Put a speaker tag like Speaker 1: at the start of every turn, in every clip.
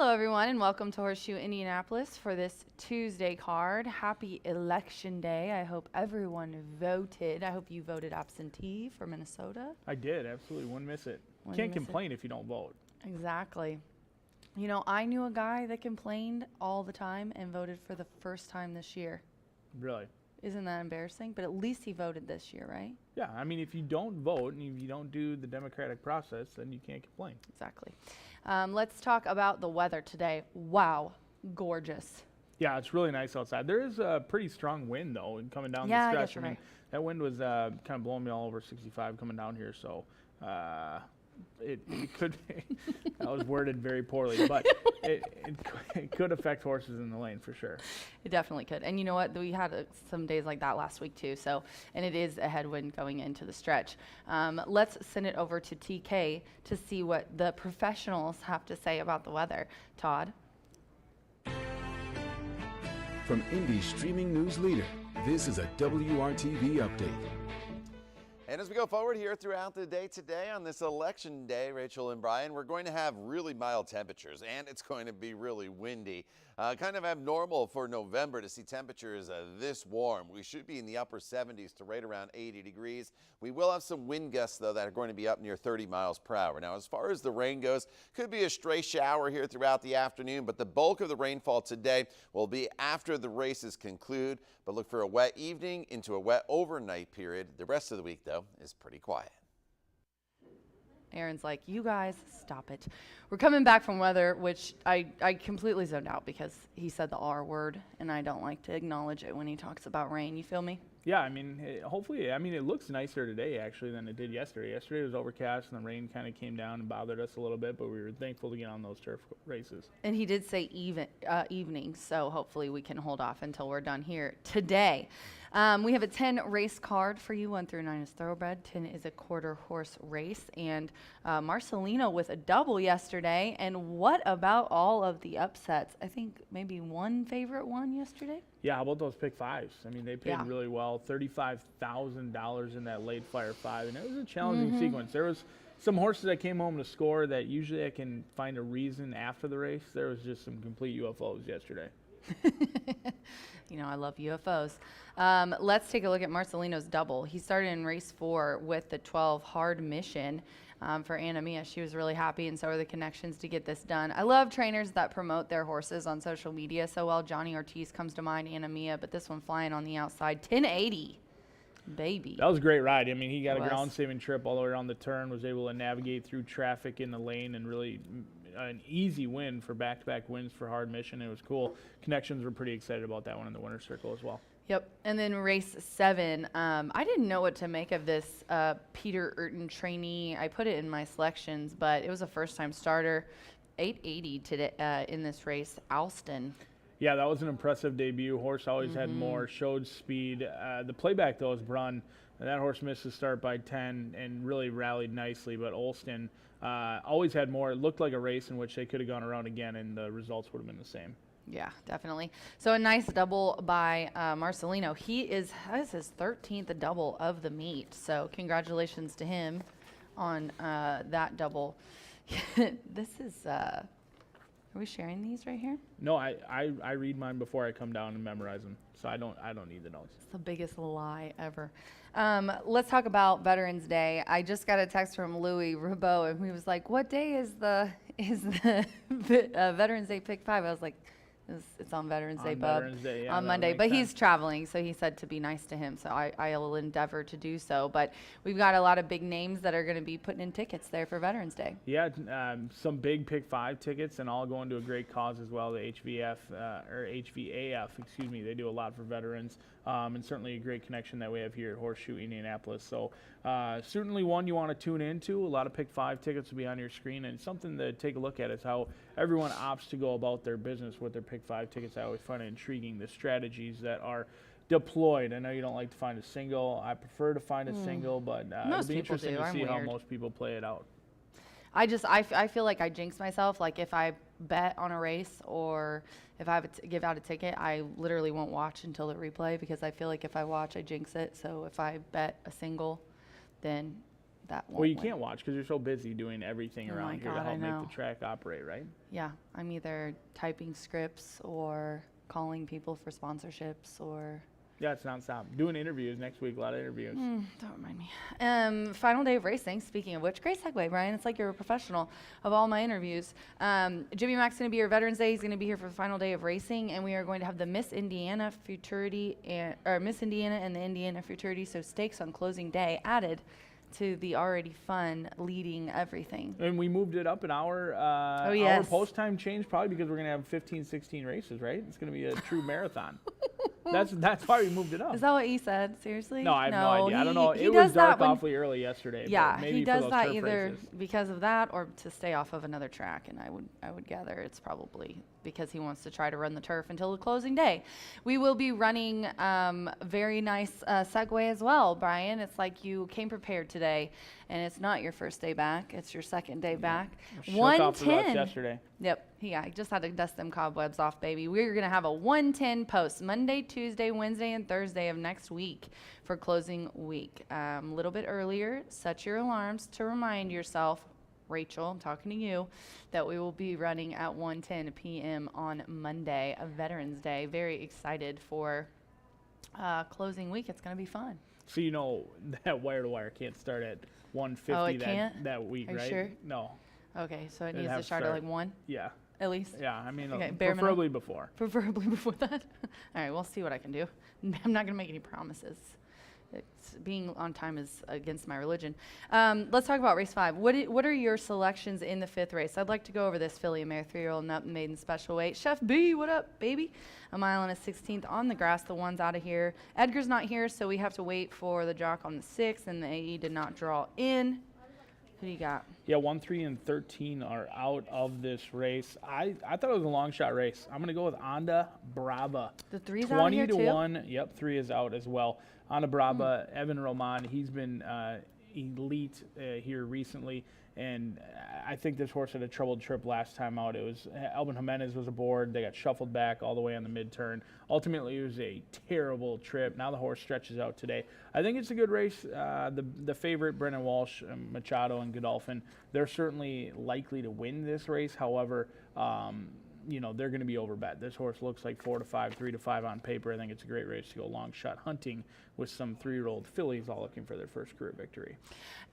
Speaker 1: Hello, everyone, and welcome to Horseshoe Indianapolis for this Tuesday card. Happy Election Day. I hope everyone voted. I hope you voted absentee for Minnesota.
Speaker 2: I did, absolutely. Wouldn't miss it.
Speaker 1: Wouldn't
Speaker 2: Can't
Speaker 1: miss it.
Speaker 2: complain if you don't vote.
Speaker 1: Exactly. You know, I knew a guy that complained all the time and voted for the first time this year.
Speaker 2: Really.
Speaker 1: Isn't that embarrassing? But at least he voted this year, right?
Speaker 2: Yeah, I mean, if you don't vote and if you don't do the democratic process, then you can't complain.
Speaker 1: Exactly. Let's talk about the weather today. Wow, gorgeous.
Speaker 2: Yeah, it's really nice outside. There is a pretty strong wind, though, and coming down
Speaker 1: Yeah, I
Speaker 2: the
Speaker 1: guess
Speaker 2: stretch.
Speaker 1: you're right.
Speaker 2: That wind was kind of blowing me all over 65 coming down here, so it could be. That was worded very poorly, but it could affect horses in the lane for sure.
Speaker 1: It definitely could. And you know what? We had some days like that last week too. So, and it is a headwind going into the stretch. Let's send it over to TK to see what the professionals have to say about the weather. Todd?
Speaker 3: From Indy's streaming news leader, this is a WRTV update.
Speaker 4: And as we go forward here throughout the day today on this election day, Rachel and Brian, we're going to have really mild temperatures and it's going to be really windy. Kind of abnormal for November to see temperatures this warm. We should be in the upper 70s to right around 80 degrees. We will have some wind gusts, though, that are going to be up near 30 miles per hour. Now, as far as the rain goes, could be a stray shower here throughout the afternoon, but the bulk of the rainfall today will be after the races conclude. But look for a wet evening into a wet overnight period. The rest of the week, though, is pretty quiet.
Speaker 1: Aaron's like, you guys, stop it. We're coming back from weather, which I completely zoned out because he said the R word, and I don't like to acknowledge it when he talks about rain. You feel me?
Speaker 2: Yeah, I mean, hopefully, it looks nicer today, actually, than it did yesterday. Yesterday was overcast, and the rain kind of came down and bothered us a little bit, but we were thankful to get on those turf races.
Speaker 1: And he did say evening, so hopefully we can hold off until we're done here today. We have a 10 race card for you. 1 through 9 is thoroughbred. 10 is a quarter horse race. And Marcelino with a double yesterday. And what about all of the upsets? I think maybe one favorite won yesterday.
Speaker 2: Yeah, how about those pick fives? I mean, they paid
Speaker 1: Yeah.
Speaker 2: really well. $35,000 in that late fire five, and it was a challenging sequence. There was some horses that came home to score that usually I can find a reason after the race. There was just some complete UFOs yesterday.
Speaker 1: You know, I love UFOs. Let's take a look at Marcelino's double. He started in race 4 with the 12 hard mission for Anna Mia. She was really happy, and so are the connections to get this done. I love trainers that promote their horses on social media so well. Johnny Ortiz comes to mind, Anna Mia, but this one flying on the outside. 1080. Baby.
Speaker 2: That was a great ride. I mean, he got
Speaker 1: It
Speaker 2: a
Speaker 1: was.
Speaker 2: ground-saving trip all the way around the turn, was able to navigate through traffic in the lane, and really an easy win for back-to-back wins for hard mission. It was cool. Connections were pretty excited about that one in the winner's circle as well.
Speaker 1: Yep. And then race 7. I didn't know what to make of this Peter Urton trainee. I put it in my selections, but it was a first-time starter. 880 today in this race. Alston.
Speaker 2: Yeah, that was an impressive debut. Horse always had more, showed speed. The playback, though, is Brun. That horse missed the start by 10 and really rallied nicely, but Olston always had more. It looked like a race in which they could have gone around again, and the results would have been the same.
Speaker 1: Yeah, definitely. So a nice double by Marcelino. That is his 13th double of the meet. So congratulations to him on that double. This is, are we sharing these right here?
Speaker 2: No, I read mine before I come down and memorize them, so I don't need the notes.
Speaker 1: It's the biggest lie ever. Let's talk about Veterans Day. I just got a text from Louis Rabot, and he was like, "What day is the Veterans Day pick 5?" I was like, "It's on Veterans Day, bub."
Speaker 2: Veterans Day, yeah,
Speaker 1: on
Speaker 2: that
Speaker 1: Monday.
Speaker 2: makes
Speaker 1: But he's
Speaker 2: sense.
Speaker 1: traveling, so he said to be nice to him. So I will endeavor to do so. But we've got a lot of big names that are going to be putting in tickets there for Veterans Day.
Speaker 2: Yeah, some big pick 5 tickets, and all going to a great cause as well. The HVAF, excuse me. They do a lot for veterans, and certainly a great connection that we have here at Horseshoe Indianapolis. So certainly one you want to tune into. A lot of pick 5 tickets will be on your screen, and something to take a look at is how everyone opts to go about their business with their pick 5 tickets. I always find it intriguing, the strategies that are deployed. I know you don't like to find a single. I prefer to find a single, but it'll
Speaker 1: Most
Speaker 2: be
Speaker 1: people
Speaker 2: interesting
Speaker 1: do.
Speaker 2: to
Speaker 1: I'm
Speaker 2: see how
Speaker 1: weird.
Speaker 2: most people play it out.
Speaker 1: I feel like I jinx myself. Like if I bet on a race or if I have to give out a ticket, I literally won't watch until the replay because I feel like if I watch, I jinx it. So if I bet a single, then that won't
Speaker 2: Well, you
Speaker 1: win.
Speaker 2: can't watch because you're so busy doing everything
Speaker 1: Oh my
Speaker 2: around here to
Speaker 1: God, I
Speaker 2: help make
Speaker 1: know.
Speaker 2: the track operate, right?
Speaker 1: Yeah, I'm either typing scripts or calling people for sponsorships or
Speaker 2: Yeah, it's nonstop. Doing interviews next week, a lot of interviews.
Speaker 1: don't remind me. Final day of racing. Speaking of which, great segue, Brian. It's like you're a professional of all my interviews. Jimmy Mack's going to be here Veterans Day. He's going to be here for the final day of racing, and we are going to have the Miss Indiana Futurity or Miss Indiana and the Indiana Futurity. So stakes on closing day added to the already fun leading everything.
Speaker 2: And we moved it up an hour.
Speaker 1: Oh,
Speaker 2: Our
Speaker 1: yes.
Speaker 2: post time changed probably because we're going to have 15, 16 races, right? It's going to be a true marathon. That's why we moved it up.
Speaker 1: Is that what he said? Seriously?
Speaker 2: No, I have no idea. I don't know.
Speaker 1: He
Speaker 2: It
Speaker 1: does
Speaker 2: was dark
Speaker 1: that when,
Speaker 2: awfully early yesterday.
Speaker 1: yeah,
Speaker 2: but maybe
Speaker 1: he
Speaker 2: for
Speaker 1: does
Speaker 2: those
Speaker 1: that
Speaker 2: turf
Speaker 1: either
Speaker 2: races.
Speaker 1: because of that or to stay off of another track. And I would gather it's probably because he wants to try to run the turf until the closing day. We will be running very nice segue as well, Brian. It's like you came prepared today, and it's not your first day back. It's your second day back.
Speaker 2: Shook off the ruts
Speaker 1: 110.
Speaker 2: yesterday.
Speaker 1: Yep. Yeah, I just had to dust them cobwebs off, baby. We're going to have a 110 post Monday, Tuesday, Wednesday, and Thursday of next week for closing week. A little bit earlier, set your alarms to remind yourself, Rachel, I'm talking to you, that we will be running at 1:10 p.m. on Monday, of Veterans Day. Very excited for closing week. It's going to be fun.
Speaker 2: So you know that wire to wire can't start at 1:50
Speaker 1: Oh, it can't?
Speaker 2: that week,
Speaker 1: Are you
Speaker 2: right?
Speaker 1: sure?
Speaker 2: No.
Speaker 1: Okay, so it
Speaker 2: It'd
Speaker 1: needs
Speaker 2: have
Speaker 1: to
Speaker 2: to
Speaker 1: start at
Speaker 2: start.
Speaker 1: like 1
Speaker 2: Yeah.
Speaker 1: at least.
Speaker 2: Yeah. I mean,
Speaker 1: Okay, bare minimum.
Speaker 2: preferably before.
Speaker 1: Preferably before that. All right, we'll see what I can do. I'm not going to make any promises. Being on time is against my religion. Let's talk about race 5. What are your selections in the 5th race? I'd like to go over this filly and mare 3-year-old nut maiden special weight. Chef B, what up, baby? A mile and a 16th on the grass. The one's out of here. Edgar's not here, so we have to wait for the jock on the 6th, and the AE did not draw in. Who do you got?
Speaker 2: Yeah, 1, 3, and 13 are out of this race. I thought it was a long shot race. I'm going to go with Onda Brava.
Speaker 1: The 3's out of here,
Speaker 2: 20 to
Speaker 1: too?
Speaker 2: 1. Yep, 3 is out as well. Onda Brava, Evan Roman, he's been elite here recently. And I think this horse had a troubled trip last time out. It was Alvin Jimenez was aboard. They got shuffled back all the way on the mid-turn. Ultimately, it was a terrible trip. Now the horse stretches out today. I think it's a good race. The favorite, Brennan Walsh, Machado, and Godolphin, they're certainly likely to win this race. However, they're going to be overbet. This horse looks like 4 to 5, 3 to 5 on paper. I think it's a great race to go long shot hunting with some 3-year-old fillies all looking for their first career victory.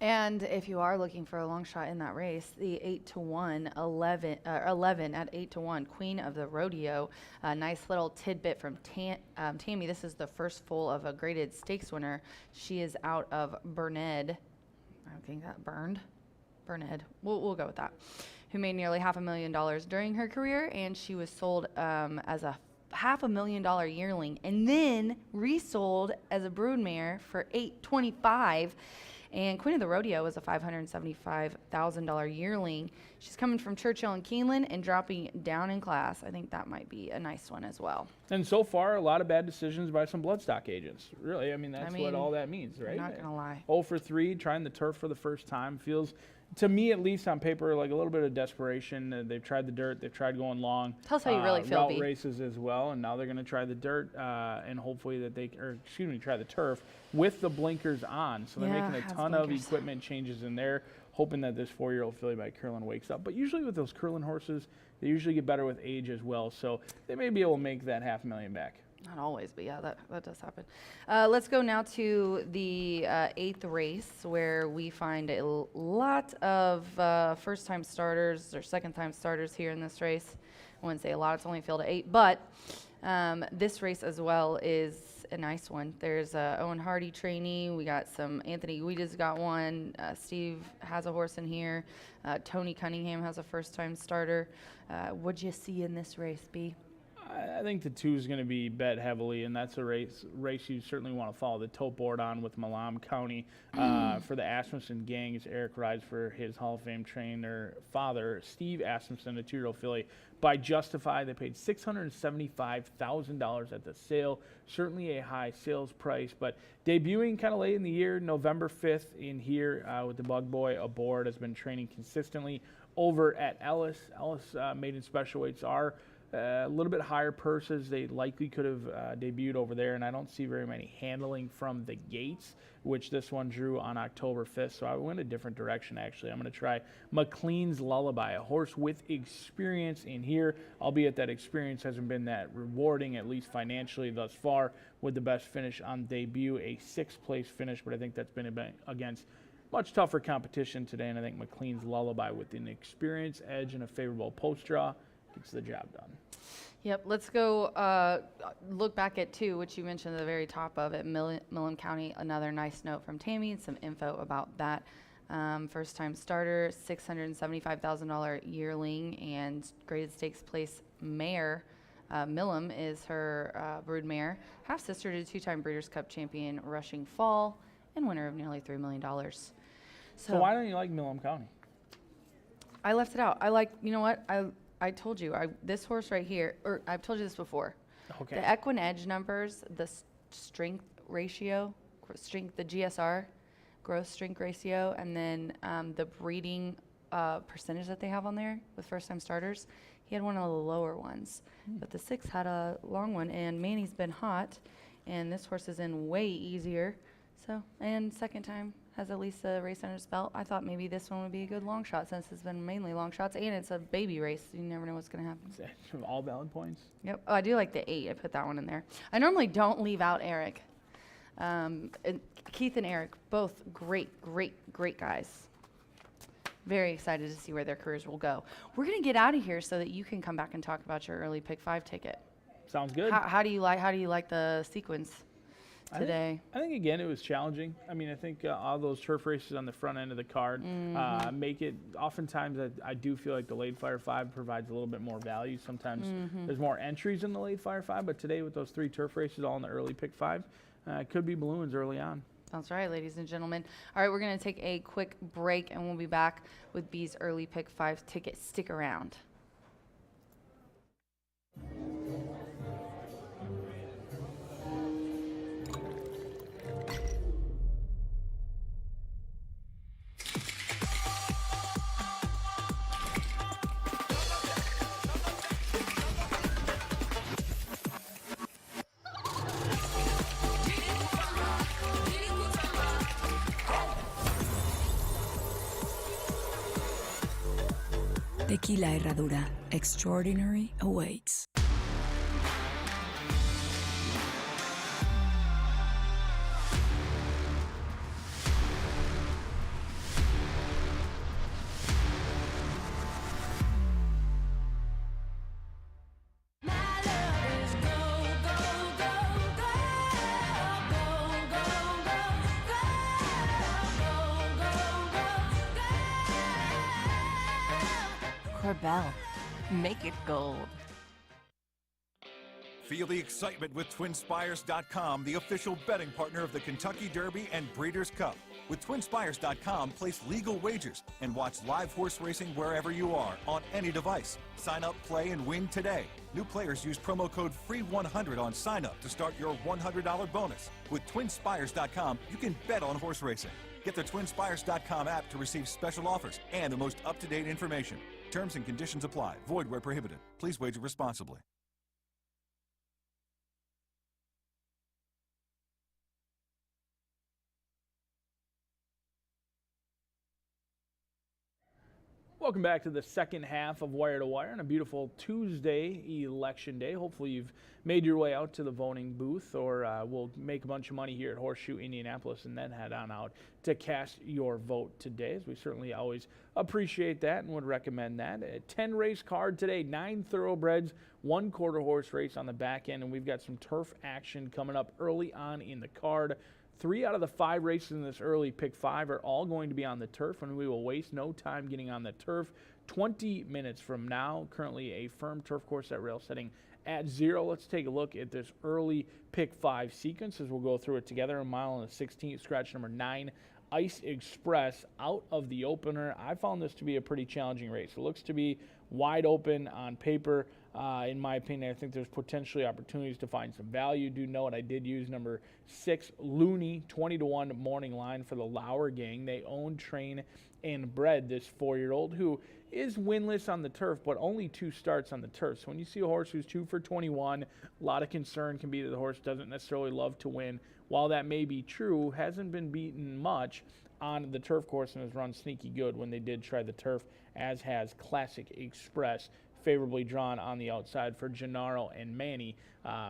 Speaker 1: And if you are looking for a long shot in that race, the 8-1, 11 at 8-1, Queen of the Rodeo. A nice little tidbit from Tammy. This is the first foal of a graded stakes winner. She is out of Berned. I think that Berned. We'll go with that. Who made nearly $500,000 during her career, and she was sold as a $500,000 yearling, and then resold as a broodmare for $825,000. And Queen of the Rodeo was a $575,000 yearling. She's coming from Churchill and Keeneland and dropping down in class. I think that might be a nice one as well.
Speaker 2: And so far, a lot of bad decisions by some bloodstock agents. Really, that's what all that means, right?
Speaker 1: I'm not going to lie.
Speaker 2: 0 for 3, trying the turf for the first time. Feels, to me at least on paper, like a little bit of desperation. They've tried the dirt. They've tried going long.
Speaker 1: Tell us how you really feel,
Speaker 2: route
Speaker 1: B.
Speaker 2: races as well, and now they're going to try the dirt and hopefully try the turf with the blinkers on. So they're
Speaker 1: Yeah,
Speaker 2: making a
Speaker 1: has
Speaker 2: ton of
Speaker 1: blinkers.
Speaker 2: equipment changes in there, hoping that this 4-year-old filly by Curlin wakes up. But usually with those Curlin horses, they usually get better with age as well. So they may be able to make that $500,000 back.
Speaker 1: Not always, but yeah, that does happen. Let's go now to the 8th race, where we find a lot of first-time starters or second-time starters here in this race. I wouldn't say a lot; it's only a field of 8, but this race as well is a nice one. There's Owen Hardy trainee. We got some Anthony Guida's got one. Steve has a horse in here. Tony Cunningham has a first-time starter. What'd you see in this race, B?
Speaker 2: I think the 2 is going to be bet heavily, and that's a race you certainly want to follow the tote board on with Malam County. For the Asmussen Gangs, Eric rides for his Hall of Fame trainer father, Steve Asmussen, a 2-year-old filly. By Justify, they paid $675,000 at the sale. Certainly a high sales price, but debuting kind of late in the year, November 5th in here with the Bug Boy aboard, has been training consistently over at Ellis. Ellis maiden special weights are a little bit higher purses. They likely could have debuted over there, and I don't see very many handling from the gates, which this one drew on October 5th. So I went a different direction, actually. I'm going to try McLean's Lullaby, a horse with experience in here, albeit that experience hasn't been that rewarding, at least financially thus far, with the best finish on debut, a 6th place finish, but I think that's been against much tougher competition today, and I think McLean's Lullaby with an experience edge and a favorable post draw gets the job done.
Speaker 1: Yep, let's go look back at 2, which you mentioned at the very top of it, Millen County. Another nice note from Tammy and some info about that. First-time starter, $675,000 yearling, and graded stakes place mare. Millen is her brood mare, half-sister to 2-time Breeders' Cup champion Rushing Fall and winner of nearly $3 million.
Speaker 2: So why don't you like Millen County?
Speaker 1: I left it out. I like, you know what? I told you, this horse right here, or I've told you this before.
Speaker 2: Okay.
Speaker 1: The equine edge numbers, the strength ratio, the GSR, gross strength ratio, and then the breeding percentage that they have on there with first-time starters. He had one of the lower ones, but the 6 had a long one, and Manny's been hot, and this horse is in way easier. So, and second time has at least a race under his belt. I thought maybe this one would be a good long shot since it's been mainly long shots, and it's a baby race. You never know what's going to happen.
Speaker 2: All valid points.
Speaker 1: Yep. Oh, I do like the 8. I put that one in there. I normally don't leave out Eric. And Keith and Eric, both great guys. Very excited to see where their careers will go. We're going to get out of here so that you can come back and talk about your early pick 5 ticket.
Speaker 2: Sounds good.
Speaker 1: How do you like the sequence today?
Speaker 2: I think again it was challenging. I mean, I think all those turf races on the front end of the card make it. Oftentimes, I do feel like the late Fire 5 provides a little bit more value. Sometimes there's more entries in the late Fire 5, but today with those 3 turf races all in the early pick 5, it could be balloons early on.
Speaker 1: That's right, ladies and gentlemen. All right, we're going to take a quick break, and we'll be back with B's early pick 5 ticket. Stick around.
Speaker 5: Tequila Herradura. Extraordinary awaits.
Speaker 6: Corbel, make it gold.
Speaker 7: Feel the excitement with TwinSpires.com, the official betting partner of the Kentucky Derby and Breeders' Cup. With TwinSpires.com, place legal wagers and watch live horse racing wherever you are on any device. Sign up, play, and win today. New players use promo code FREE100 on sign up to start your $100 bonus. With TwinSpires.com, you can bet on horse racing. Get the TwinSpires.com app to receive special offers and the most up-to-date information. Terms and conditions apply. Void where prohibited. Please wager responsibly.
Speaker 2: Welcome back to the second half of Wire to Wire on a beautiful Tuesday election day. Hopefully you've made your way out to the voting booth, or we'll make a bunch of money here at Horseshoe Indianapolis and then head on out to cast your vote today, as we certainly always appreciate that and would recommend that. A 10-race card today, 9 thoroughbreds, 1 quarter horse race on the back end, and we've got some turf action coming up early on in the card. 3 out of the 5 races in this early pick 5 are all going to be on the turf, and we will waste no time getting on the turf. 20 minutes from now, currently a firm turf course at rail setting at 0. Let's take a look at this early pick 5 sequence as we'll go through it together. A mile and a 16th, scratch number 9, Ice Express out of the opener. I found this to be a pretty challenging race. It looks to be wide open on paper. In my opinion, I think there's potentially opportunities to find some value. Do note I did use number 6, Looney, 20-1 morning line for the Lauer gang. They own, train, and bred this 4-year-old who is winless on the turf, but only 2 starts on the turf. So when you see a horse who's 2 for 21, a lot of concern can be that the horse doesn't necessarily love to win. While that may be true, hasn't been beaten much on the turf course and has run sneaky good when they did try the turf, as has Classic Express, favorably drawn on the outside for Gennaro and Manny,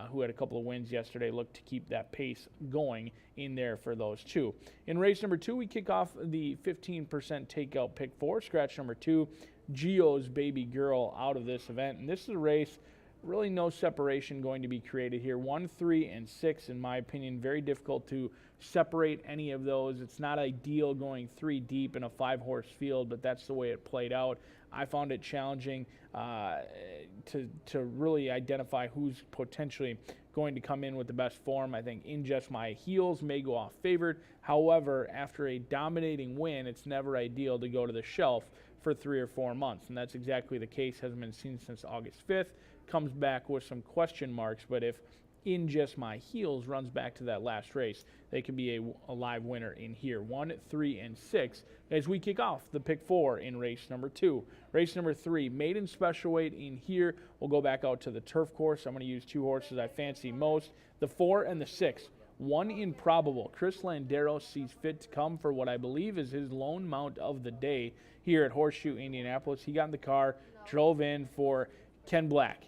Speaker 2: who had a couple of wins yesterday, look to keep that pace going in there for those 2. In race number 2, we kick off the 15% takeout pick 4, scratch number 2, Gio's Baby Girl out of this event. And this is a race, really no separation going to be created here. 1, 3, and 6, in my opinion, very difficult to separate any of those. It's not ideal going 3 deep in a 5-horse field, but that's the way it played out. I found it challenging to really identify who's potentially going to come in with the best form. I think In Just My Heels may go off favored. However, after a dominating win, it's never ideal to go to the shelf for 3 or 4 months, and that's exactly the case. Hasn't been seen since August 5th. Comes back with some question marks, but if In Just My Heels runs back to that last race, they could be a live winner in here. 1, 3, and 6 as we kick off the pick 4 in race number 2. Race number 3, maiden special weight in here. We'll go back out to the turf course. I'm going to use 2 horses I fancy most, the 4 and the 6. 1 Improbable. Chris Landero sees fit to come for what I believe is his lone mount of the day here at Horseshoe Indianapolis. He got in the car, drove in for Ken Black.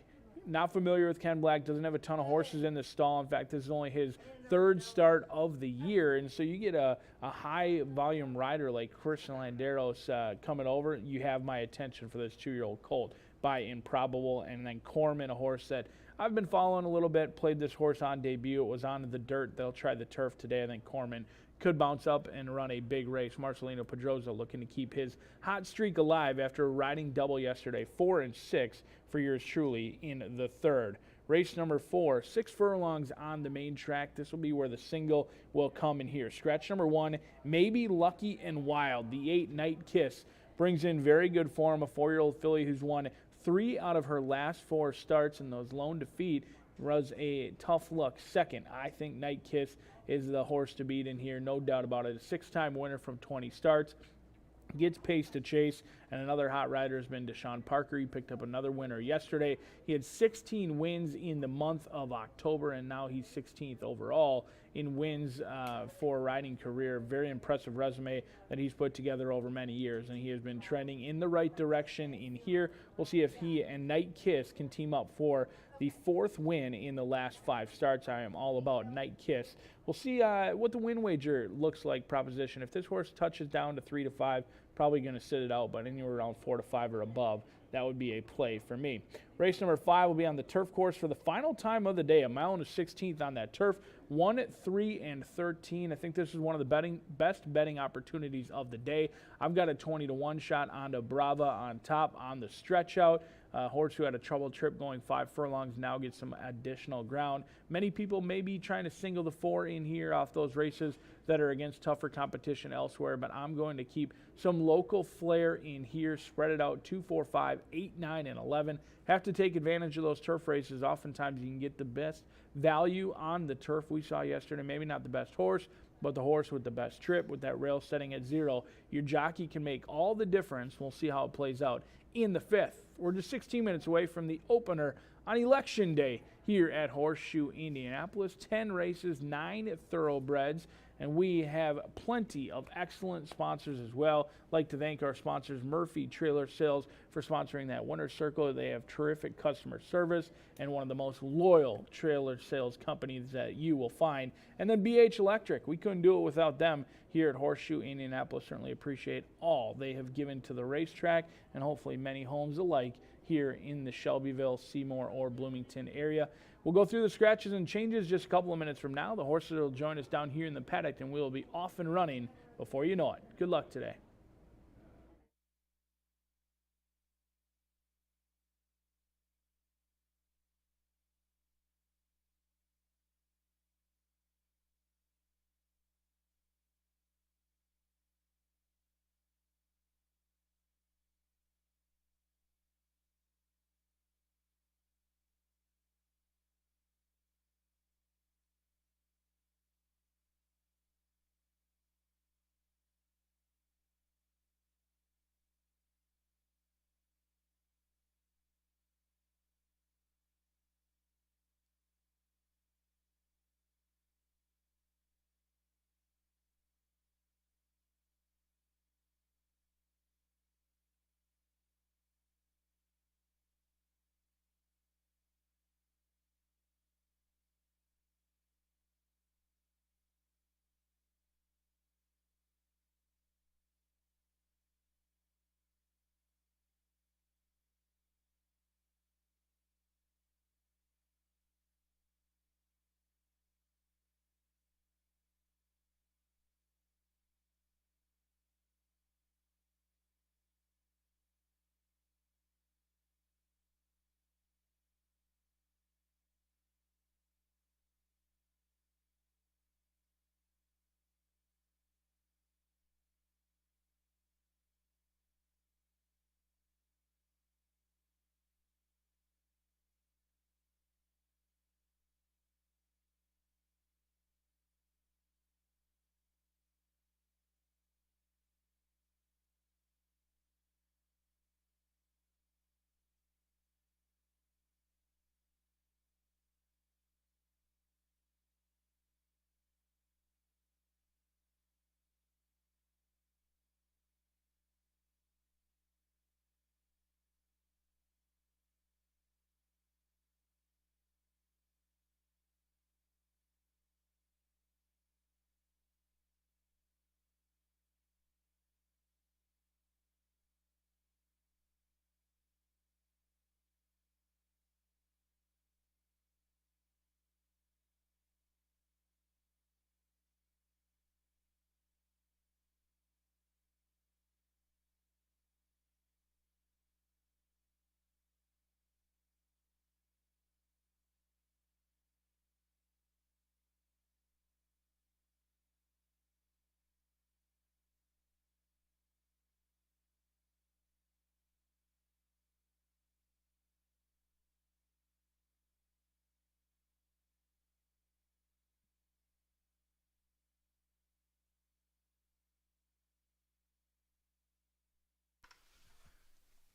Speaker 2: Not familiar with Ken Black, doesn't have a ton of horses in the stall. In fact, this is only his 3rd start of the year, and so you get a high-volume rider like Christian Landeros coming over. You have my attention for this 2-year-old colt by Improbable, and then Corman, a horse that I've been following a little bit, played this horse on debut. It was on the dirt. They'll try the turf today. I think Corman could bounce up and run a big race. Marcelino Pedroza looking to keep his hot streak alive after riding double yesterday. 4 and 6 for yours truly in the 3rd. Race number 4, 6 furlongs on the main track. This will be where the single will come in here. Scratch number 1, Maybe Lucky and Wild. The 8, Night Kiss, brings in very good form. A 4-year-old filly who's won 3 out of her last 4 starts, and those lone defeat was a tough look second. I think Night Kiss is the horse to beat in here, no doubt about it. A 6-time winner from 20 starts. Gets pace to chase, and another hot rider has been Deshaun Parker. He picked up another winner yesterday. He had 16 wins in the month of October, and now he's 16th overall in wins for a riding career. Very impressive resume that he's put together over many years, and he has been trending in the right direction in here. We'll see if he and Night Kiss can team up for the 4th win in the last 5 starts. I am all about Night Kiss. We'll see what the win wager looks like proposition. If this horse touches down to 3 to 5, probably going to sit it out, but anywhere around 4 to 5 or above, that would be a play for me. Race number 5 will be on the turf course for the final time of the day, a mile and a 16th on that turf. 1, 3, and 13. I think this is one of the best betting opportunities of the day. I've got a 20-1 shot onto Brava on top on the stretch out. Horse who had a trouble trip going 5 furlongs now gets some additional ground. Many people may be trying to single the 4 in here off those races that are against tougher competition elsewhere, but I'm going to keep some local flair in here, spread it out 2, 4, 5, 8, 9, and 11. Have to take advantage of those turf races. Oftentimes you can get the best value on the turf we saw yesterday. Maybe not the best horse, but the horse with the best trip with that rail setting at 0. Your jockey can make all the difference. We'll see how it plays out in the 5th. We're just 16 minutes away from the opener on Election Day here at Horseshoe Indianapolis. 10 races, 9 thoroughbreds, and we have plenty of excellent sponsors as well. Like to thank our sponsors, Murphy Trailer Sales, for sponsoring that winner's circle. They have terrific customer service and one of the most loyal trailer sales companies that you will find. And then BH Electric. We couldn't do it without them here at Horseshoe Indianapolis. Certainly appreciate all they have given to the racetrack and hopefully many homes alike here in the Shelbyville, Seymour, or Bloomington area. We'll go through the scratches and changes just a couple of minutes from now. The horses will join us down here in the paddock, and we'll be off and running before you know it. Good luck today.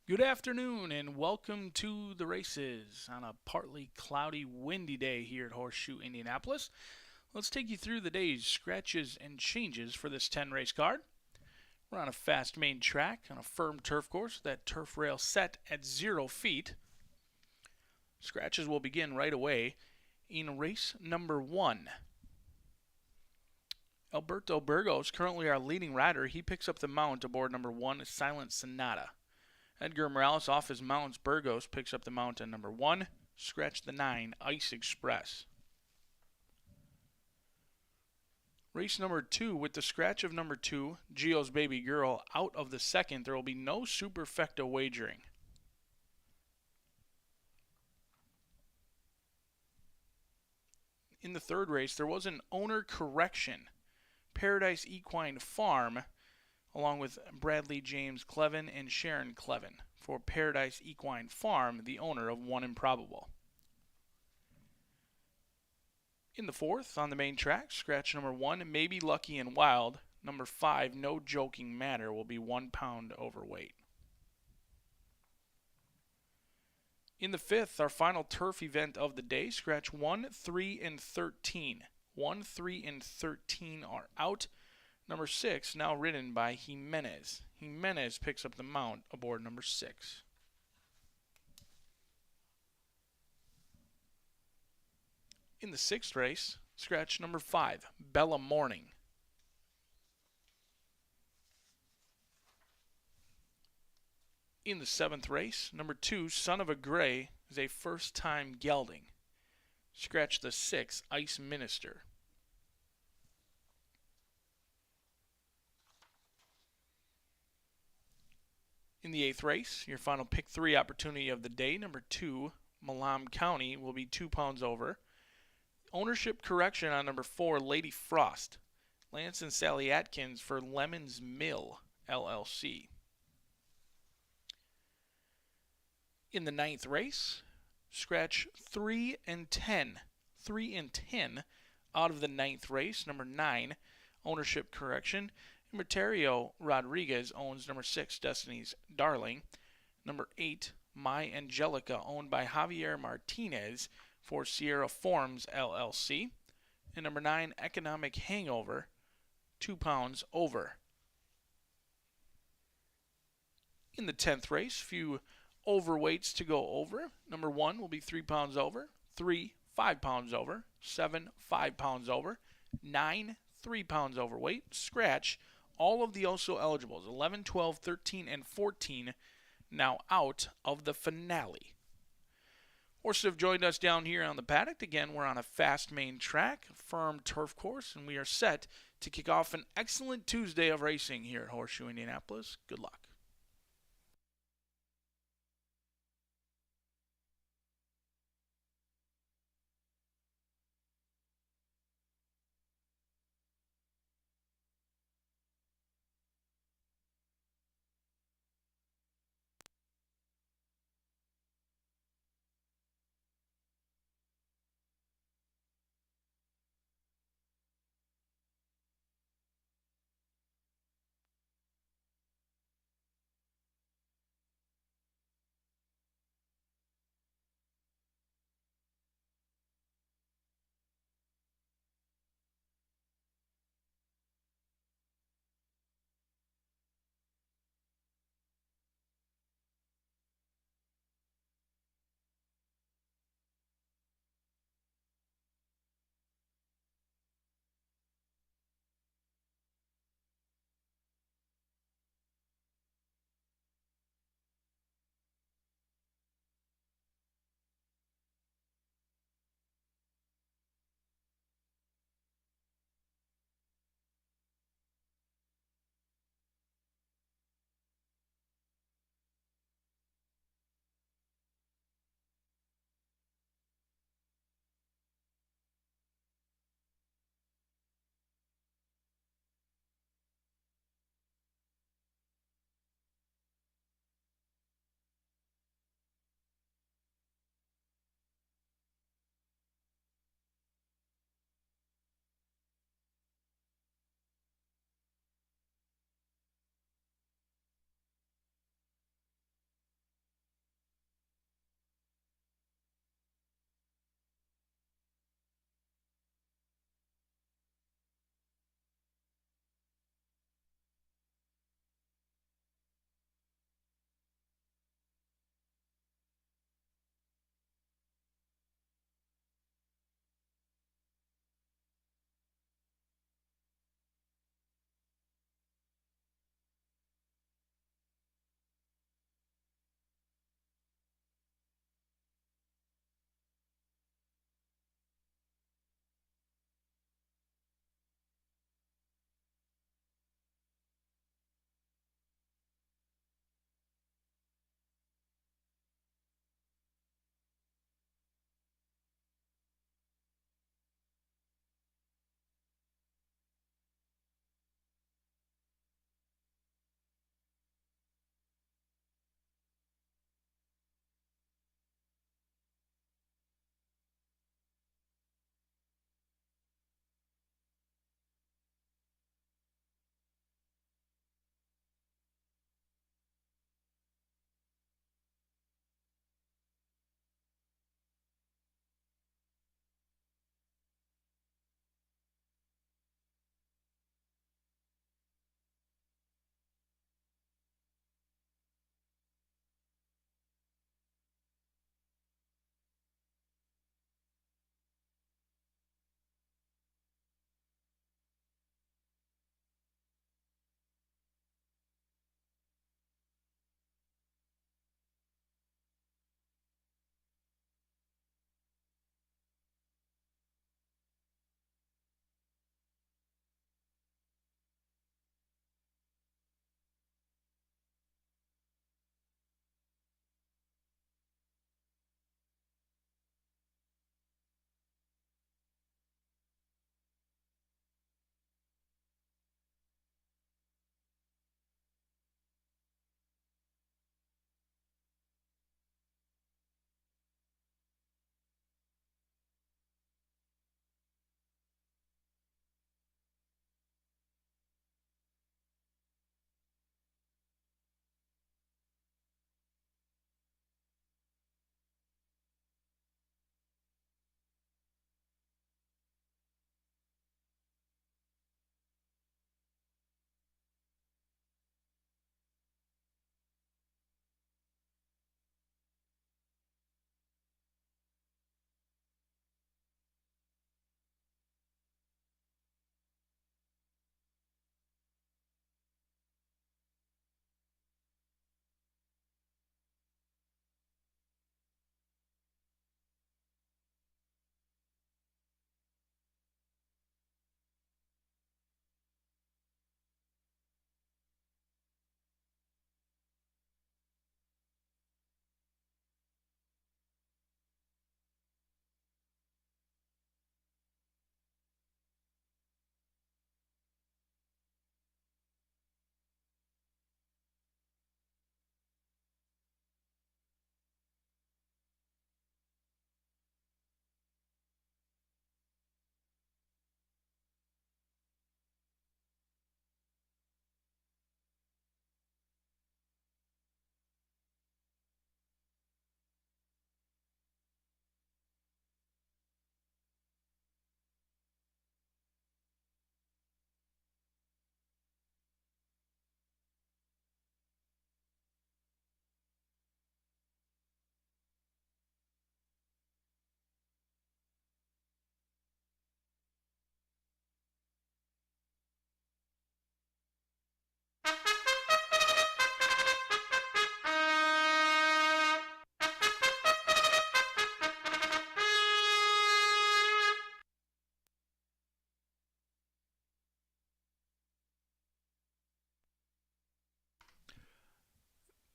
Speaker 8: Good afternoon and welcome to the races on a partly cloudy, windy day here at Horseshoe Indianapolis. Let's take you through the day's scratches and changes for this 10 race card. We're on a fast main track on a firm turf course, that turf rail set at 0 feet. Scratches will begin right away in race number 1. Alberto Burgos, currently our leading rider, he picks up the mount aboard number 1, Silent Sonata. Edgar Morales off his mounts. Burgos picks up the mount on number 1, scratch the 9, Ice Express. Race number 2 with the scratch of number 2, Gio's Baby Girl, out of the second. There will be no superfecta wagering. In the third race, there was an owner correction. Paradise Equine Farm, along with Bradley James Clevin and Sharon Clevin, for Paradise Equine Farm, the owner of One Improbable. In the fourth, on the main track, scratch number 1, Maybe Lucky and Wild. Number 5, No Joking Matter, will be 1 pound overweight. In the fifth, our final turf event of the day, scratch 1, 3, and 13. 1, 3, and 13 are out. Number 6, now ridden by Jimenez. Jimenez picks up the mount aboard number 6. In the sixth race, scratch number 5, Bella Morning. In the seventh race, number 2, Son of a Gray, is a first-time gelding. Scratch the 6, Ice Minister. In the eighth race, your final pick 3 opportunity of the day, number 2, Malam County, will be 2 pounds over. Ownership correction on number 4, Lady Frost. Lance and Sally Atkins for Lemon's Mill, LLC. In the ninth race, scratch 3 and 10. 3 and 10 out of the ninth race. Number 9, ownership correction. Materio Rodriguez owns number 6, Destiny's Darling. Number 8, My Angelica, owned by Javier Martinez for Sierra Forms, LLC. And number 9, Economic Hangover, 2 pounds over. In the 10th race, few overweights to go over. Number 1 will be 3 pounds over. 3, 5 pounds over. 7, 5 pounds over. 9, 3 pounds overweight. Scratch all of the also eligibles, 11, 12, 13, and 14, now out of the finale. Horses have joined us down here on the paddock. Again, we're on a fast main track, firm turf course, and we are set to kick off an excellent Tuesday of racing here at Horseshoe Indianapolis. Good luck.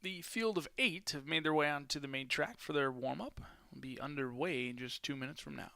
Speaker 8: The field of 8 have made their way onto the main track for their warm-up. Will be underway in just 2 minutes from now.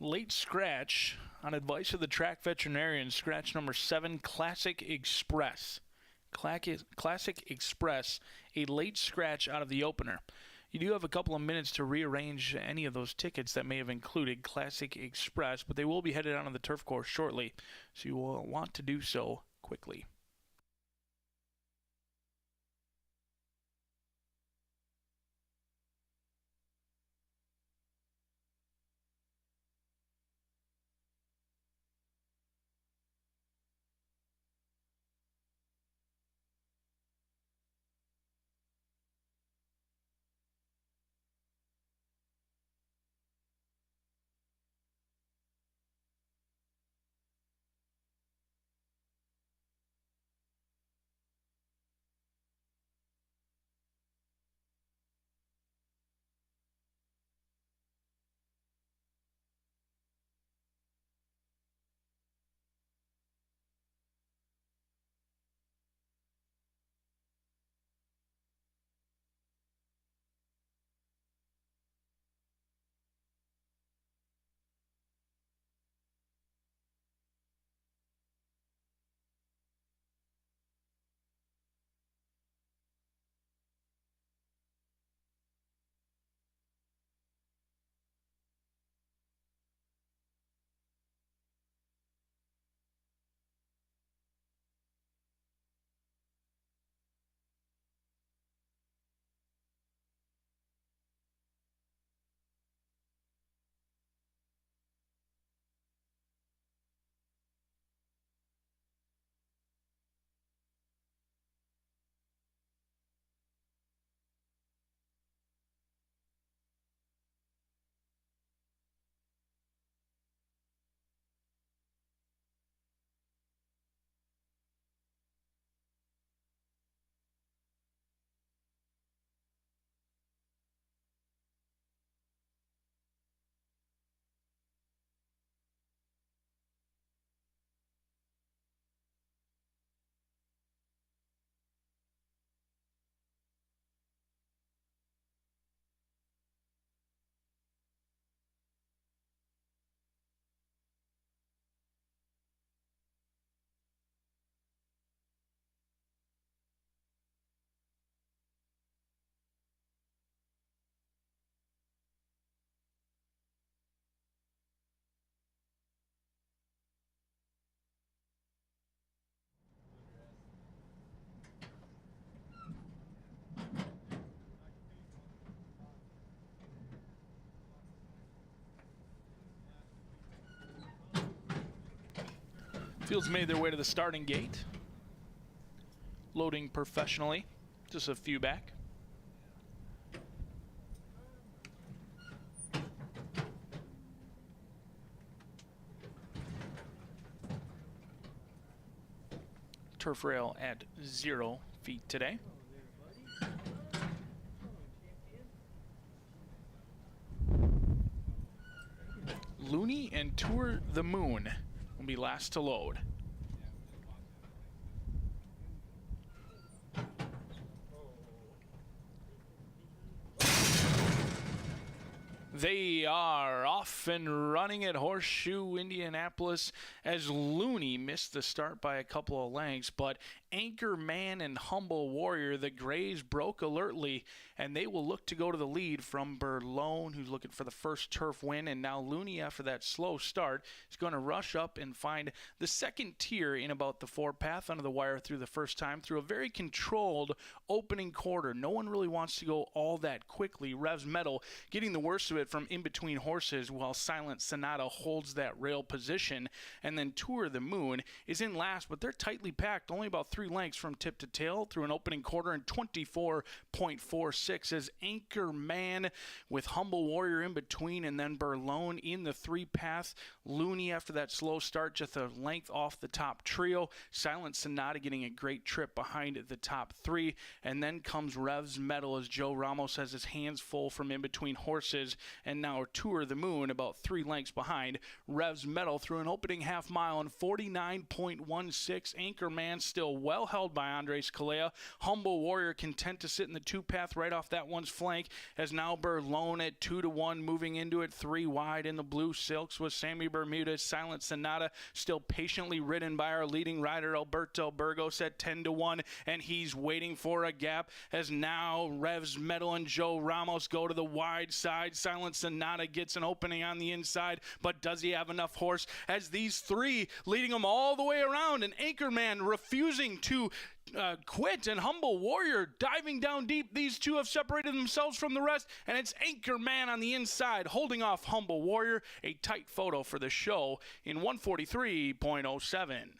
Speaker 8: Late scratch on advice of the track veterinarian, scratch number 7, Classic Express. Classic Express, a late scratch out of the opener. You do have a couple of minutes to rearrange any of those tickets that may have included Classic Express, but they will be headed out on the turf course shortly, so you will want to do so quickly. Fields made their way to the starting gate. Loading professionally. Just a few back. Turf rail at 0 feet today. Looney and Tour the Moon will be last to load. They are off and running at Horseshoe Indianapolis as Looney missed the start by a couple of lengths, but Anchor Man and Humble Warrior, the Grays, broke alertly, and they will look to go to the lead from Burlone, who's looking for the first turf win, and now Looney, after that slow start, is going to rush up and find the second tier in about the 4-path under the wire through the first time through a very controlled opening quarter. No one really wants to go all that quickly. Revs Metal getting the worst of it from in between horses while Silent Sonata holds that rail position, and then Tour the Moon is in last, but they're tightly packed, only about 3 lengths from tip to tail through an opening quarter in 24.46 as Anchor Man with Humble Warrior in between, and then Burlone in the 3-path. Looney, after that slow start, just a length off the top trio. Silent Sonata getting a great trip behind the top 3, and then comes Revs Metal as Joe Ramos has his hands full from in between horses and now Tour the Moon about 3 lengths behind. Revs Metal through an opening half mile in 49.16. Anchorman still well held by Andres Calea. Humble Warrior content to sit in the 2-path right off that one's flank, as now Burlone at 2-1, moving into it 3 wide in the blue silks with Sammy Bermudez. Silent Sonata still patiently ridden by our leading rider Alberto Burgos at 10-1, and he's waiting for a gap as now Revs Metal and Joe Ramos go to the wide side. Silent Sonata gets an opening on the inside, but does he have enough horse as these 3 leading him all the way around, and Anchorman refusing to quit, and Humble Warrior diving down deep. These 2 have separated themselves from the rest, and it's Anchorman on the inside holding off Humble Warrior. A tight photo for the show in 143.07.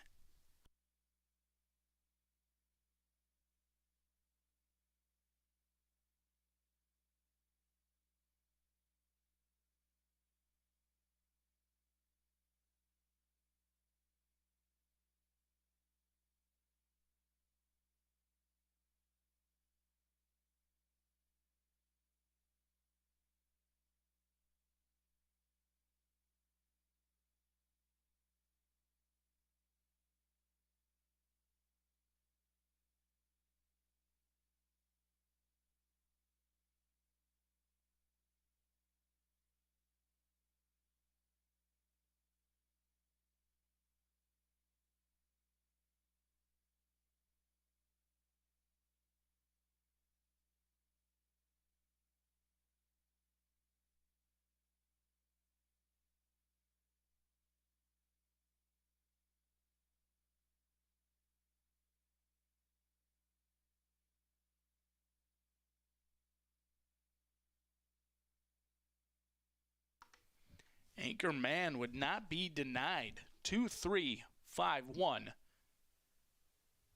Speaker 8: Anchorman would not be denied. 2-3-5-1.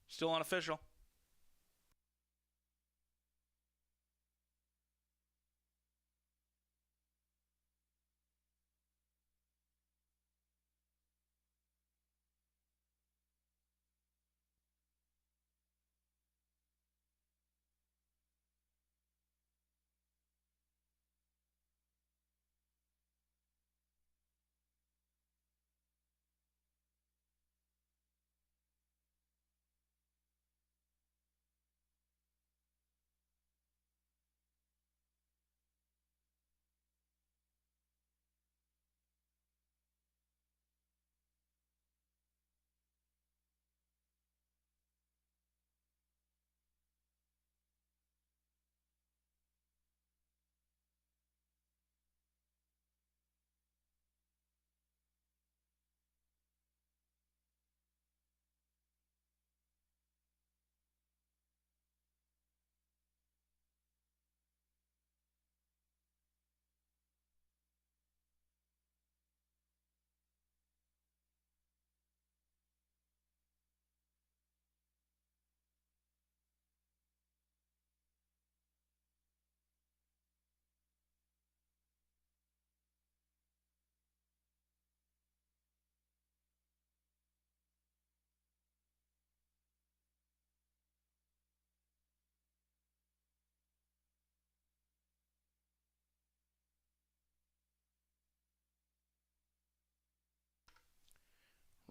Speaker 8: Still unofficial.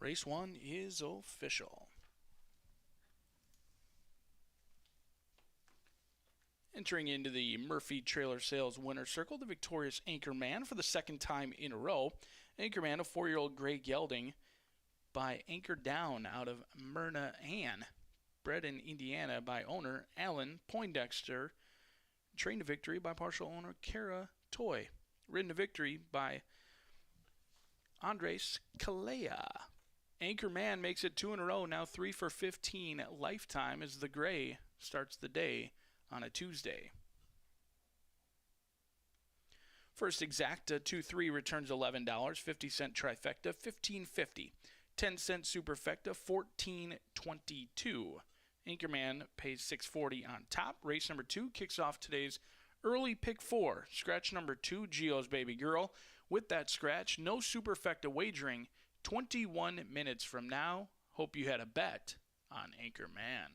Speaker 8: Race 1 is official. Entering into the Murphy Trailer Sales winner's circle, the victorious Anchorman for the 2nd time in a row. Anchorman, a 4-year-old gray gelding by Anchor Down out of Myrna Ann. Bred in Indiana by owner Alan Poindexter. Trained to victory by partial owner Kara Toy. Ridden to victory by Andres Calea. Anchorman makes it 2 in a row, now 3 for 15 lifetime as the gray starts the day on a Tuesday. First Exacta 2-3 returns $11, 50 cent trifecta $15.50, 10 cent superfecta $14.22. Anchorman pays $6.40 on top. Race number 2 kicks off today's early pick 4. Scratch number 2, Gio's Baby Girl. With that scratch, no superfecta wagering. 21 minutes from now, hope you had a bet on Anchorman.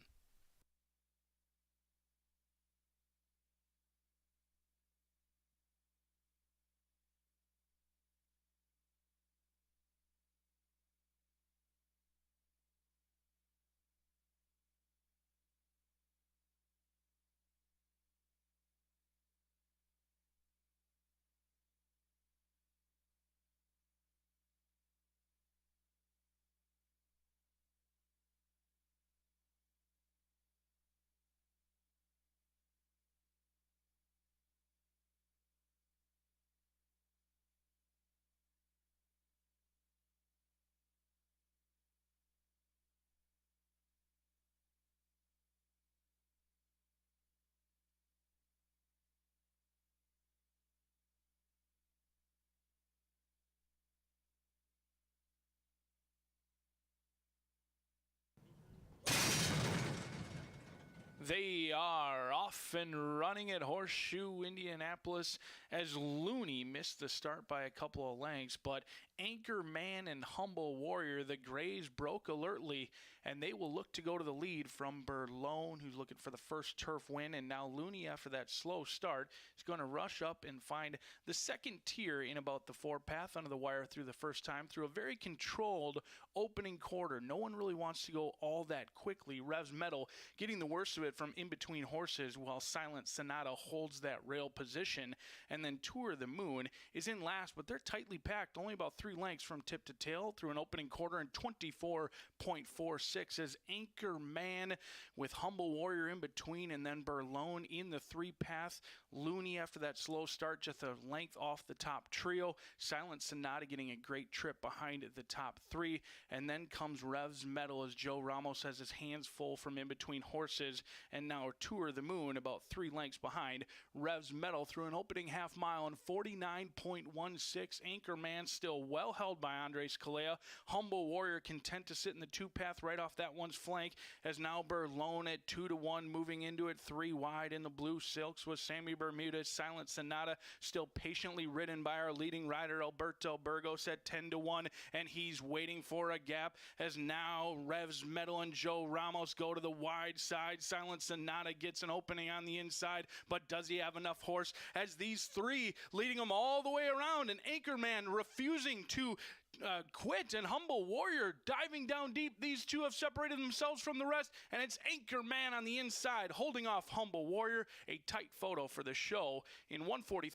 Speaker 8: They are off and running at Horseshoe Indianapolis as Looney missed the start by a couple of lengths, but Anchor Man and Humble Warrior, the Grays, broke alertly, and they will look to go to the lead from Burlone, who's looking for the first turf win, and now Looney, after that slow start, is going to rush up and find the second tier in about the four-path under the wire through the first time through a very controlled opening quarter. No one really wants to go all that quickly. Revs Metal getting the worst of it from in between horses while Silent Sonata holds that rail position, and then Tour of the Moon is in last, but they're tightly packed, only about 3 lengths from tip to tail through an opening quarter in 24.46 as Anchor Man with Humble Warrior in between, and then Burlone in the 3-path. Looney after that slow start just a length off the top trio. Silent Sonata getting a great trip behind the top 3, and then comes Revs Metal as Joe Ramos has his hands full from in between horses, and now Tour of the Moon about 3 lengths behind Revs Metal through an opening half mile in 49.16. Anchor Man still well held by Andres Calea. Humble Warrior content to sit in the 2-path right off that one's flank, as now Burlone at 2-1 moving into it 3 wide in the blue silks with Sammy Bermudez. Silent Sonata still patiently ridden by our leading rider Alberto Burgos at 10-1, and he's waiting for a gap as now Revs Metal and Joe Ramos go to the wide side. Silent Sonata gets an opening on the inside, but does he have enough horse as these 3 leading him all the way around, and Anchorman refusing to quit, and Humble Warrior diving down deep. These 2 have separated themselves from the rest, and it's Anchorman on the inside holding off Humble Warrior. A tight photo for the show in 1:43.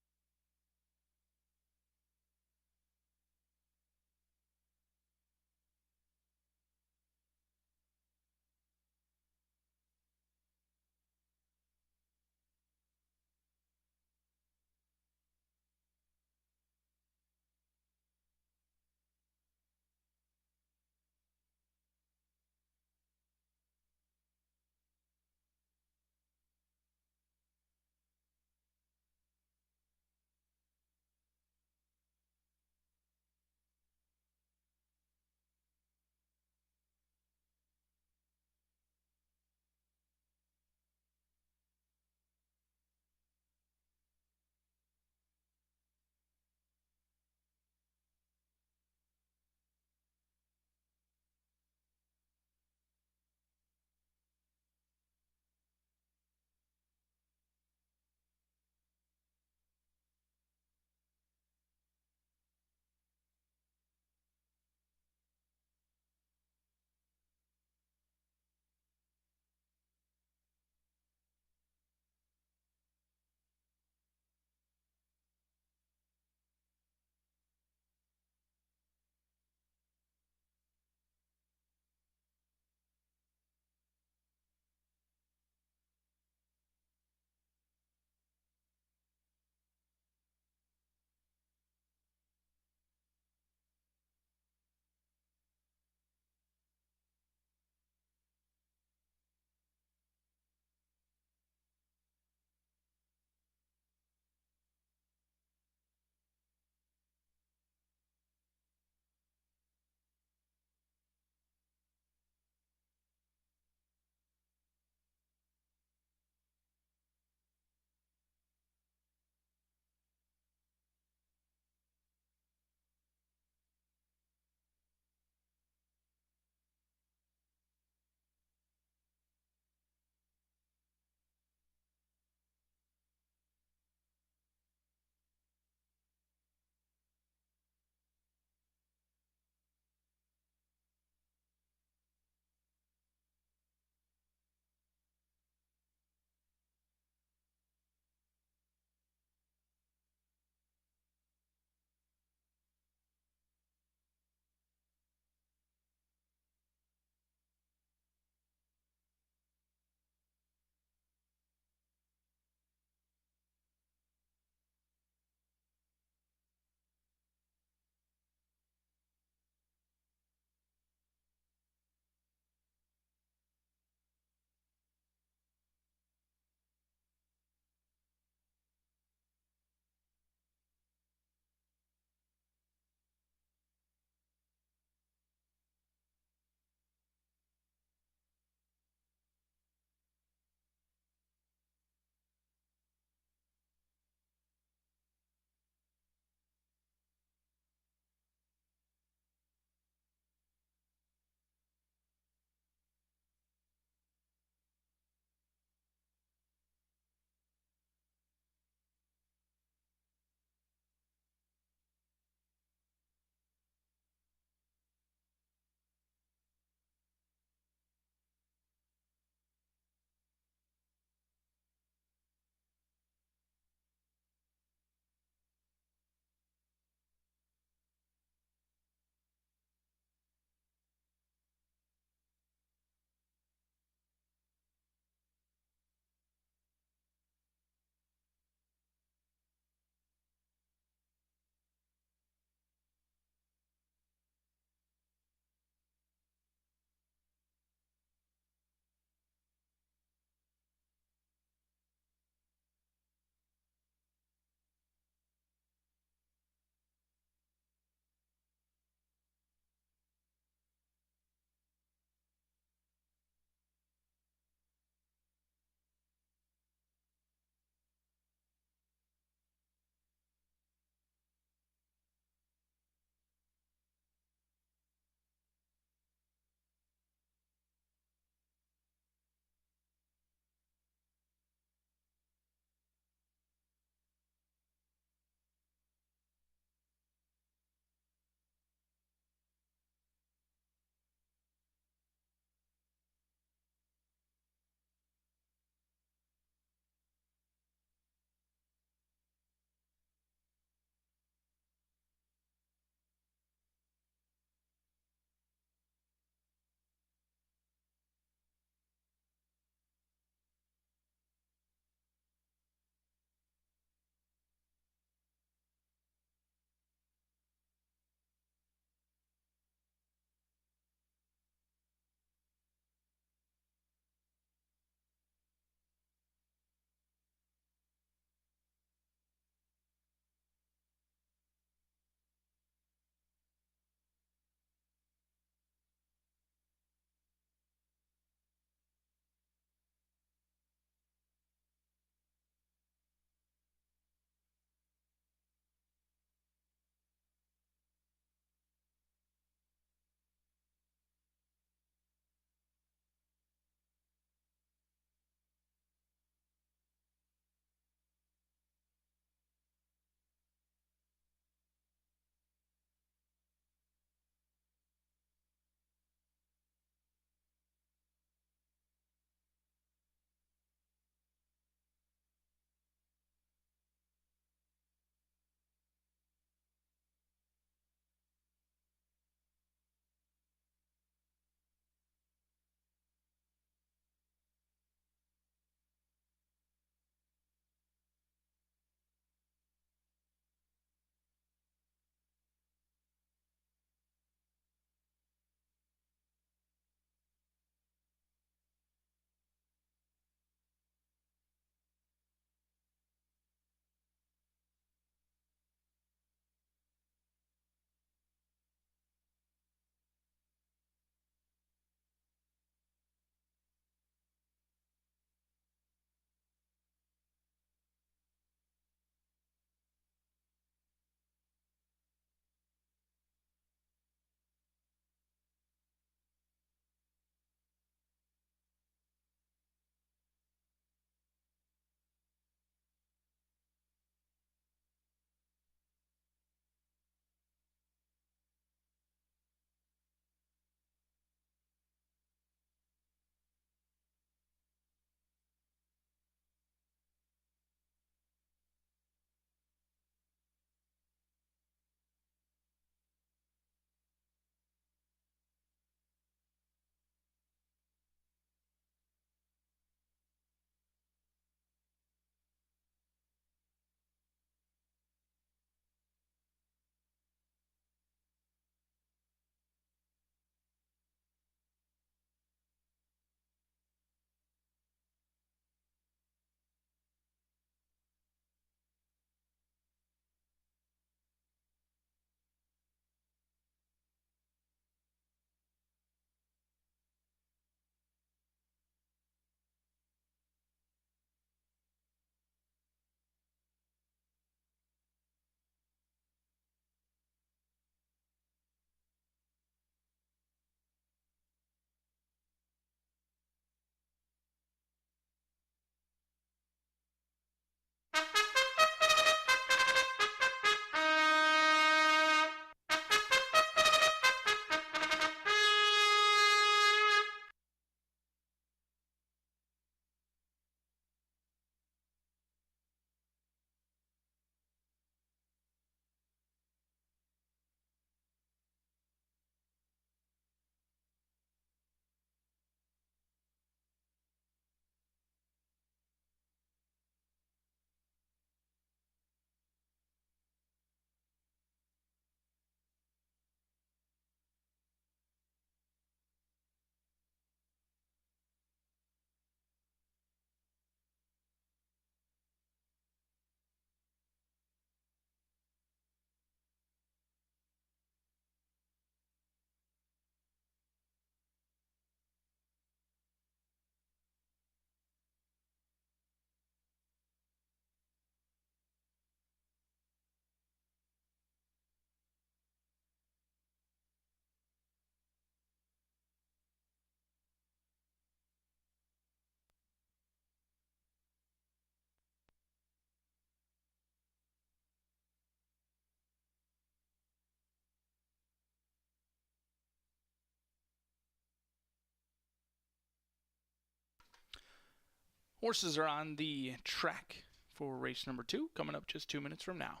Speaker 8: Horses are on the track for race number 2, coming up just 2 minutes from now.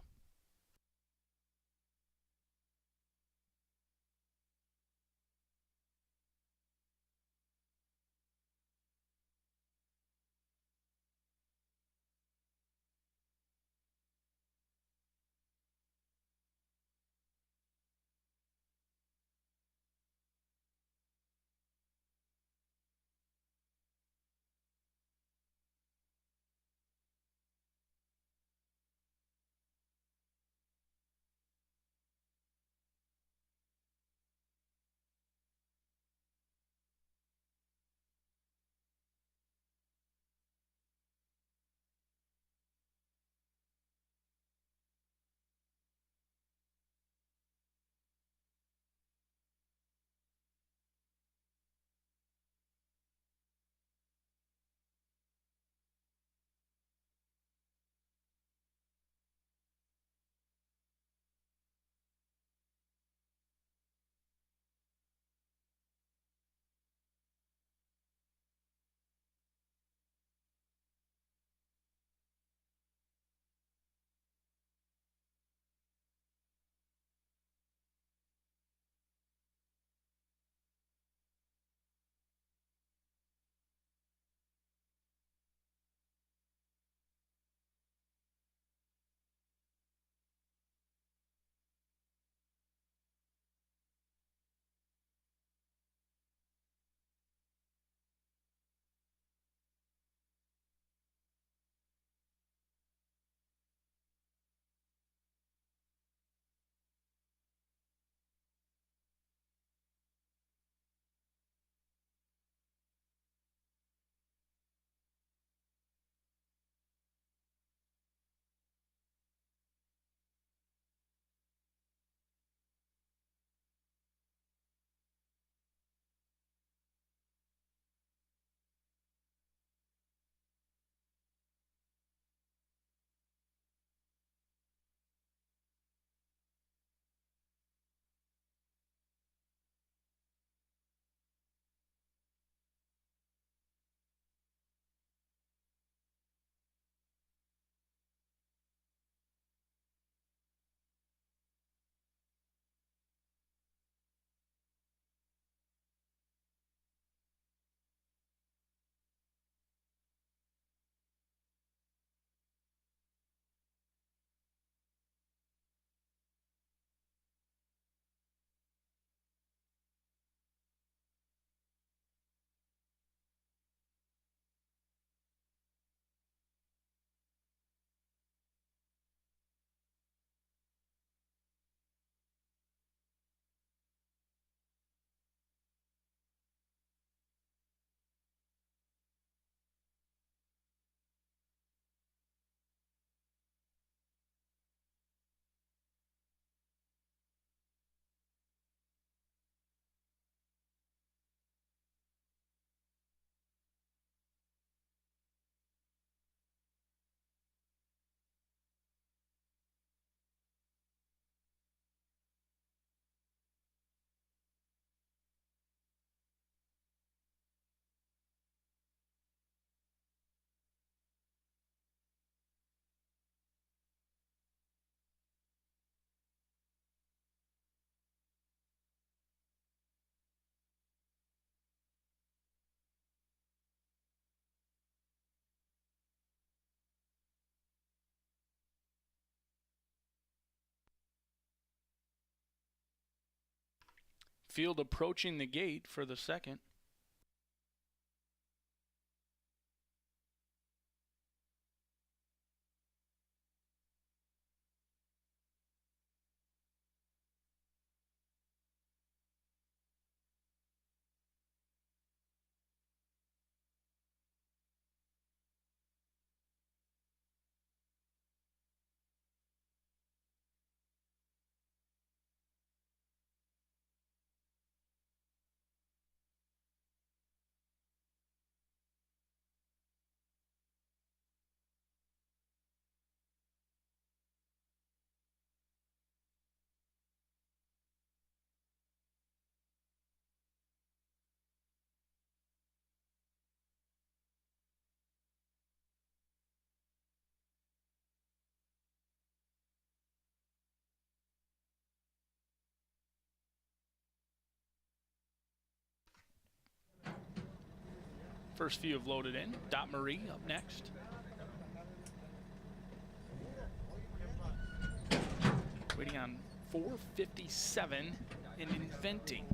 Speaker 8: Field approaching the gate for the second. First few have loaded in. Dot Marie up next. Waiting on 457 and Inventing.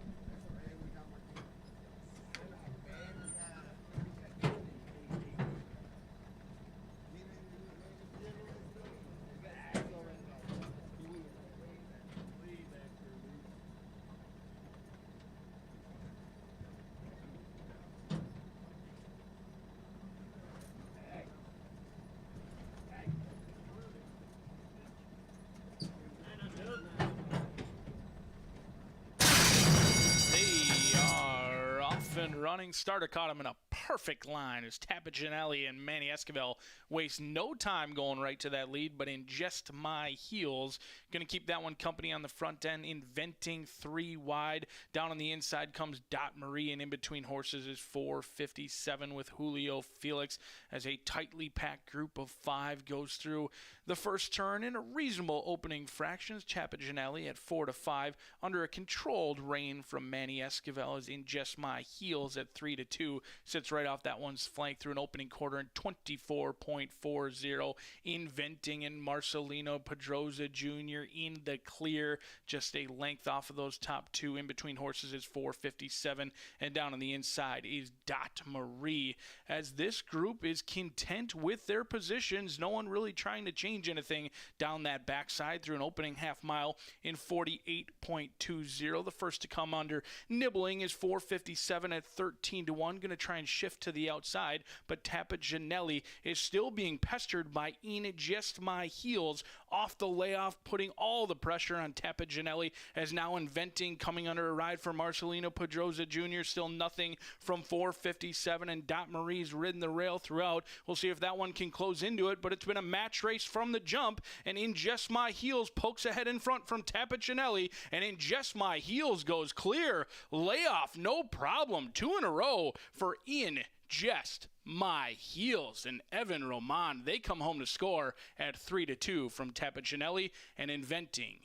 Speaker 8: Running. Starter caught him in a perfect line as Tapaginelli and Manny Esquivel waste no time going right to that lead, but in Just My Heels, going to keep that one company on the front end. Inventing 3 wide. Down on the inside comes Dot Marie, and in between horses is 457 with Julio Felix as a tightly packed group of 5 goes through the first turn in a reasonable opening fractions. Tapaginelli at 4-5 under a controlled rein from Manny Esquivel is in Just My Heels at 3-2. Sits right off that one's flank through an opening quarter in 24.40. Inventing and Marcelino Pedroza Jr. in the clear, just a length off of those top 2. In between horses is 457, and down on the inside is Dot Marie. As this group is content with their positions, no one really trying to change anything down that backside through an opening half mile in 48.20. The first to come under nibbling is 457 at 13-1. Going to try and shift to the outside, but Tapaginelli is still being pestered by In Just My Heels off the layoff, putting all the pressure on Tapaginelli, as now Inventing coming under a ride for Marcelino Pedroza Jr. Still nothing from 457, and Dot Marie's ridden the rail throughout. We'll see if that one can close into it, but it's been a match race from the jump, and In Just My Heels pokes ahead in front from Tapaginelli, and In Just My Heels goes clear. Layoff, no problem. 2 in a row for In Just My Heels. And Evan Roman, they come home to score at 3-2 from Tapaginelli and Inventing.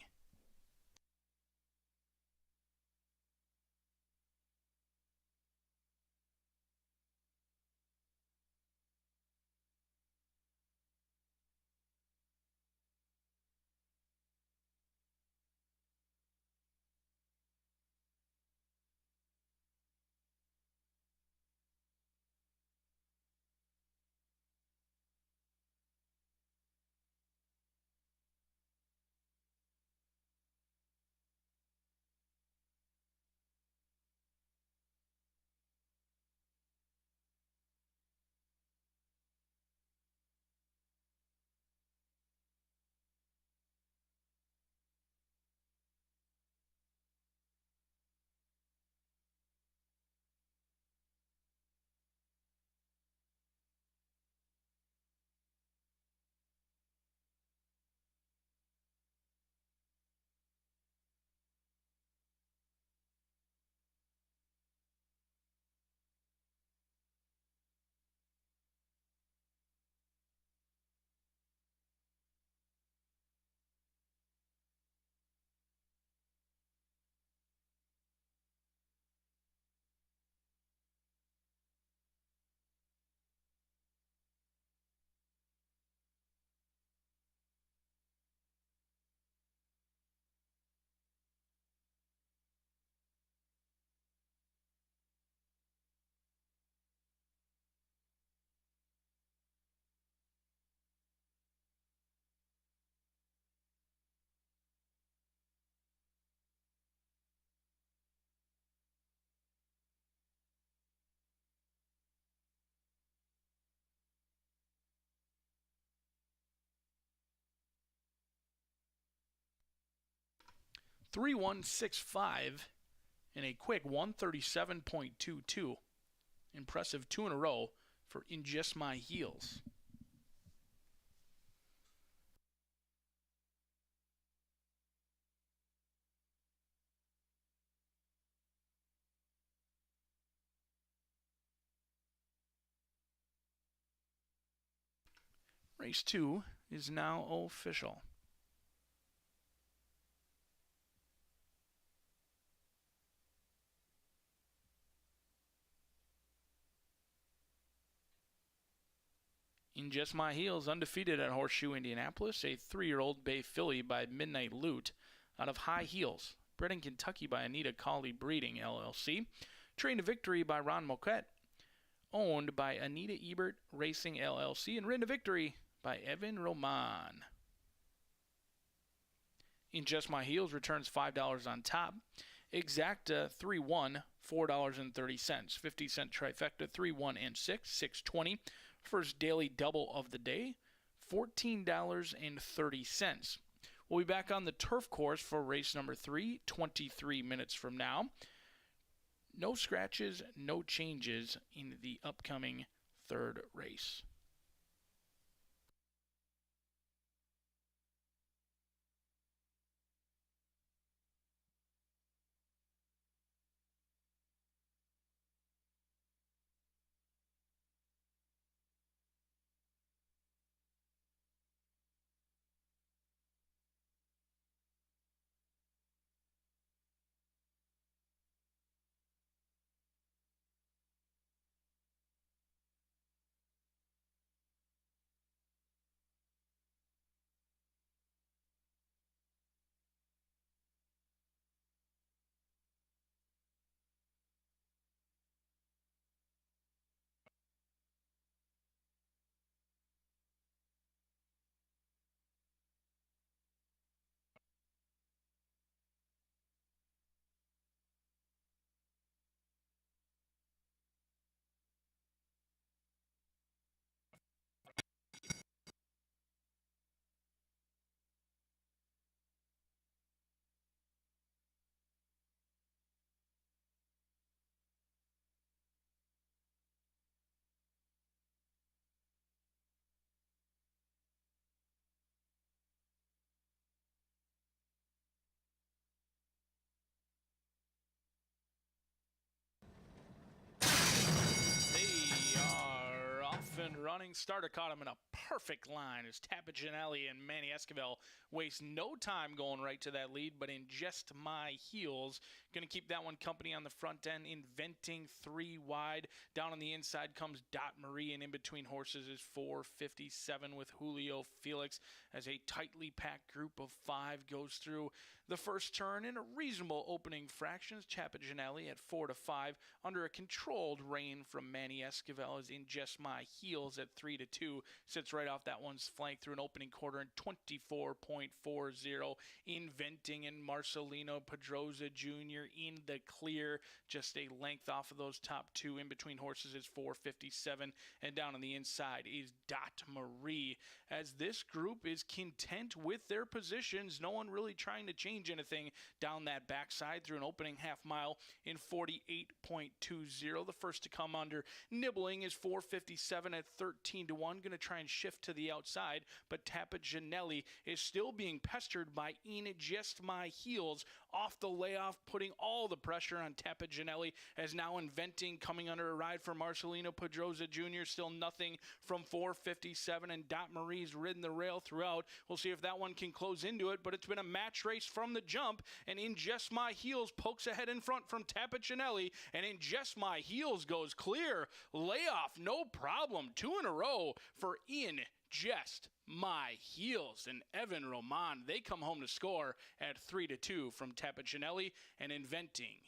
Speaker 8: .3165 and a quick 137.22. Impressive 2 in a row for In Just My Heels. Race 2 is now official. In Just My Heels, undefeated at Horseshoe Indianapolis, a 3-year-old bay filly by Midnight Loot out of High Heels, bred in Kentucky by Anita Colley Breeding, LLC, trained to victory by Ron Moquette, owned by Anita Ebert Racing, LLC, and ridden to victory by Evan Roman. In Just My Heels returns $5 on top. Exacta 3-1, $4.30. 50-cent trifecta 3-1 and 6, $6.20. First daily double of the day, $14.30. We'll be back on the turf course for race number 3, 23 minutes from now. No scratches, no changes in the upcoming third race. They are off and running. Starter caught him in a perfect line as Tapaginelli and Manny Esquivel waste no time going right to that lead, but in Just My Heels, going to keep that one company on the front end, Inventing 3 wide. Down on the inside comes Dot Marie, and in between horses is 457 with Julio Felix as a tightly packed group of 5 goes through the first turn in a reasonable opening fractions. Tapaginelli at 4-5 under a controlled rein from Manny Esquivel is in Just My Heels at 3-2. Sits right off that one's flank through an opening quarter in 24.40. Inventing and Marcelino Pedroza Jr. in the clear. Just a length off of those top 2. In between horses is 457. And down on the inside is Dot Marie. As this group is content with their positions, no one really trying to change anything down that backside through an opening half mile in 48.20. The first to come under nibbling is 457 at 13-1. Going to try and shift to the outside, but Tapaginelli is still being pestered by In Just My Heels off the layoff, putting all the pressure on Tapaginelli as now Inventing coming under a ride for Marcelino Pedroza Jr. Still nothing from 457, and Dot Marie's ridden the rail throughout. We'll see if that one can close into it, but it's been a match race from the jump, and In Just My Heels pokes ahead in front from Tapaginelli, and In Just My Heels goes clear. Layoff, no problem. 2 in a row for In Just My Heels. And Evan Roman, they come home to score at 3-2 from Tapaginelli and Inventing.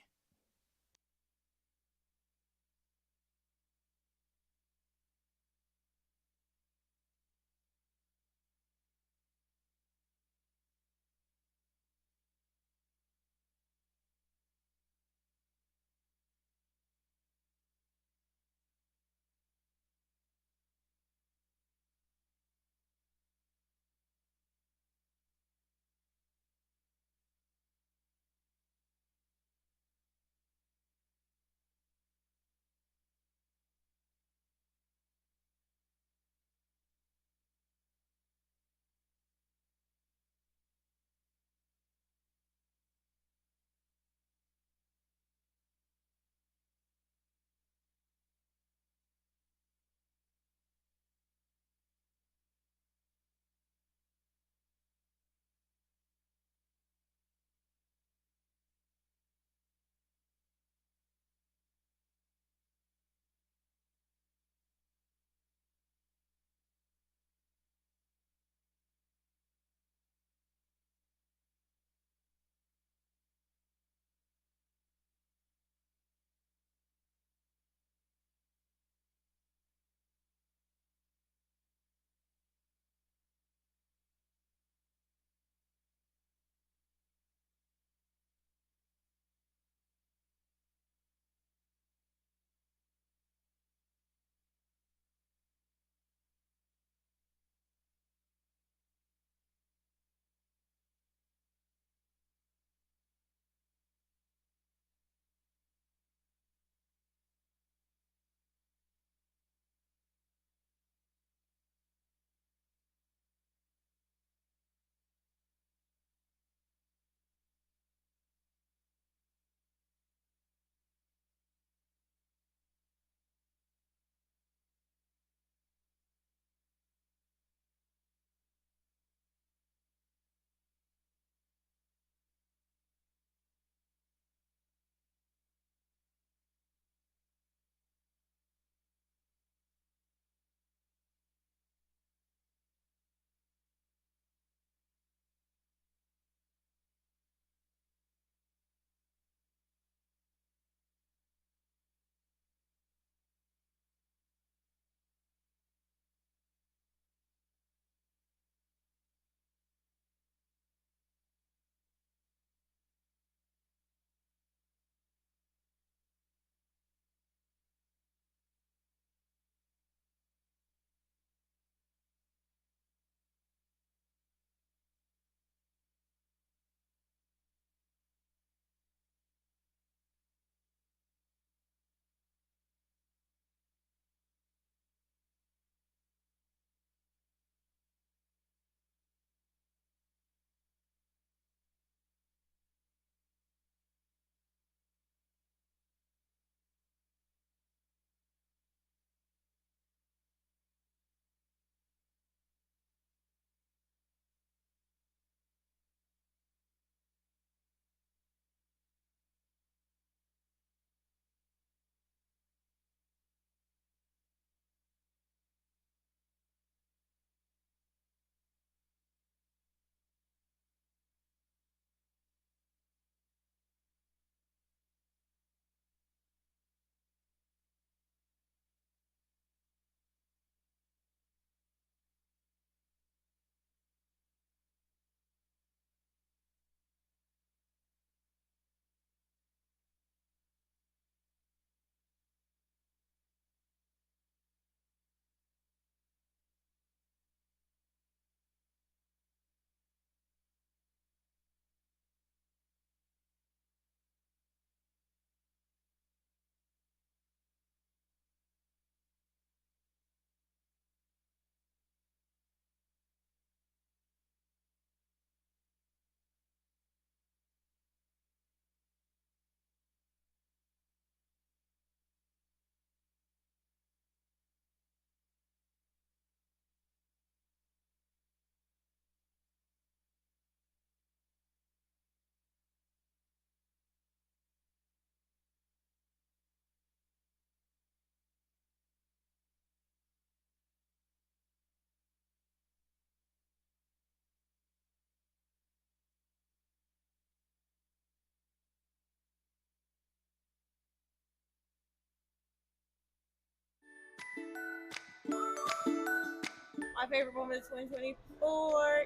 Speaker 9: My favorite moment of 2024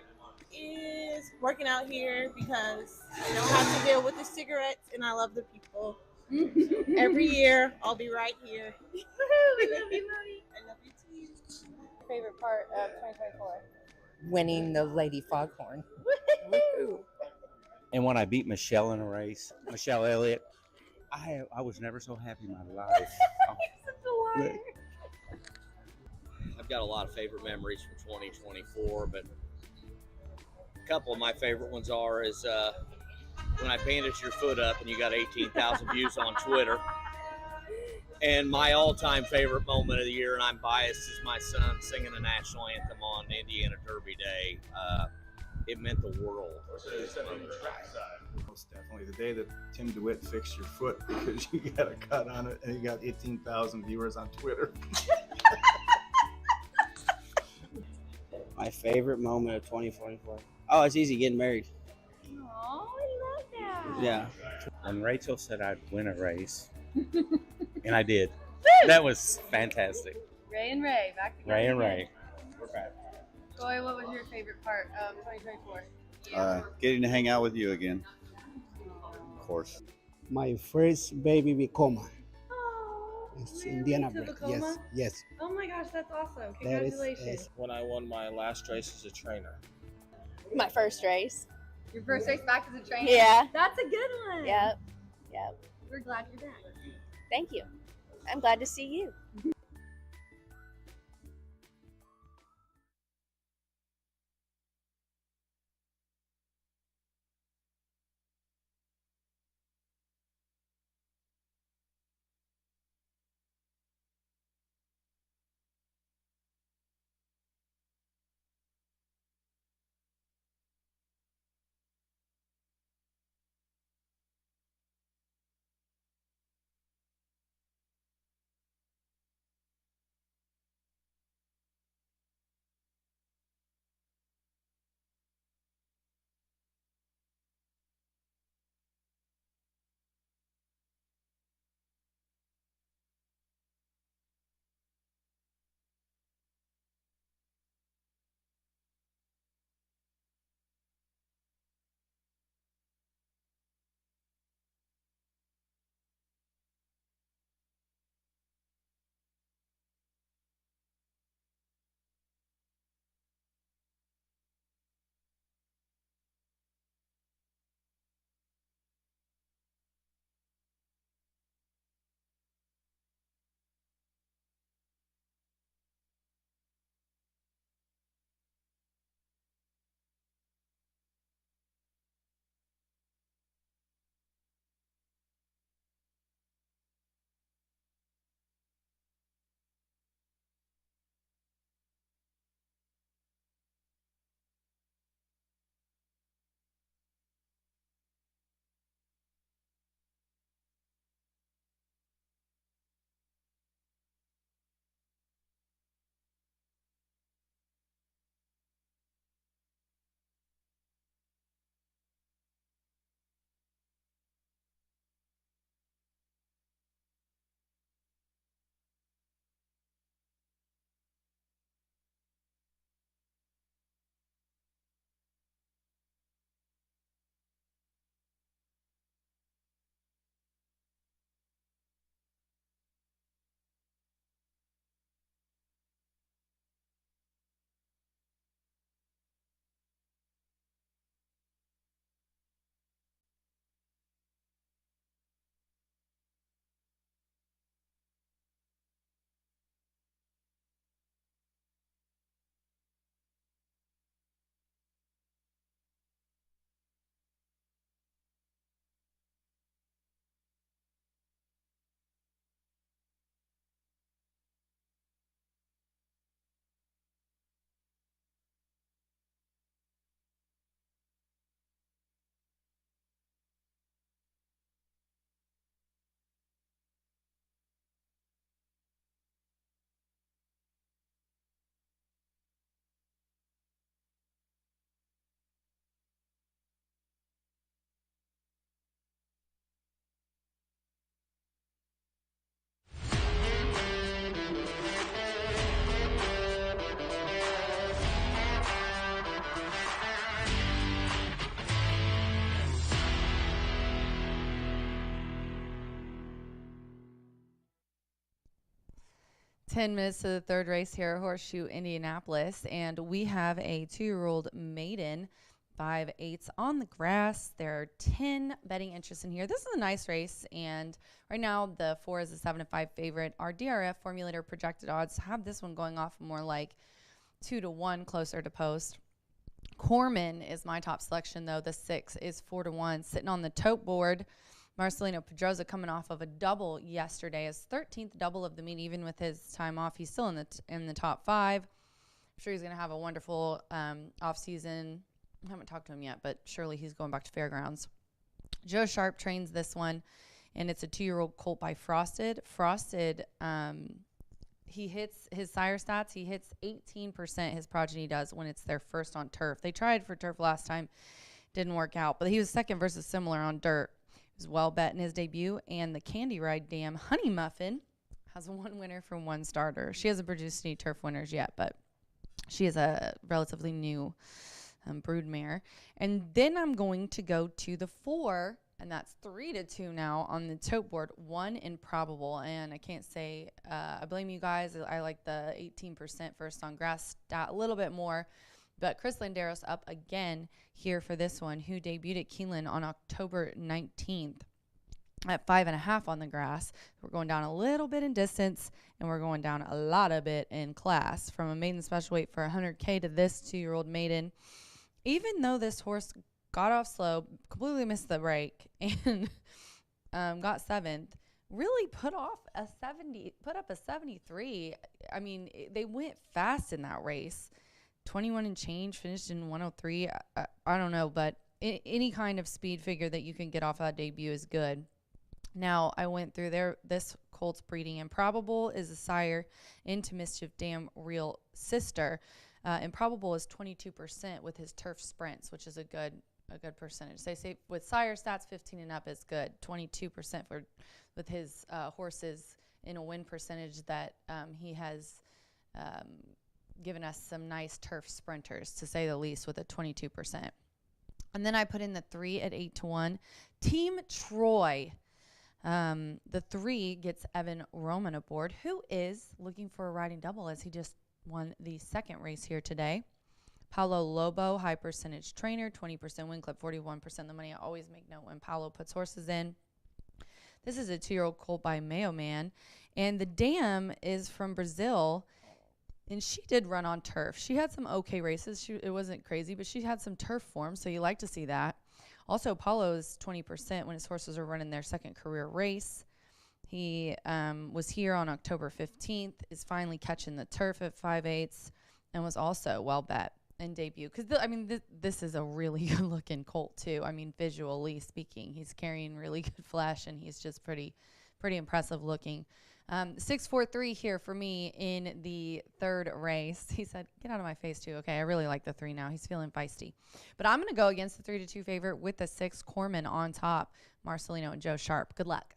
Speaker 9: is working out here because I don't have to deal with the cigarettes and I love the people. Every year, I'll be right here. I love you, Mommy. I love you too.
Speaker 10: Favorite part of 2024?
Speaker 6: Winning the Lady Foghorn.
Speaker 11: And when I beat Michelle in a race, Michelle Elliott, I was never so happy in my life.
Speaker 12: I've got a lot of favorite memories from 2024, but a couple of my favorite ones is when I bandaged your foot up and you got 18,000 views on Twitter. And my all-time favorite moment of the year, and I'm biased, is my son singing the national anthem on Indiana Derby Day. It meant the world.
Speaker 13: Most definitely the day that Tim DeWitt fixed your foot because you got a cut on it and you got 18,000 viewers on Twitter.
Speaker 14: My favorite moment of 2024. Oh, it's easy getting married.
Speaker 10: Oh, I love that.
Speaker 14: Yeah.
Speaker 11: When Rachel said I'd win a race, and I did. That was fantastic.
Speaker 10: Ray and Ray, back together.
Speaker 11: Ray and
Speaker 10: again.
Speaker 11: Ray. We're back.
Speaker 10: Joy, what was your favorite part of 2024?
Speaker 13: Getting to hang out with you again. Of course.
Speaker 14: My first baby Bicoma.
Speaker 10: Oh,
Speaker 14: It's
Speaker 10: really?
Speaker 14: Indiana
Speaker 10: To
Speaker 14: bred.
Speaker 10: Tacoma?
Speaker 14: Yes.
Speaker 10: Oh my gosh, that's awesome.
Speaker 14: That is-
Speaker 10: Congratulations.
Speaker 12: When I won my last race as a trainer.
Speaker 15: My first race.
Speaker 10: Your first race back as a trainer?
Speaker 15: Yeah.
Speaker 10: That's a good one.
Speaker 15: Yep.
Speaker 10: We're glad you're back.
Speaker 15: Thank you. I'm glad to see you.
Speaker 1: 10 minutes to the third race here at Horseshoe Indianapolis, and we have a 2-year-old maiden, 5/8 on the grass. There are 10 betting interests in here. This is a nice race, and right now the 4 is a 7-5 favorite. Our DRF formulator projected odds have this one going off more like 2-1 closer to post. Corman is my top selection, though. The 6 is 4-1, sitting on the tote board. Marcelino Pedroza coming off of a double yesterday, his 13th double of the meet. Even with his time off, he's still in the top 5. I'm sure he's going to have a wonderful off season. I haven't talked to him yet, but surely he's going back to Fairgrounds. Joe Sharp trains this one, and it's a 2-year-old colt by Frosted. Frosted, he hits his sire stats. He hits 18%, his progeny does, when it's their first on turf. They tried for turf last time. Didn't work out, but he was second versus similar on dirt. He was well bet in his debut, and the Candy Ride Dam Honey Muffin has one winner from one starter. She hasn't produced any turf winners yet, but she is a relatively new broodmare. And then I'm going to go to the 4, and that's 3-2 now on the tote board. 1 Improbable, and I can't say I blame you guys. I like the 18% first on grass stat a little bit more. But Chris Landeros up again here for this one, who debuted at Keeneland on October 19th at 5.5 on the grass. We're going down a little bit in distance, and we're going down a lot of it in class. From a maiden special weight for 100K to this 2-year-old maiden. Even though this horse got off slow, completely missed the break, and got 7th, really put up a 73. I mean, they went fast in that race. 21 and change, finished in 103. I don't know, but any kind of speed figure that you can get off that debut is good. Now, I went through this colt's breeding. Improbable is a sire into Mischief Dam Real Sister. Improbable is 22% with his turf sprints, which is a good percentage. They say with sire stats, 15 and up is good. 22% with his horses in a win percentage that he has given us some nice turf sprinters, to say the least, with a 22%. And then I put in the 3 at 8-1. Team Troy. The 3 gets Evan Roman aboard, who is looking for a riding double, as he just won the second race here today. Paulo Lobo, high percentage trainer, 20% win clip, 41% the money. I always make note when Paulo puts horses in. This is a 2-year-old colt by Mayo Man, and the dam is from Brazil, and she did run on turf. She had some okay races. It wasn't crazy, but she had some turf form, so you like to see that. Also, Paulo is 20% when his horses are running their second career race. He was here on October 15th, is finally catching the turf at 5/8, and was also well bet in debut. Because, this is a really good-looking colt, too. I mean, visually speaking, he's carrying really good flesh, and he's just pretty impressive looking. 6-4-3 here for me in the third race. He said, get out of my face, too. Okay, I really like the 3 now. He's feeling feisty. But I'm going to go against the 3-2 favorite with the 6, Corman on top, Marcelino and Joe Sharp. Good luck.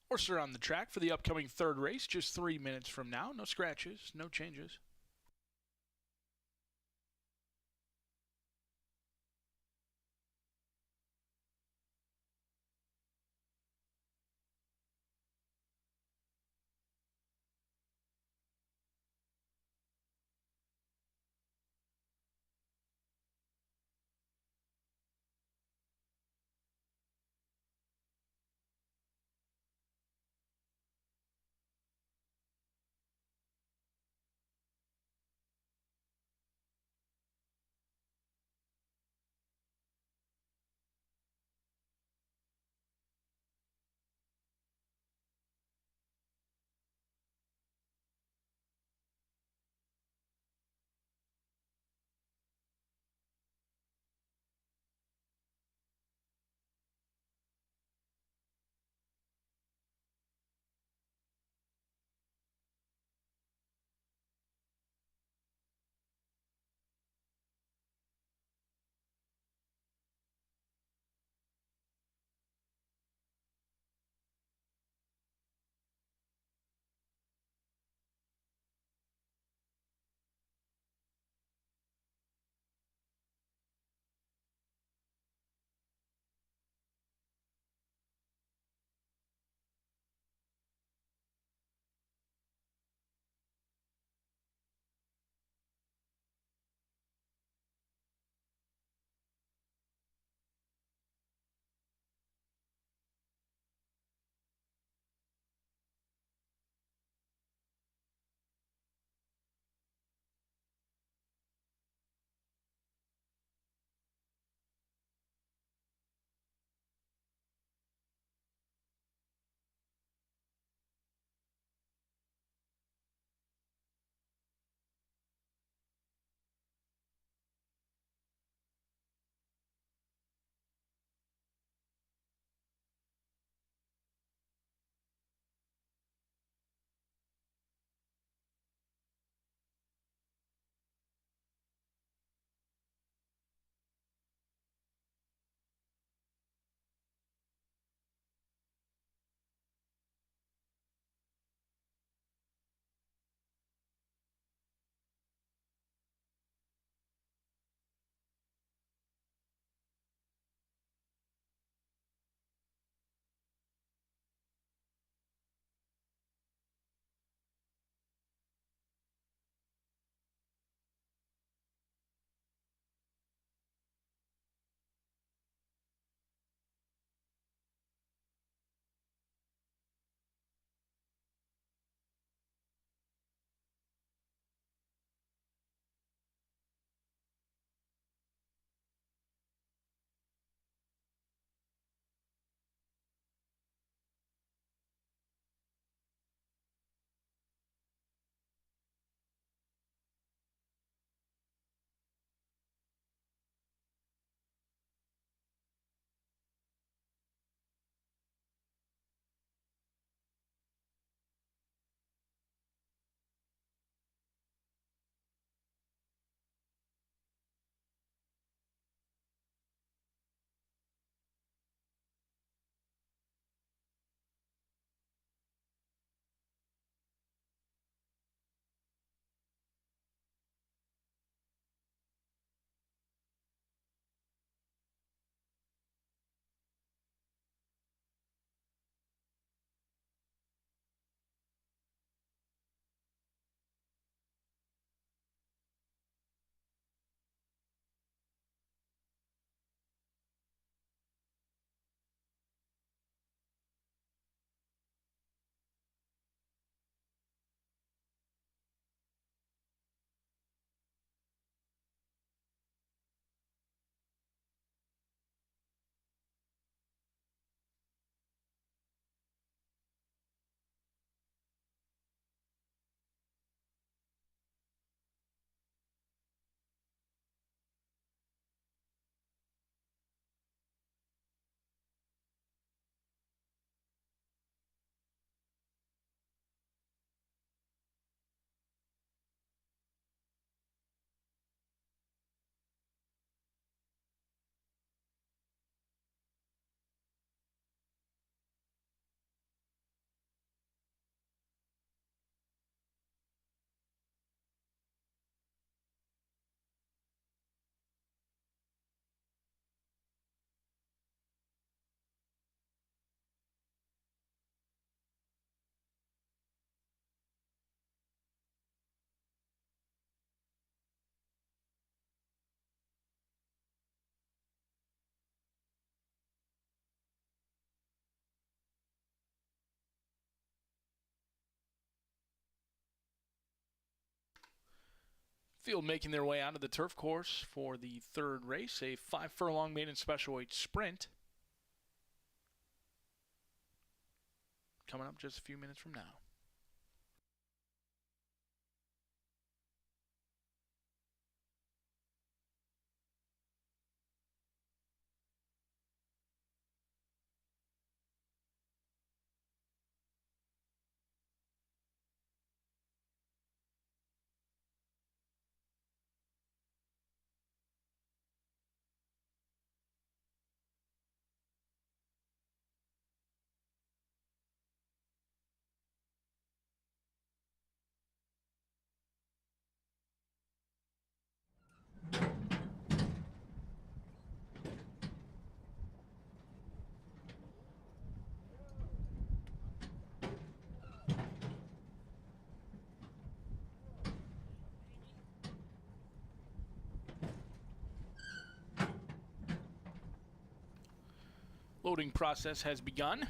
Speaker 8: Horses are on the track for the upcoming third race just 3 minutes from now. No scratches, no changes. Field making their way onto the turf course for the third race, a 5-furlong maiden special weight sprint. Coming up just a few minutes from now. Loading process has begun.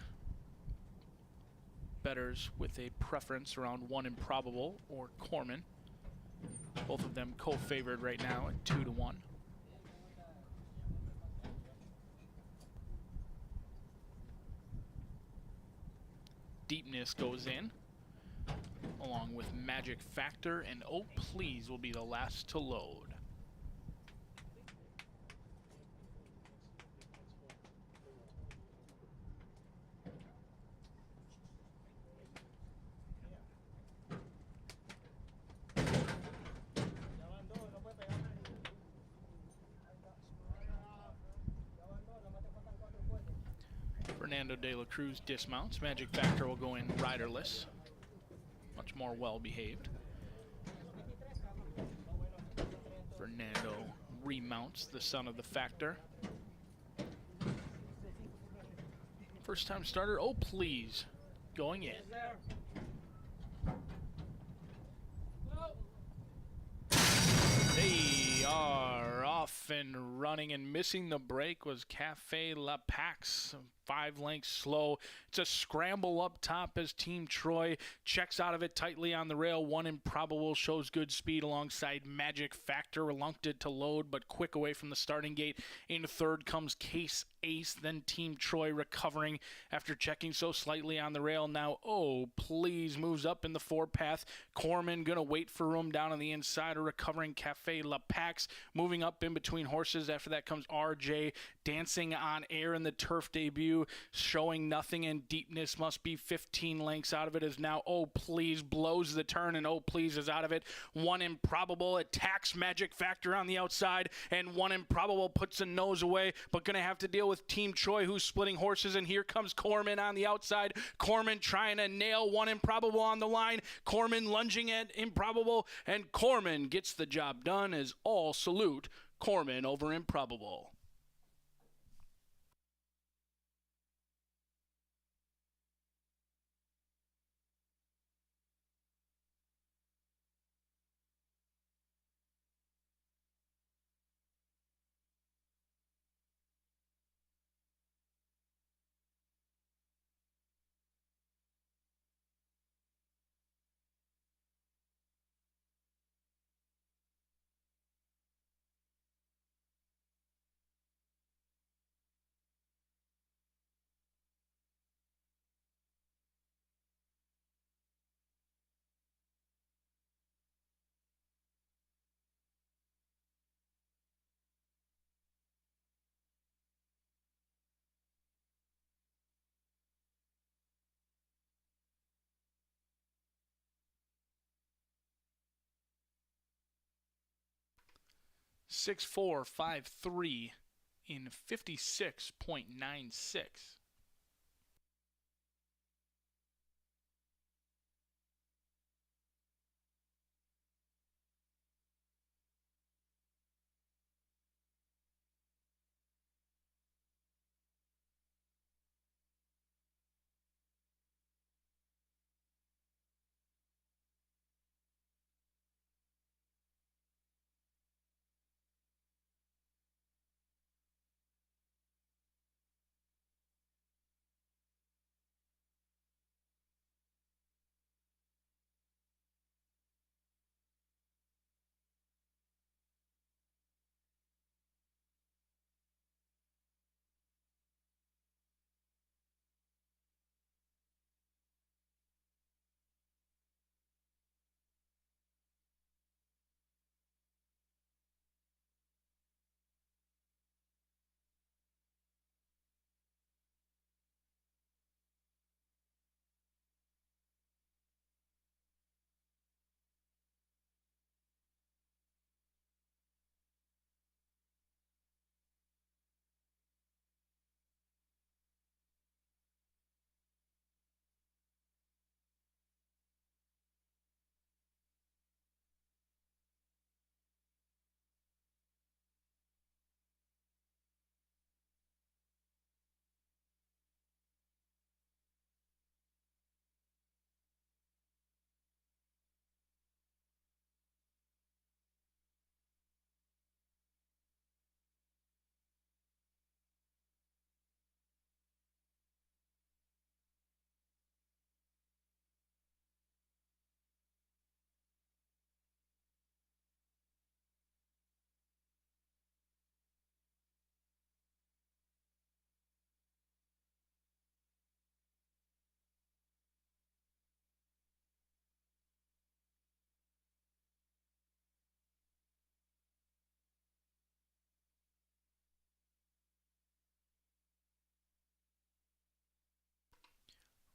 Speaker 8: Bettors with a preference around 1 Improbable or Corman. Both of them co-favored right now at 2-1. Deepness goes in, along with Magic Factor, and Oh Please will be the last to load. Fernando de la Cruz dismounts. Magic Factor will go in riderless. Much more well-behaved. Fernando remounts the son of the Factor. First time starter, Oh Please, going in. They are off and running, and missing the break was Cafe La Pax. 5 lengths slow. It's a scramble up top as Team Troy checks out of it tightly on the rail. 1 Improbable shows good speed alongside Magic Factor, reluctant to load but quick away from the starting gate. In third comes Case Ace, then Team Troy recovering after checking so slightly on the rail. Now Oh Please moves up in the 4 path. Corman gonna wait for room down on the inside. A recovering Cafe La Pax moving up in between horses. After that comes RJ dancing on air in the turf debut, showing nothing, and Deepness must be 15 lengths out of it as now Oh Please blows the turn, and Oh Please is out of it. 1 Improbable attacks Magic Factor on the outside, and 1 Improbable puts a nose away, but gonna have to deal with Team Troy, who's splitting horses, and here comes Corman on the outside. Corman trying to nail 1 Improbable on the line. Corman lunging at Improbable, and Corman gets the job done as all salute Corman over Improbable. Six, 4, 5, 3 in 56.96.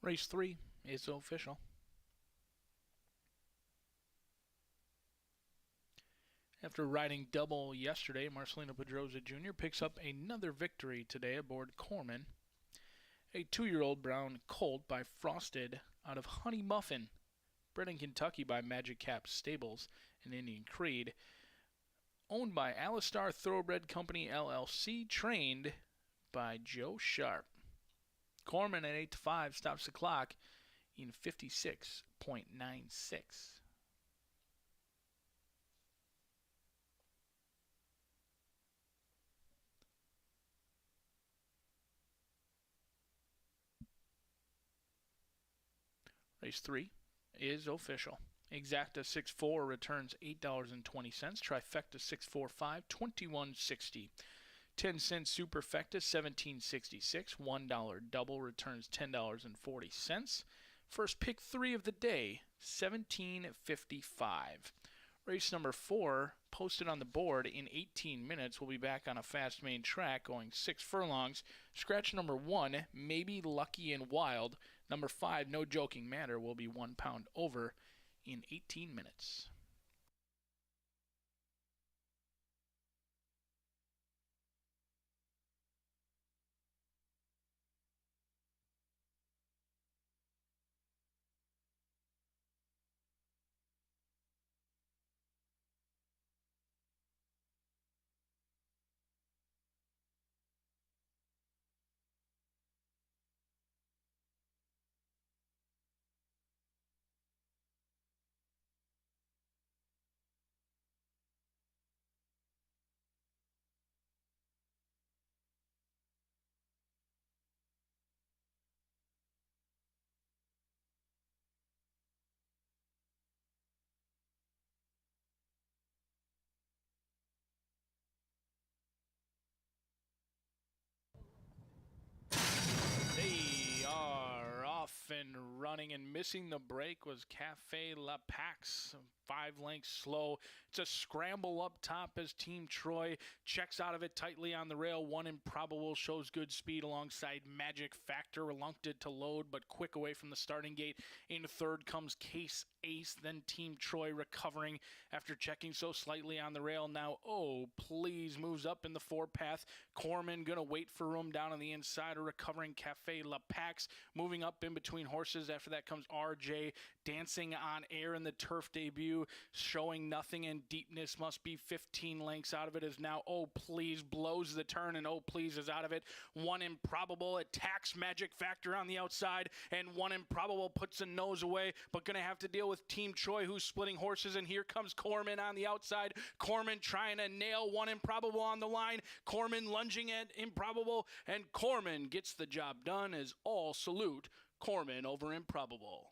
Speaker 8: Race 3 is official. After riding double yesterday, Marcelino Pedrosa Jr. picks up another victory today aboard Corman. A 2-year-old brown colt by Frosted out of Honey Muffin, bred in Kentucky by Magic Cap Stables in Indian Creed, owned by Alistar Thoroughbred Company LLC, trained by Joe Sharp. Corman at 8-5 stops the clock in 56.96. Race 3 is official. Exacta 6-4 returns $8.20. Trifecta 6-4-5, $21.60. 10-cent superfecta $17.66. $1 double returns $10.40. First pick 3 of the day, $17.55. Race number 4, posted on the board in 18 minutes. We'll be back on a fast main track going 6 furlongs. Scratch number 1, Maybe Lucky and Wild. Number 5, No Joking Matter, will be 1 pound over in 18 minutes. They are off and running, and missing the break was Cafe La Pax. 5 lengths slow. It's a scramble up top as Team Troy checks out of it tightly on the rail. One Improbable shows good speed alongside Magic Factor. Reluctant to load, but quick away from the starting gate. In third comes Case Ace, then Team Troy recovering after checking so slightly on the rail. Now, Oh Please moves up in the 4-path. Corman gonna wait for room down on the inside. A recovering Cafe La Pax moving up in between horses. After that comes RJ dancing on air in the turf debut, showing nothing, and Deepness must be 15 lengths out of it as now Oh Please blows the turn, and Oh Please is out of it. One Improbable attacks Magic Factor on the outside, and One Improbable puts a nose away, but gonna have to deal with Team Troy, who's splitting horses, and here comes Corman on the outside. Corman trying to nail One Improbable on the line. Corman lunging at Improbable, and Corman gets the job done as all salute Corman over Improbable.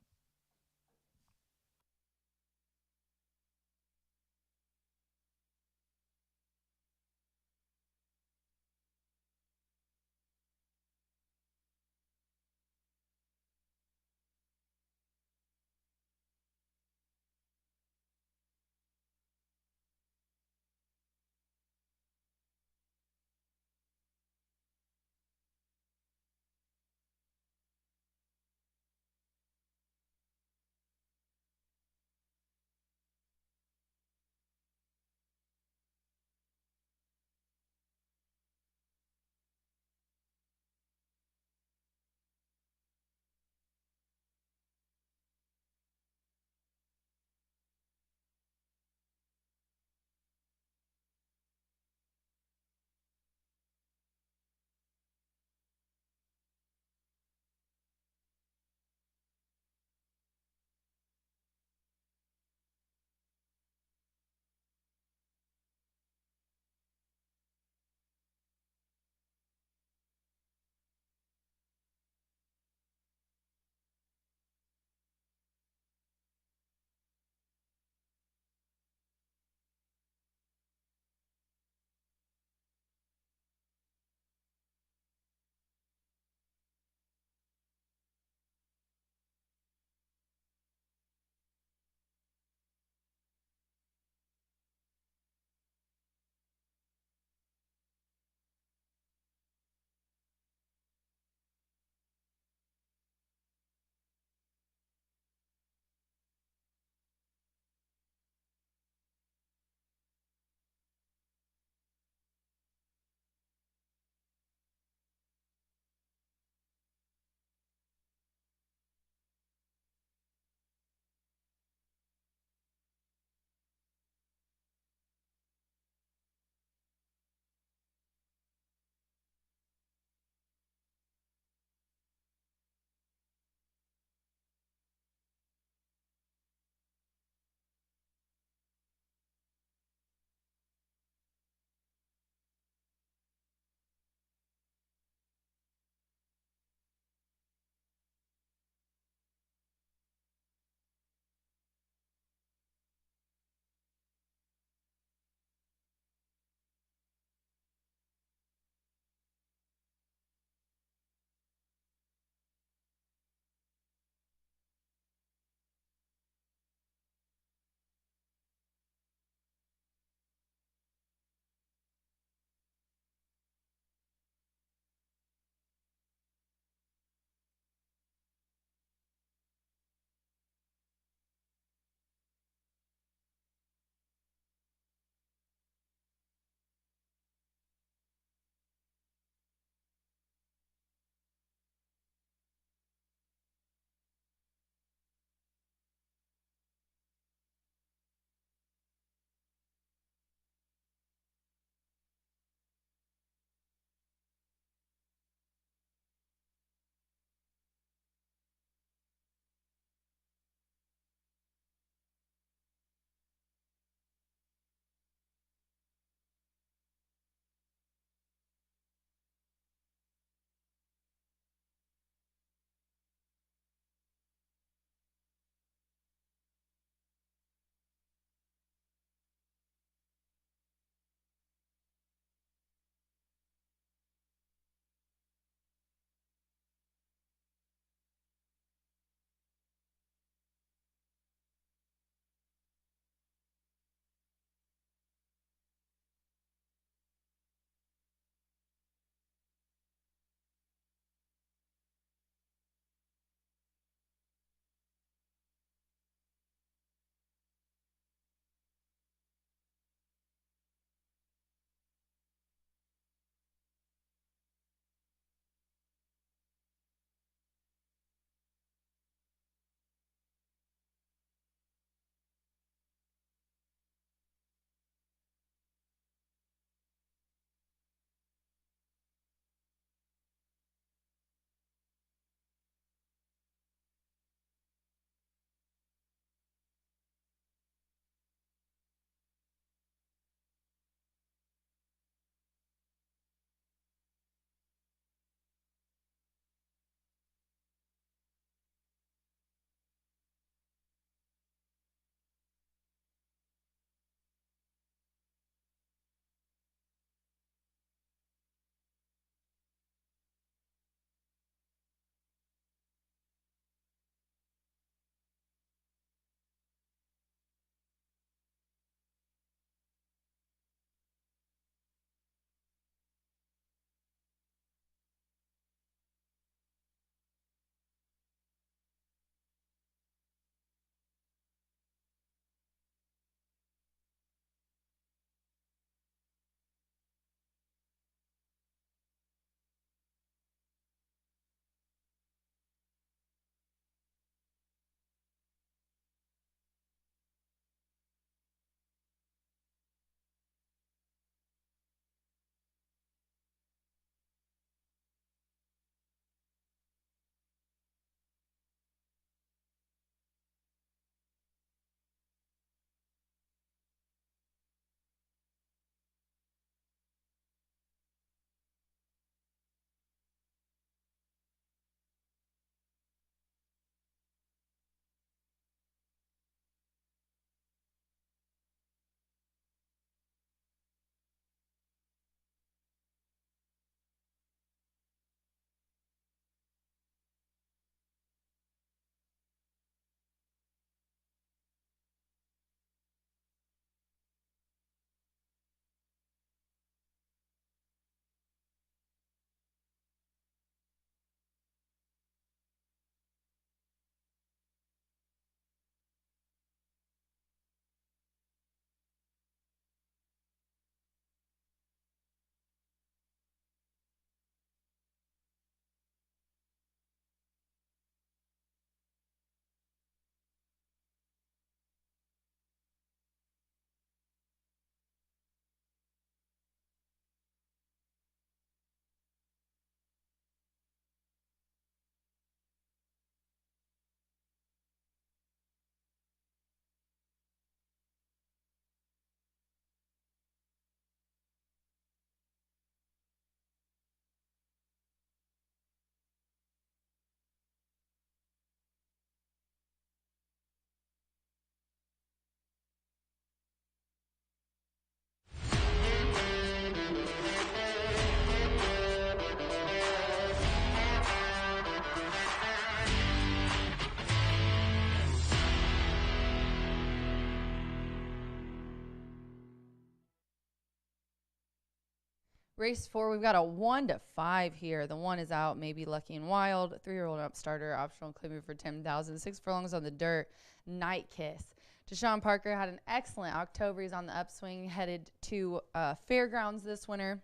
Speaker 1: Race 4, we've got a 1 to 5 here. The 1 is out, maybe Lucky and Wild. 3-year-old up starter, optional claiming for 10,000. 6 furlongs on the dirt. Night Kiss. Deshaun Parker had an excellent October. He's on the upswing, headed to Fairgrounds this winter.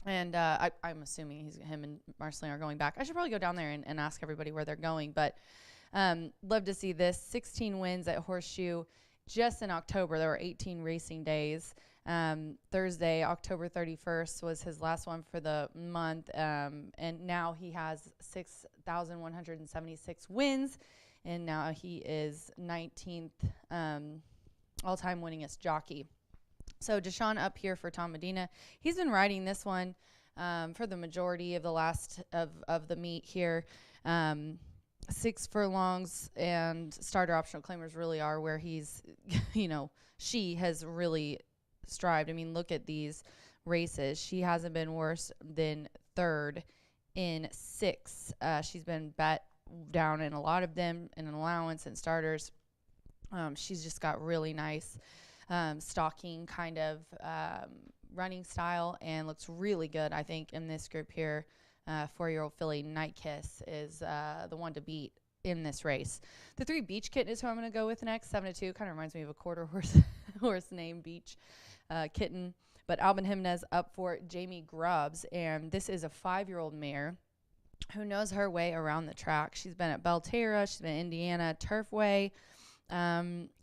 Speaker 1: And I'm assuming him and Marceline are going back. I should probably go down there and ask everybody where they're going. But love to see this. 16 wins at Horseshoe just in October. There were 18 racing days. Thursday, October 31st, was his last one for the month. And now he has 6,176 wins. And now he is 19th all-time winningest jockey. So Deshaun up here for Tom Medina. He's been riding this one for the majority of the last of the meet here. 6 furlongs and starter optional claimers really are where he's, she has really strived. I mean, look at these races. She hasn't been worse than third in 6. She's been bet down in a lot of them in an allowance and starters. She's just got really nice stalking kind of running style and looks really good, I think, in this group here. 4-year-old filly Night Kiss is the one to beat in this race. The 3 Beach Kitten is who I'm going to go with next. 7-2 kind of reminds me of a quarter horse named Beach Kitten. But Albin Jimenez up for Jamie Grubbs, and this is a 5-year-old mare who knows her way around the track. She's been at Belterra, she's been at Indiana Turfway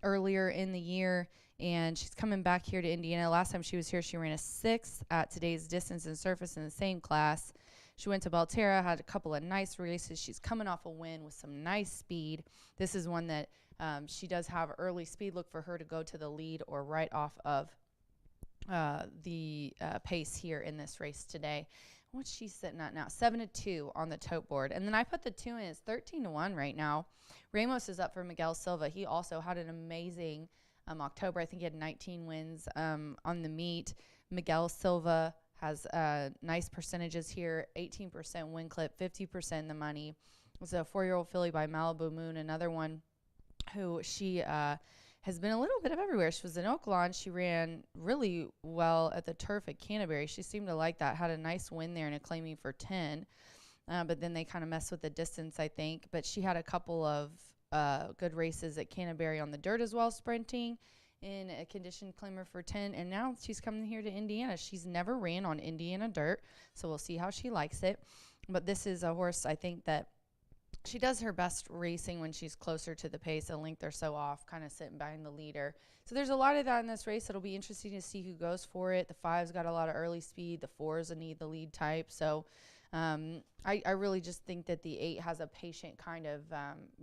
Speaker 1: earlier in the year, and she's coming back here to Indiana. Last time she was here, she ran a 6th at today's distance and surface in the same class. She went to Belterra, had a couple of nice races. She's coming off a win with some nice speed. This is one that she does have early speed. Look for her to go to the lead or right off of the pace here in this race today. What's she sitting at now? 7-2 on the tote board. And then I put the 2 in. It's 13-1 right now. Ramos is up for Miguel Silva. He also had an amazing October. I think he had 19 wins on the meet. Miguel Silva has nice percentages here. 18% win clip, 50% in the money. It was a 4-year-old filly by Malibu Moon, another one who she has been a little bit of everywhere. She was in Oaklawn. She ran really well at the turf at Canterbury. She seemed to like that. Had a nice win there and a claiming for 10. But then they kind of messed with the distance, I think. But she had a couple of good races at Canterbury on the dirt as well, sprinting in a condition claimer for 10. And now she's coming here to Indiana. She's never ran on Indiana dirt, so we'll see how she likes it. But this is a horse, I think, that she does her best racing when she's closer to the pace, a length or so off, kind of sitting behind the leader. So there's a lot of that in this race. It'll be interesting to see who goes for it. The 5's got a lot of early speed. The 4's a need the lead type. So I really just think that the 8 has a patient kind of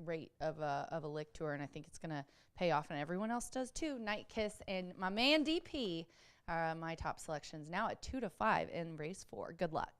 Speaker 1: rate of a lick to her, and I think it's going to pay off, and everyone else does too. Night Kiss and my man DP are my top selections now at 2 to 5 in race 4. Good luck.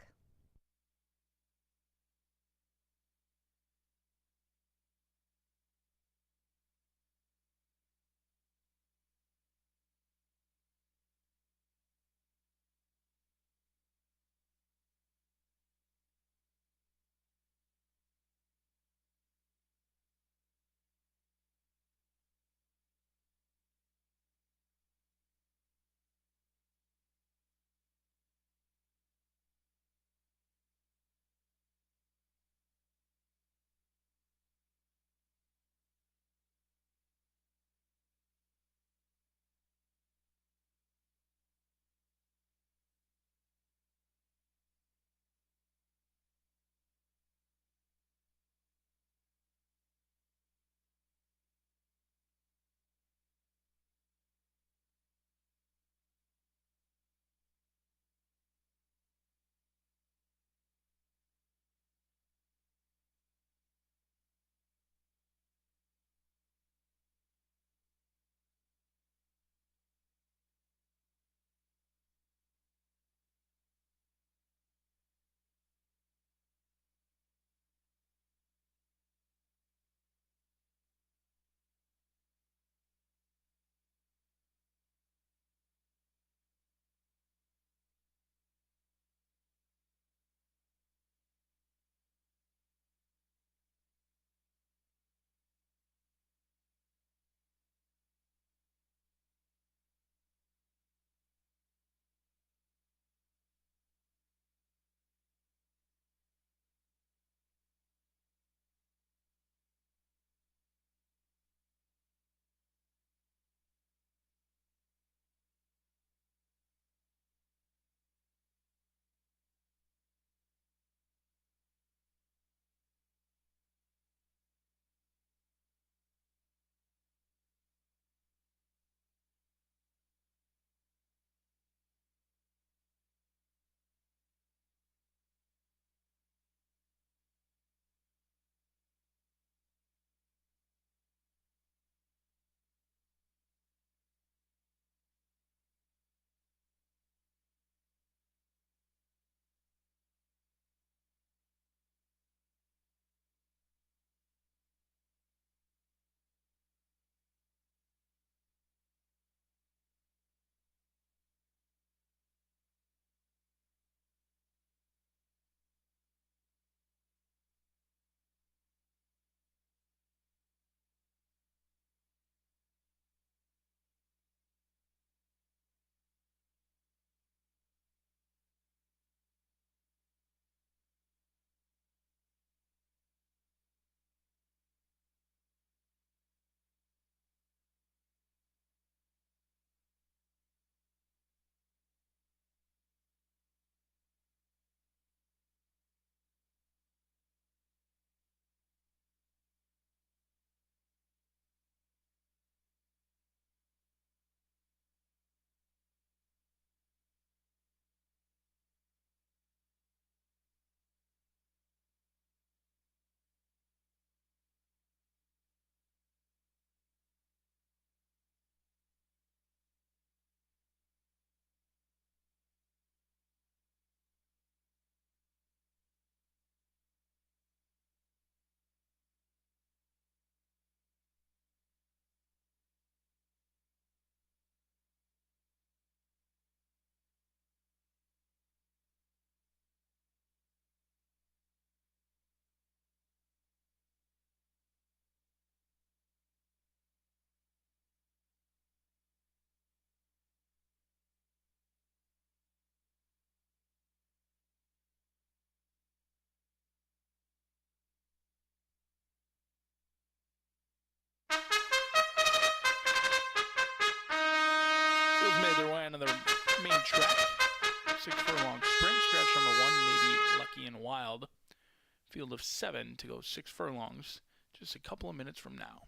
Speaker 8: made their way onto the main track. 6 furlong sprint. Scratch number 1, maybe Lucky and Wild. Field of 7 to go 6 furlongs. Just a couple of minutes from now.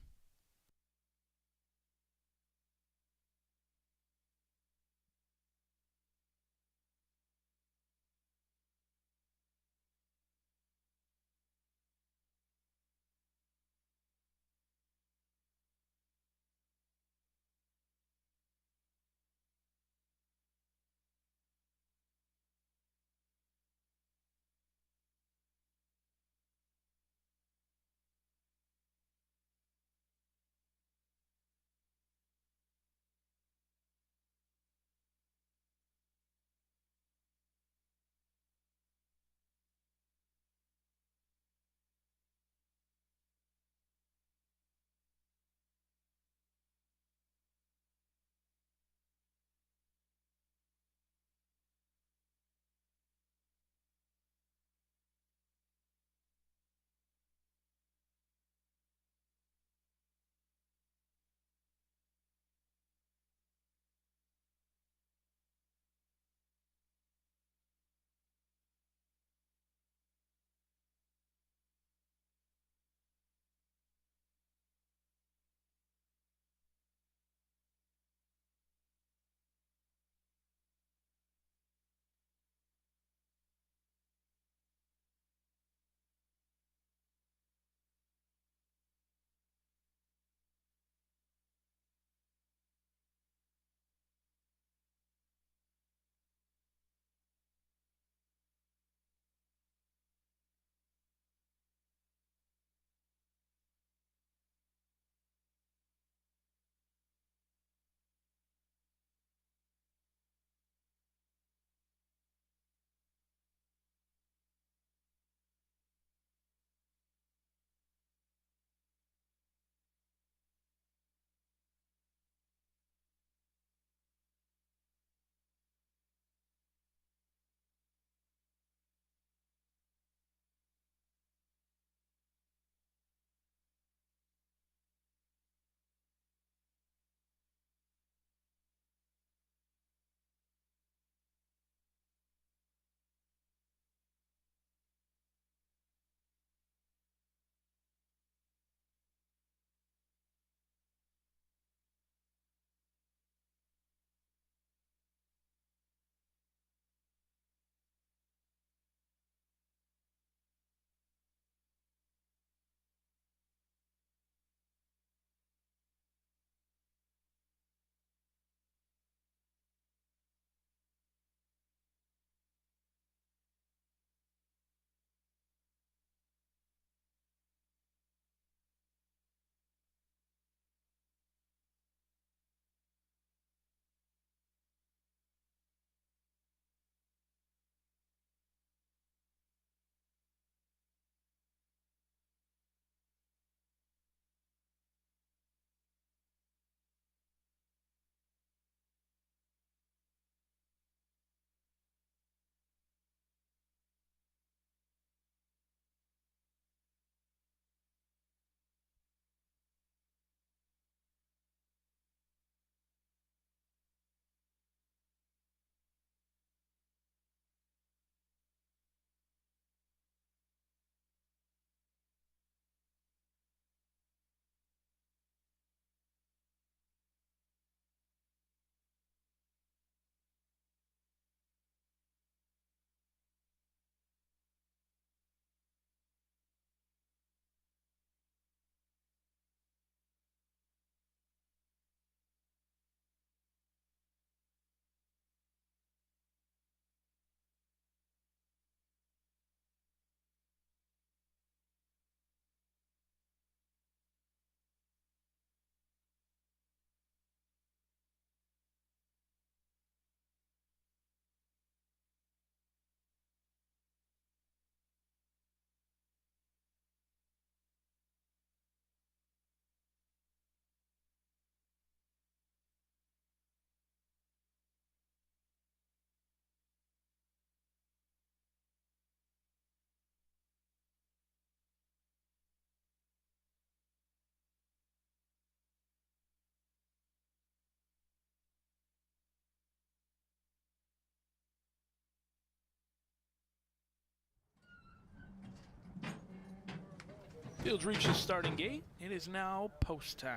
Speaker 8: Fields reaches starting gate. It is now post time.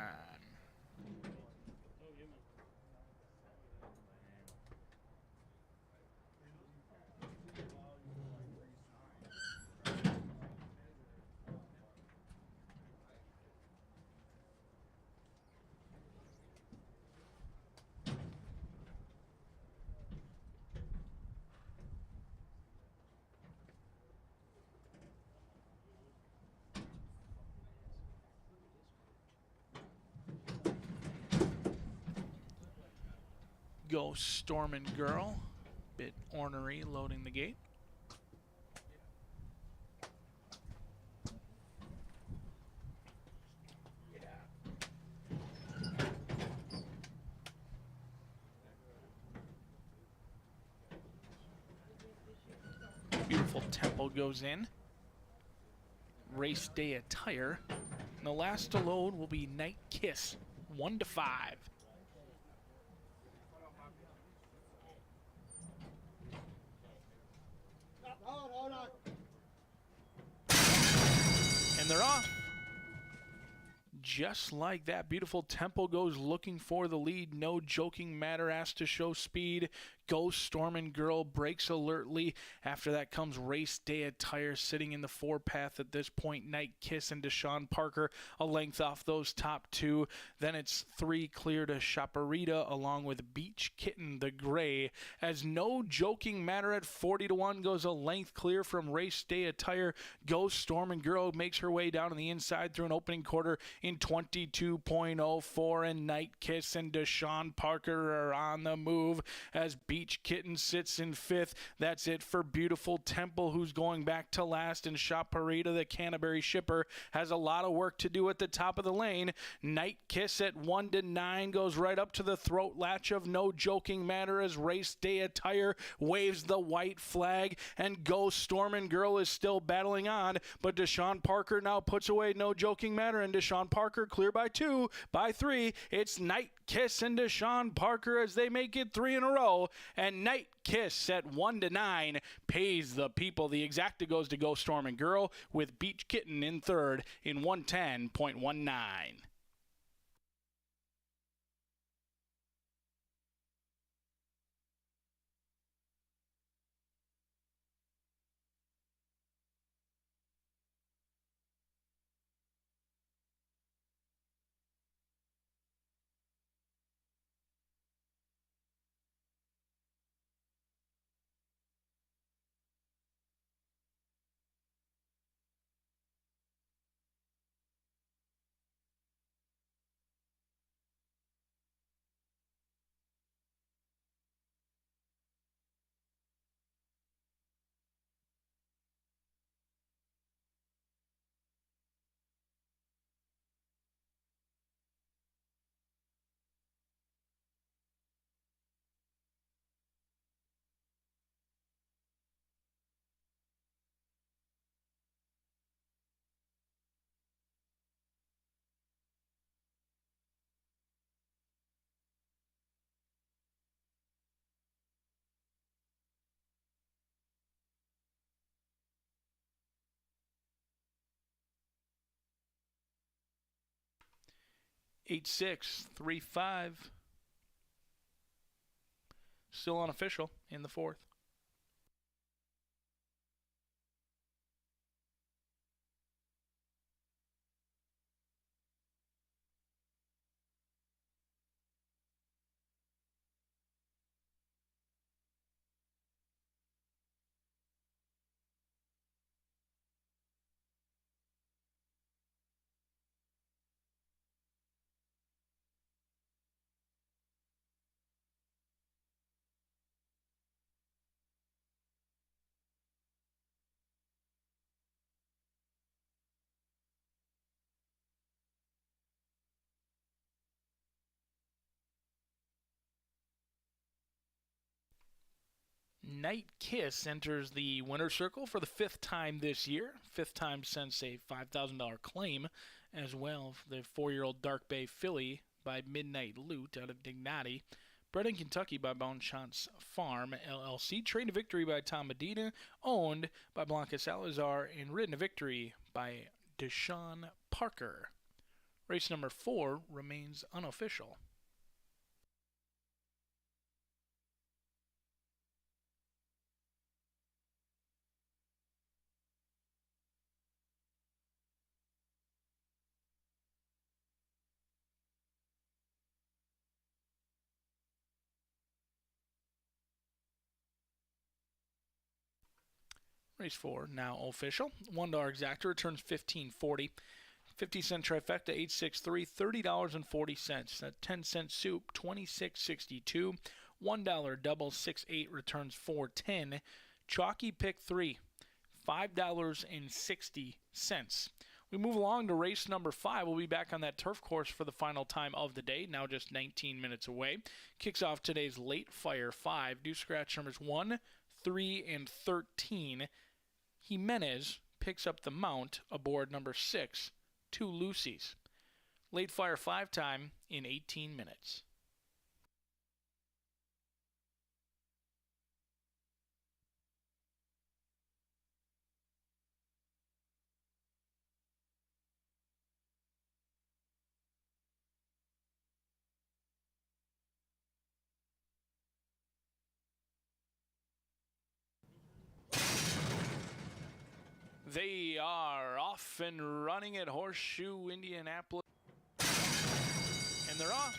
Speaker 8: Go Stormin' Girl. Bit ornery loading the gate. Beautiful tempo goes in. Race day attire. And the last to load will be Night Kiss, 1 to 5. And they're off. Just like that, beautiful tempo goes looking for the lead. No joking matter, asked to show speed. Go Stormin' Girl breaks alertly. After that comes Race Day Attire sitting in the 4 path at this point. Night Kiss and Deshaun Parker a length off those top 2. Then it's 3 clear to Chaparita along with Beach Kitten the Gray. As No Joking Matter at 40 to 1 goes a length clear from Race Day Attire. Go Stormin' Girl makes her way down on the inside through an opening quarter in 22.04, and Night Kiss and Deshaun Parker are on the move as Beach Kitten sits in 5th. That's it for Beautiful Temple, who's going back to last, and Chaparita, the Canterbury shipper, has a lot of work to do at the top of the lane. Night Kiss at 1 to 9 goes right up to the throat latch of No Joking Matter as Race Day Attire waves the white flag, and Go Stormin' Girl is still battling on, but Deshaun Parker now puts away No Joking Matter, and Deshaun Parker clear by 2, by 3. It's Night Kiss and Deshaun Parker as they make it 3 in a row, and Night Kiss at 1 to 9 pays the people. The exacta goes to Go Stormin' Girl with Beach Kitten in 3rd in 110.19. 8-6-3-5. Still unofficial in the 4th. Night Kiss enters the winner's circle for the 5th time this year. 5th time since a $5,000 claim, as well for the 4-year-old Dark Bay filly by Midnight Loot out of Dignati. Bred in Kentucky by Bonchance Farm, LLC. Trained to victory by Tom Medina. Owned by Blanca Salazar and ridden to victory by Deshaun Parker. Race number 4 remains unofficial. Race 4 now official. $1 exacta returns $15.40. 50-cent trifecta, 863, $30.40. That 10-cent soup, $26.62. $1 double, 6-8 returns $4.10. Chalky pick 3, $5.60. We move along to race number 5. We'll be back on that turf course for the final time of the day, now just 19 minutes away. Kicks off today's late fire 5. Do scratch numbers 1, 3, and 13. Jimenez picks up the mount aboard number 6, 2 Lucy's. Late fire 5 time in 18 minutes. They are off and running at Horseshoe Indianapolis. And they're off.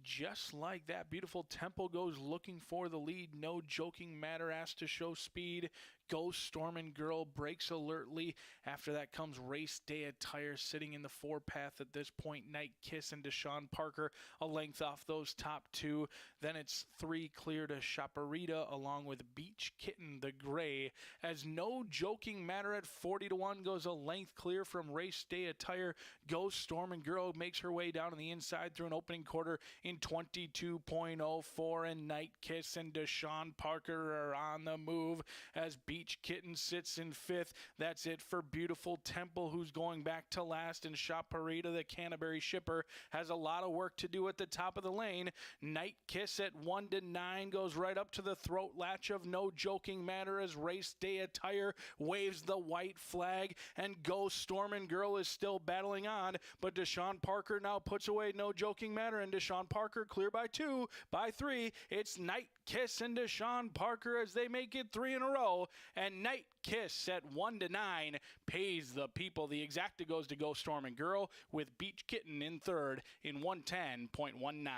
Speaker 8: Just like that, beautiful Temple goes looking for the lead. No joking matter, asked to show speed. Goes Stormin' Girl, breaks alertly. After that comes Race Day Attire sitting in the 4 path at this point. Night Kiss and Deshaun Parker a length off those top 2. Then it's 3 clear to Chaparita along with Beach Kitten the Gray. As No Joking Matter at 40-1 goes a length clear from Race Day Attire. Goes Stormin' Girl, makes her way down on the inside through an opening quarter in 22.04, and Night Kiss and Deshaun Parker are on the move as Beach Kitten sits in 5th. That's it for Beautiful Temple, who's going back to last, and Chaparita, the Canterbury shipper, has a lot of work to do at the top of the lane. Night Kiss at 1-9 goes right up to the throat latch of No Joking Matter as Race Day Attire waves the white flag, and Go Stormin' Girl is still battling on, but Deshaun Parker now puts away No Joking Matter, and Deshaun Parker clear by 2, by 3. It's Night Kiss and Deshaun Parker as they make it 3 in a row, and Night Kiss at 1-9 pays the people. The exacta goes to Go Stormin' Girl with Beach Kitten in 3rd in 110.19.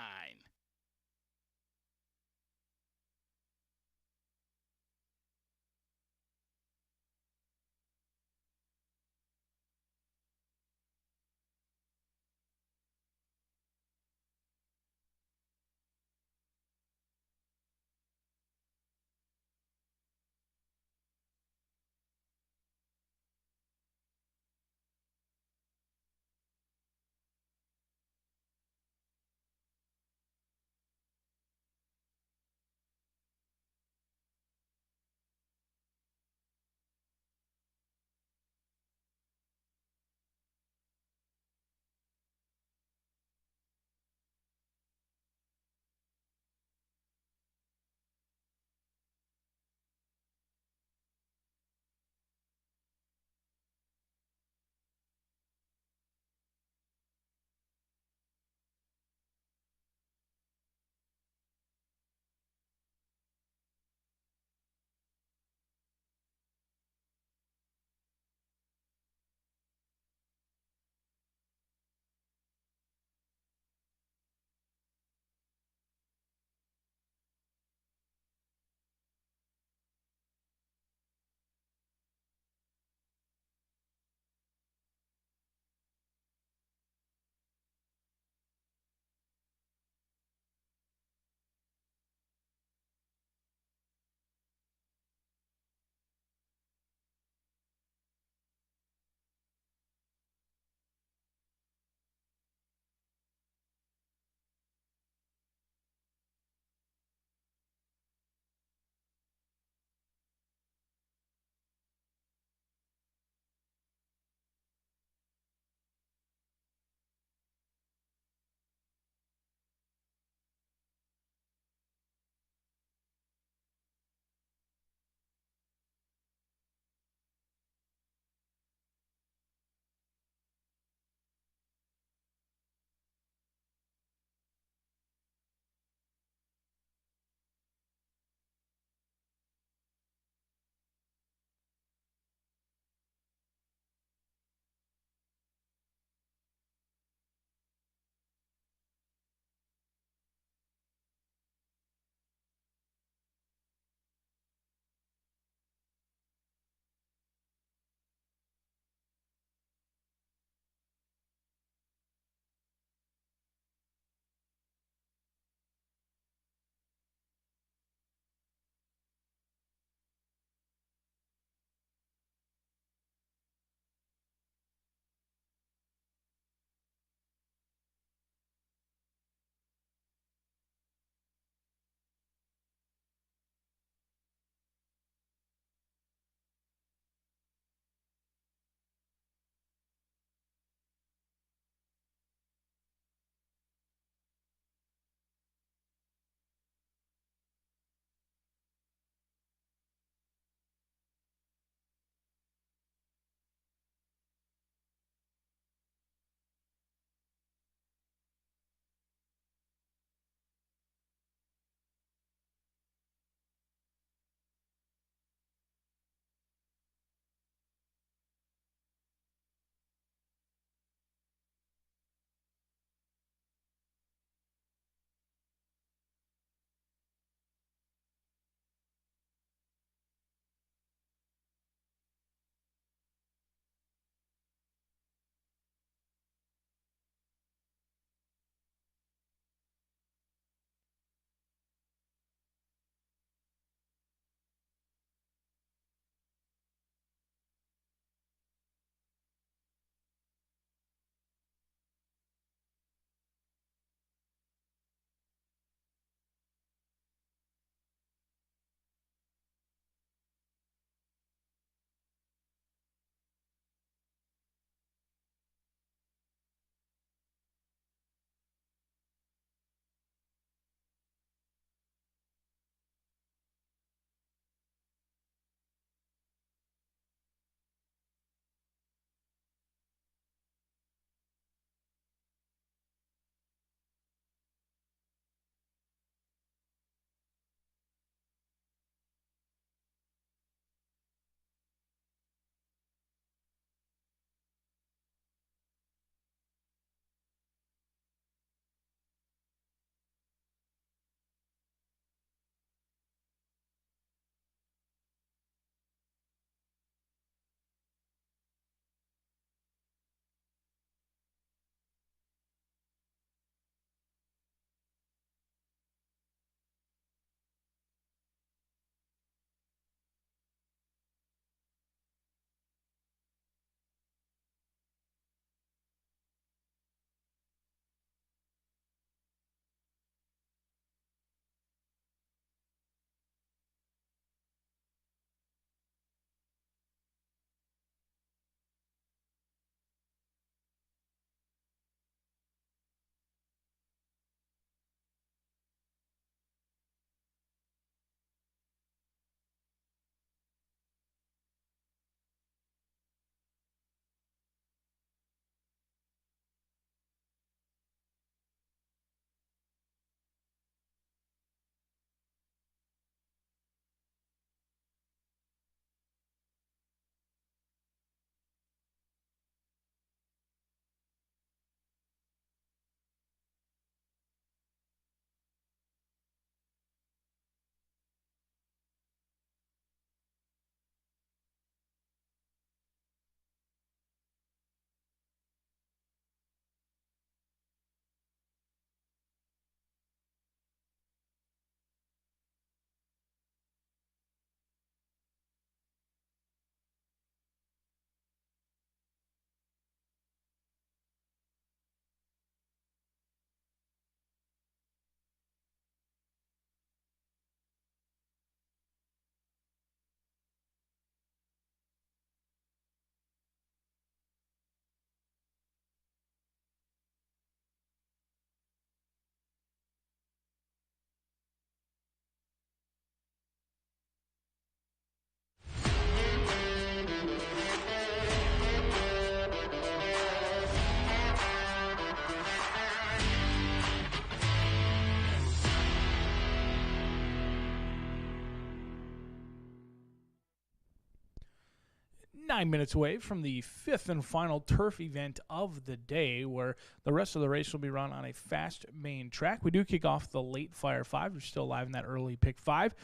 Speaker 2: 9 minutes away from the fifth and final turf event of the day, where the rest of the race will be run on a fast main track. We do kick off the late Fire 5. We're still alive in that early pick 5.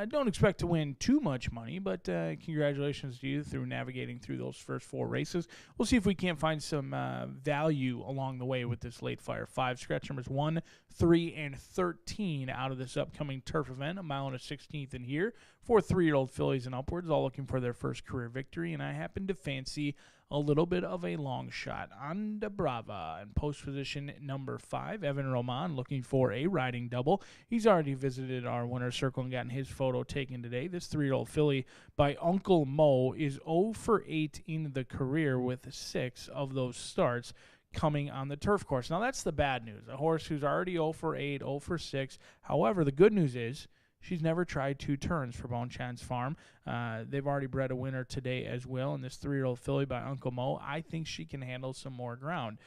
Speaker 2: Don't expect to win too much money, but congratulations to you through navigating through those first 4 races. We'll see if we can't find some value along the way with this late Fire 5. Scratch numbers 1, 3, and 13 out of this upcoming turf event. A mile and a 16th in here for 3-year-old fillies and upwards, all looking for their first career victory. And I happen to fancy a little bit of a long shot. Anda Brava in post position number 5. Evan Roman looking for a riding double. He's already visited our winner's circle and gotten his photo taken today. This 3-year-old filly by Uncle Mo is 0 for 8 in the career with 6 of those starts coming on the turf course. Now that's the bad news. A horse who's already 0 for 8, 0 for 6. However, the good news is she's never tried 2 turns for Bonchan's Farm. They've already bred a winner today as well, and this 3-year-old filly by Uncle Mo, I think she can handle some more ground.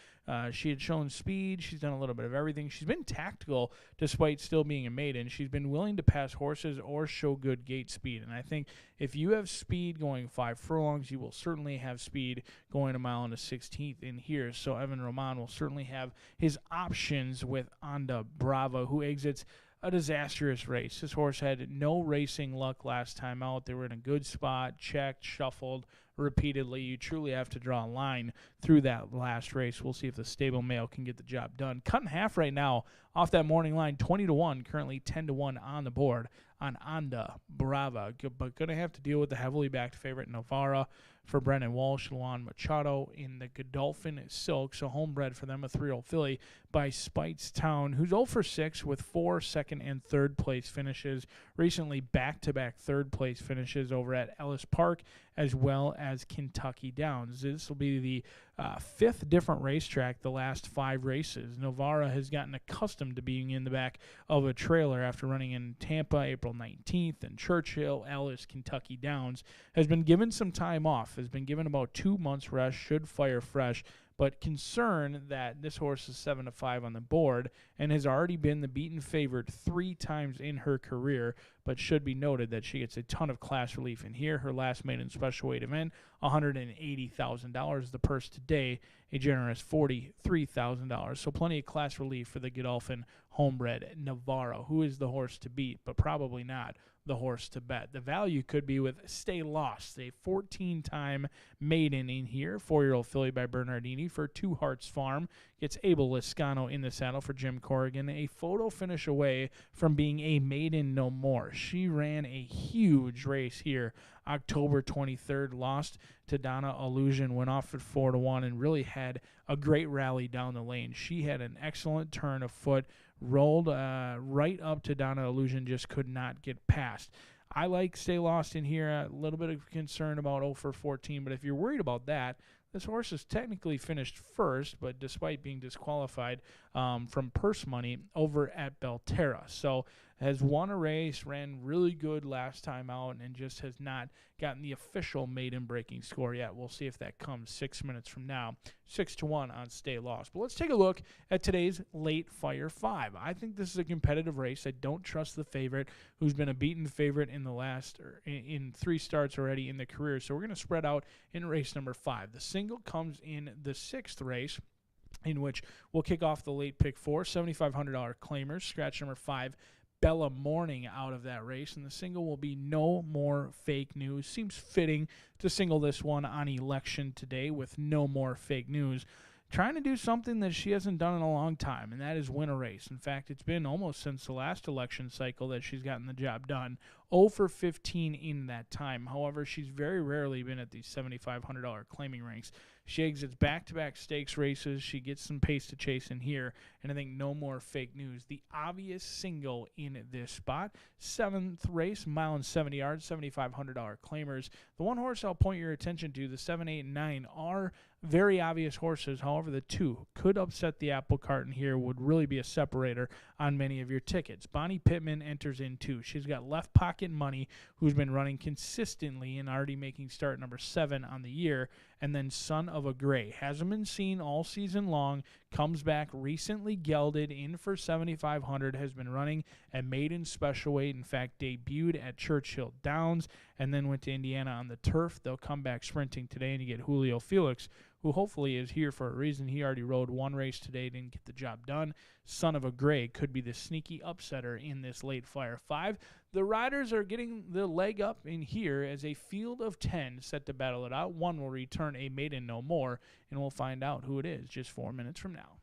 Speaker 2: She had shown speed. She's done a little bit of everything. She's been tactical despite still being a maiden. She's been willing to pass horses or show good gate speed, and I think if you have speed going 5 furlongs, you will certainly have speed going a mile and a 16th in here. So Evan Roman will certainly have his options with Anda Brava, who exits a disastrous race. This horse had no racing luck last time out. They were in a good spot, checked, shuffled repeatedly. You truly have to draw a line through that last race. We'll see if the stable male can get the job done. Cut in half right now off that morning line, 20-1, currently 10-1 on the board on Anda Brava. But going to have to deal with the heavily backed favorite Navarra for Brennan Walsh, Luan Machado in the Godolphin Silk. So homebred for them, a 3-year-old filly by Speightstown, who's 0 for 6 with 4 second and third place finishes. Recently back-to-back third place finishes over at Ellis Park as well as Kentucky Downs. This will be the 5th different racetrack the last 5 races. Navarra has gotten accustomed to being in the back of a trailer after running in Tampa April 19th and Churchill, Ellis, Kentucky Downs. Has been given some time off, has been given about 2 months rest, should fire fresh, but concern that this horse is 7-5 on the board and has already been the beaten favorite 3 times in her career, but should be noted that she gets a ton of class relief in here. Her last maiden special weight event, $180,000. The purse today, a generous $43,000. So plenty of class relief for the Godolphin homebred Navarro, who is the horse to beat, but probably not the horse to bet. The value could be with Stay Lost, a 14-time maiden in here, 4-year-old filly by Bernardini for Two Hearts Farm. Gets Abel Liscano in the saddle for Jim Corrigan, a photo finish away from being a maiden no more. She ran a huge race here October 23rd, lost to Donna Illusion, went off at 4-1, and really had a great rally down the lane. She had an excellent turn of foot, rolled right up to Donna Illusion, just could not get past. I like Stay Lost in here. A little bit of concern about 0 for 14, but if you're worried about that, this horse is technically finished first, but despite being disqualified from purse money over at Belterra. So has won a race, ran really good last time out, and just has not gotten the official maiden breaking score yet. We'll see if that comes 6 minutes from now. 6-1 on Stay Lost. But let's take a look at today's late Fire 5. I think this is a competitive race. I don't trust the favorite, who's been a beaten favorite in the last in 3 starts already in the career. So we're going to spread out in race number 5. The single comes in the 6th race, in which we'll kick off the late pick 4, $7,500 claimers. Scratch number 5, Bella Morning out of that race, and the single will be No More Fake News. Seems fitting to single this one on election today with No More Fake News. Trying to do something that she hasn't done in a long time, and that is win a race. In fact, it's been almost since the last election cycle that she's gotten the job done. 0 for 15 in that time. However, she's very rarely been at these $7,500 claiming ranks. She exits back-to-back stakes races. She gets some pace to chase in here, and I think No More Fake News, the obvious single in this spot. 7th race, mile and 70 yards, $7,500 claimers. The one horse I'll point your attention to, the 7, 8, and 9, are very obvious horses. However, the two could upset the apple cart, and here would really be a separator on many of your tickets. Bonnie Pittman enters in two. She's got Left Pocket Money, who's been running consistently and already making start number 7 on the year. And then Son of a Gray hasn't been seen all season long, comes back recently gelded in for 7,500, has been running at maiden special weight. In fact, debuted at Churchill Downs and then went to Indiana on the turf. They'll come back sprinting today, and you get Julio Felix, who hopefully is here for a reason. He already rode one race today, didn't get the job done. Son of a Gray could be the sneaky upsetter in this late Flyer 5. The riders are getting the leg up in here as a field of 10 set to battle it out. One will return a maiden no more, and we'll find out who it is just 4 minutes from now.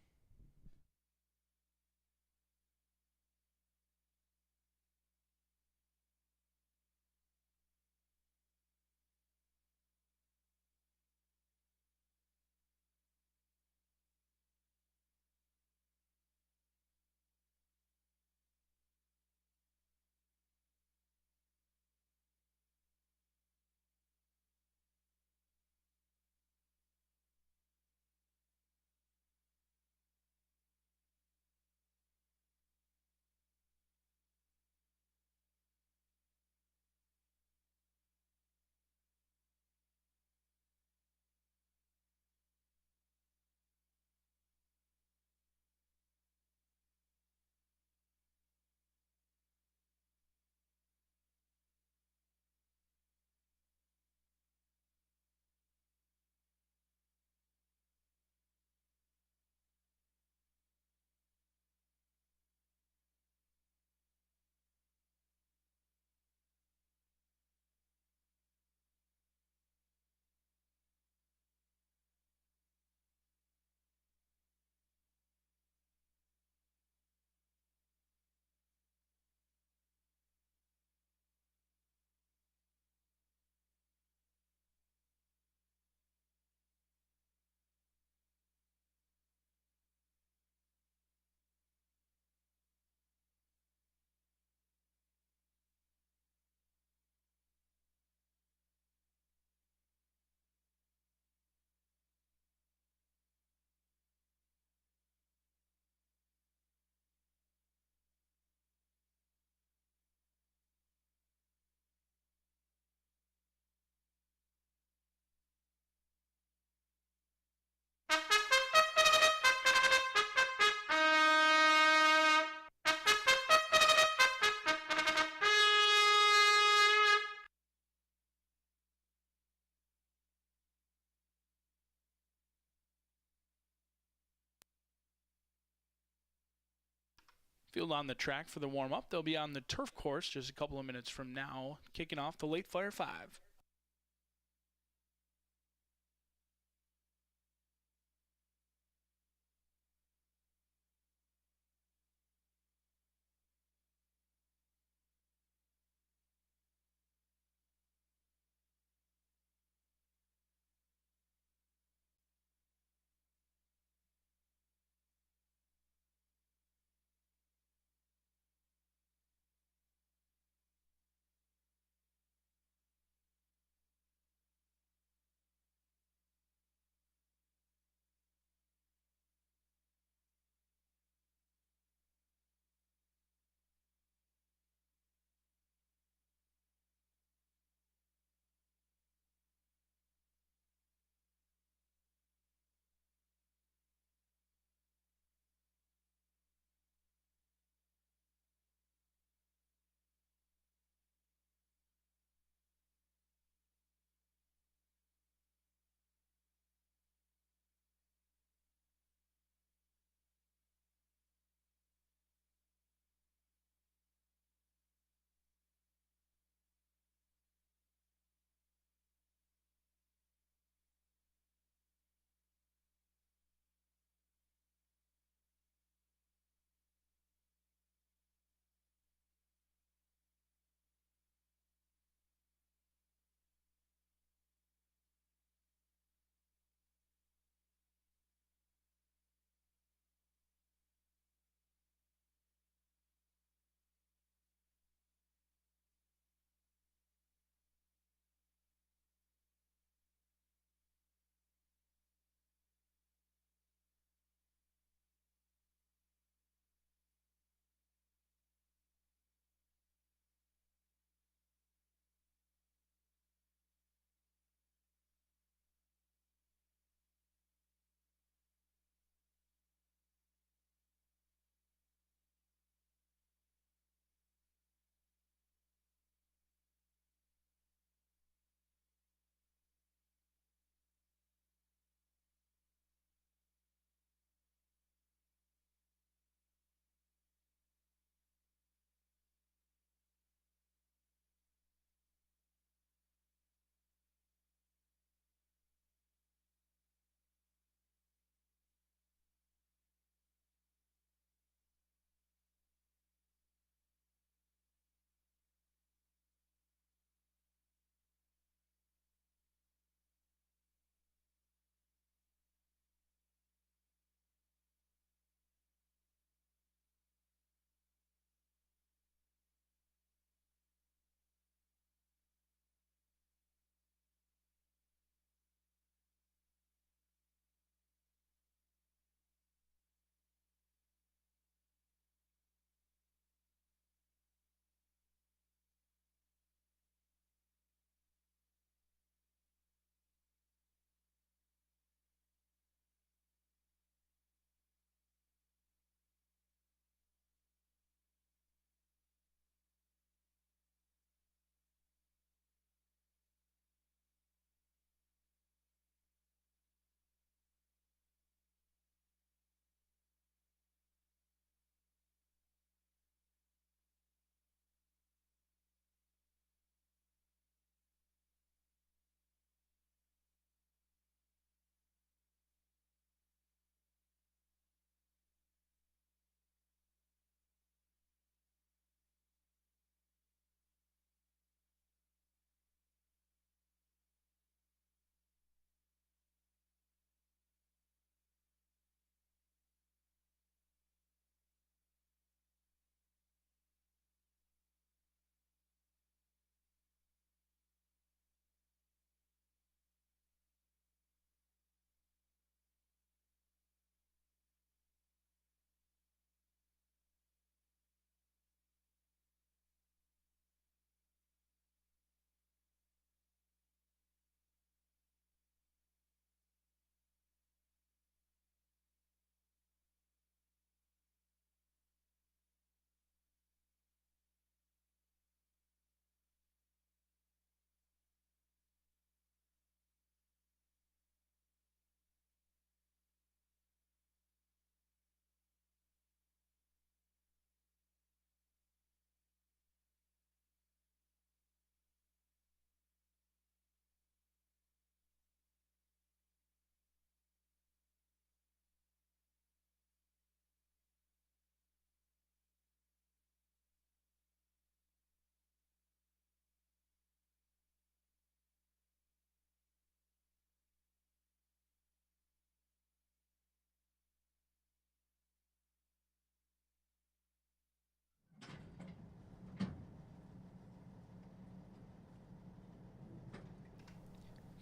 Speaker 2: Field on the track for the warm-up. They'll be on the turf course just a couple of minutes from now, kicking off the late Flyer 5.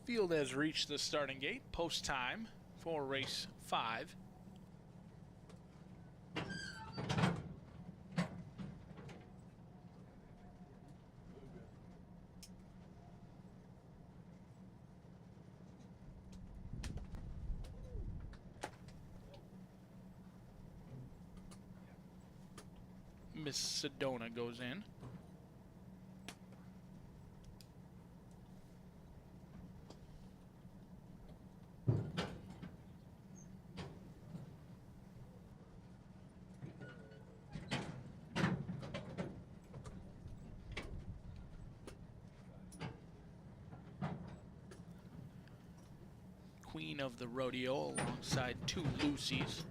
Speaker 8: Field has reached the starting gate. Post time for race 5. Miss Sedona goes in. Queen of the Rodeo alongside 2 Lucy's.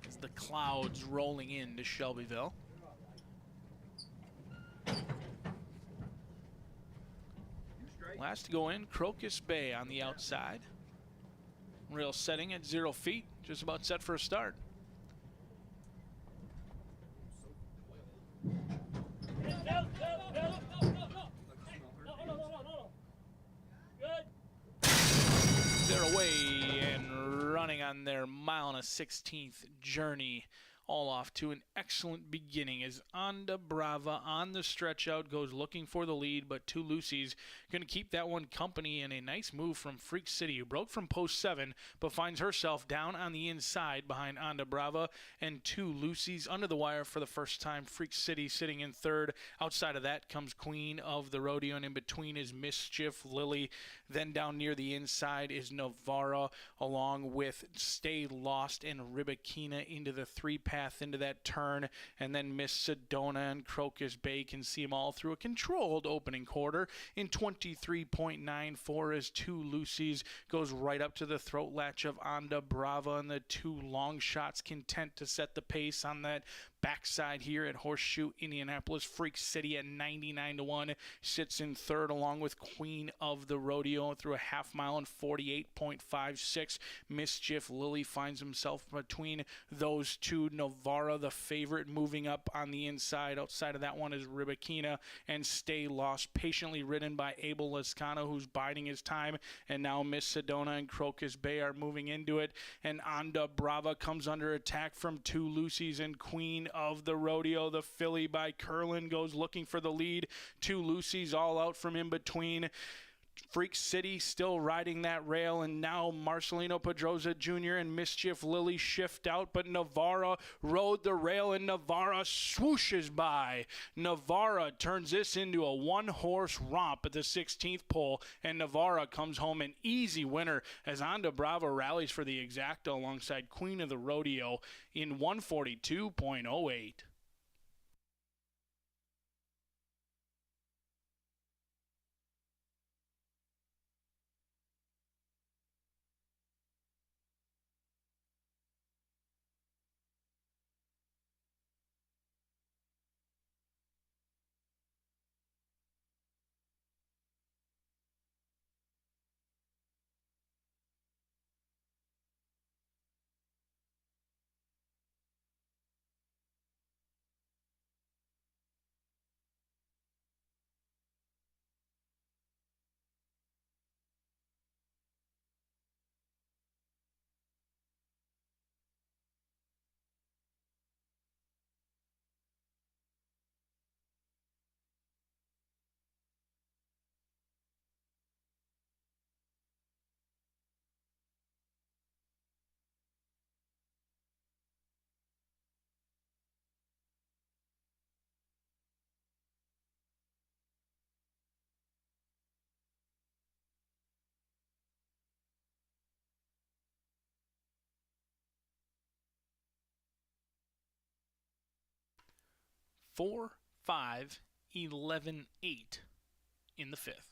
Speaker 8: As the clouds rolling into Shelbyville. Last to go in, Crocus Bay on the outside. Rail setting at 0 feet, just about set for a start. They're away and running on their 1.16 journey. All off to an excellent beginning as Onda Brava on the stretch out goes looking for the lead, but 2 Lucy's going to keep that one company, in a nice move from Freak City, who broke from post 7 but finds herself down on the inside behind Onda Brava, and 2 Lucy's under the wire for the first time. Freak City sitting in 3rd. Outside of that comes Queen of the Rodeo, and in between is Mischief Lily. Then down near the inside is Navarra, along with Stay Lost and Ribakina into the 3-path into that turn, and then Miss Sedona and Crocus Bay can see them all through a controlled opening quarter in 23.94 as 2 Lucy's goes right up to the throat latch of Onda Brava, and the 2 long shots content to set the pace on that backside here at Horseshoe Indianapolis. Freak City at 99-1 sits in 3rd, along with Queen of the Rodeo through a half mile in 48.56. Mischief Lily finds himself between those 2. Navarra, the favorite, moving up on the inside. Outside of that one is Ribakina and Stay Lost, patiently ridden by Abel Lascano, who's biding his time. And now Miss Sedona and Crocus Bay are moving into it, and Onda Brava comes under attack from 2 Lucy's, and Queen of the Rodeo, the filly by Curlin, goes looking for the lead. 2 Lucy's all out from in between. Freak City still riding that rail, and now Marcelino Pedroza Jr. and Mischief Lily shift out, but Navarra rode the rail, and Navarra swooshes by. Navarra turns this into a 1-horse romp at the 16th pole, and Navarra comes home an easy winner as Onda Brava rallies for the exacta alongside Queen of the Rodeo in 142.08. Four, 5, 11, 8 in the 5th.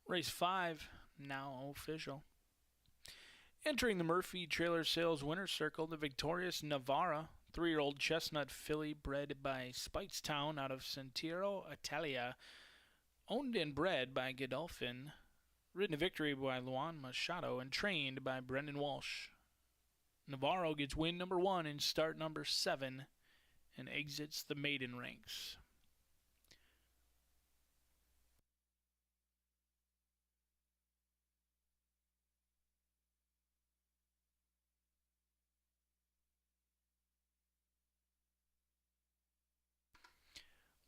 Speaker 8: Race 5, now official. Entering the Murphy Trailer Sales Winner's Circle, the victorious Navara, 3-year-old chestnut filly bred by Speightstown out of Sentiero, Italia, owned and bred by Godolphin, ridden to victory by Luan Machado, and trained by Brendan Walsh. Navarro gets win number 1 in start number 7 and exits the maiden ranks.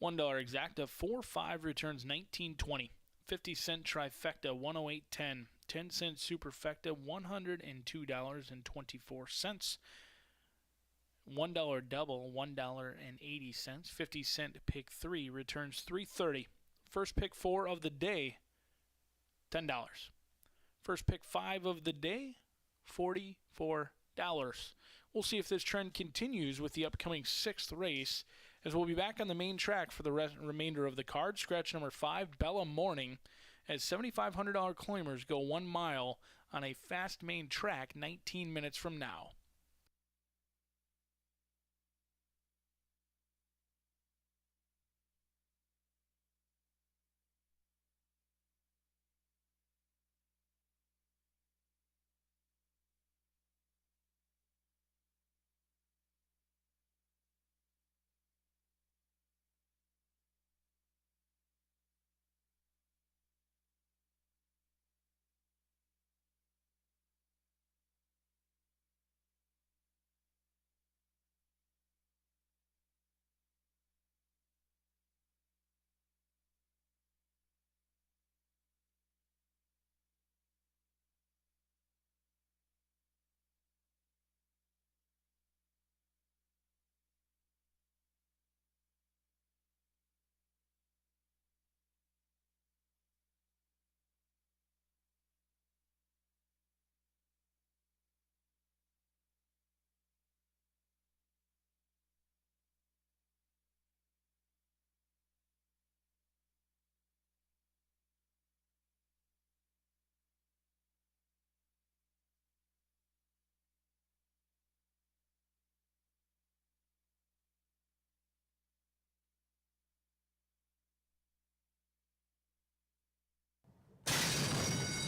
Speaker 8: $1 exacta, 4-5 returns 19.20. 50-cent trifecta, 108.10. 10-cent superfecta, $102.24. $1 double, $1.80. 50-cent pick 3 returns 3.30. First pick 4 of the day, $10. First pick 5 of the day, $44. We'll see if this trend continues with the upcoming 6th race, as we'll be back on the main track for the remainder of the card. Scratch number 5, Bella Morning, as $7,500 claimers go 1 mile on a fast main track 19 minutes from now.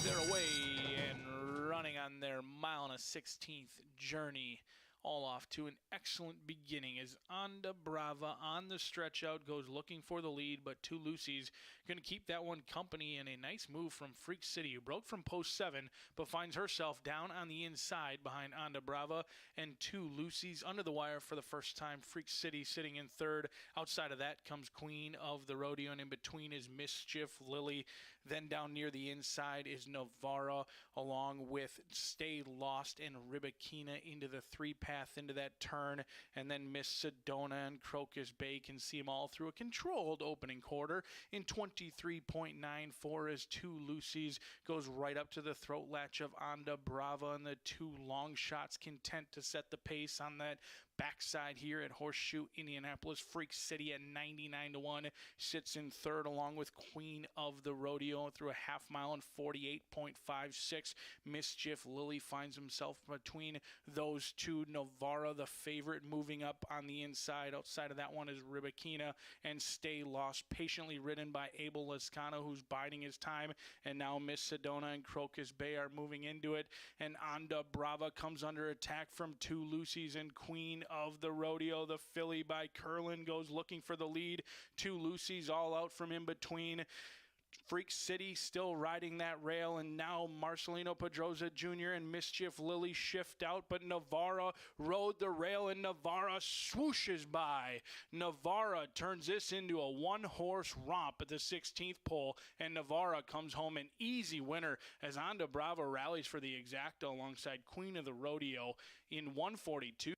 Speaker 8: They're away and running on their 1.16 journey, all off to an excellent beginning as Onda Brava on the stretch out goes looking for the lead, but Two Lucy's going to keep that one company in a nice move from Freak City, who broke from post 7 but finds herself down on the inside behind Onda Brava and Two Lucy's under the wire for the first time. Freak City sitting in 3rd. Outside of that comes Queen of the Rodeo, and in between is Mischief Lily. Then down near the inside is Navarra, along with Stay Lost and Ribakina into the 3-path into that turn, and then Miss Sedona and Crocus Bay can see them all through a controlled opening quarter in 23.94 as Two Lucy's goes right up to the throat latch of Onda Brava, and the 2 long shots content to set the pace on that backside here at Horseshoe Indianapolis. Freak City at 99-1 sits in 3rd, along with Queen of the Rodeo through a half mile in 48.56. Mischief Lily finds himself between those 2. Navarra, the favorite, moving up on the inside. Outside of that one is Ribakina and Stay Lost, patiently ridden by Abel Lascano, who's biding his time. And now Miss Sedona and Crocus Bay are moving into it. And Onda Brava comes under attack from Two Lucy's and Queen of the Rodeo. The filly by Curlin goes looking for the lead. Two Lucy's all out from in between. Freak City still riding that rail, and now Marcelino Pedroza Jr. and Mischief Lily shift out, but Navarra rode the rail, and Navarra swooshes by. Navarra turns this into a 1-horse romp at the 16th pole, and Navarra comes home an easy winner as Onda Brava rallies for the exacta alongside Queen of the Rodeo in 142.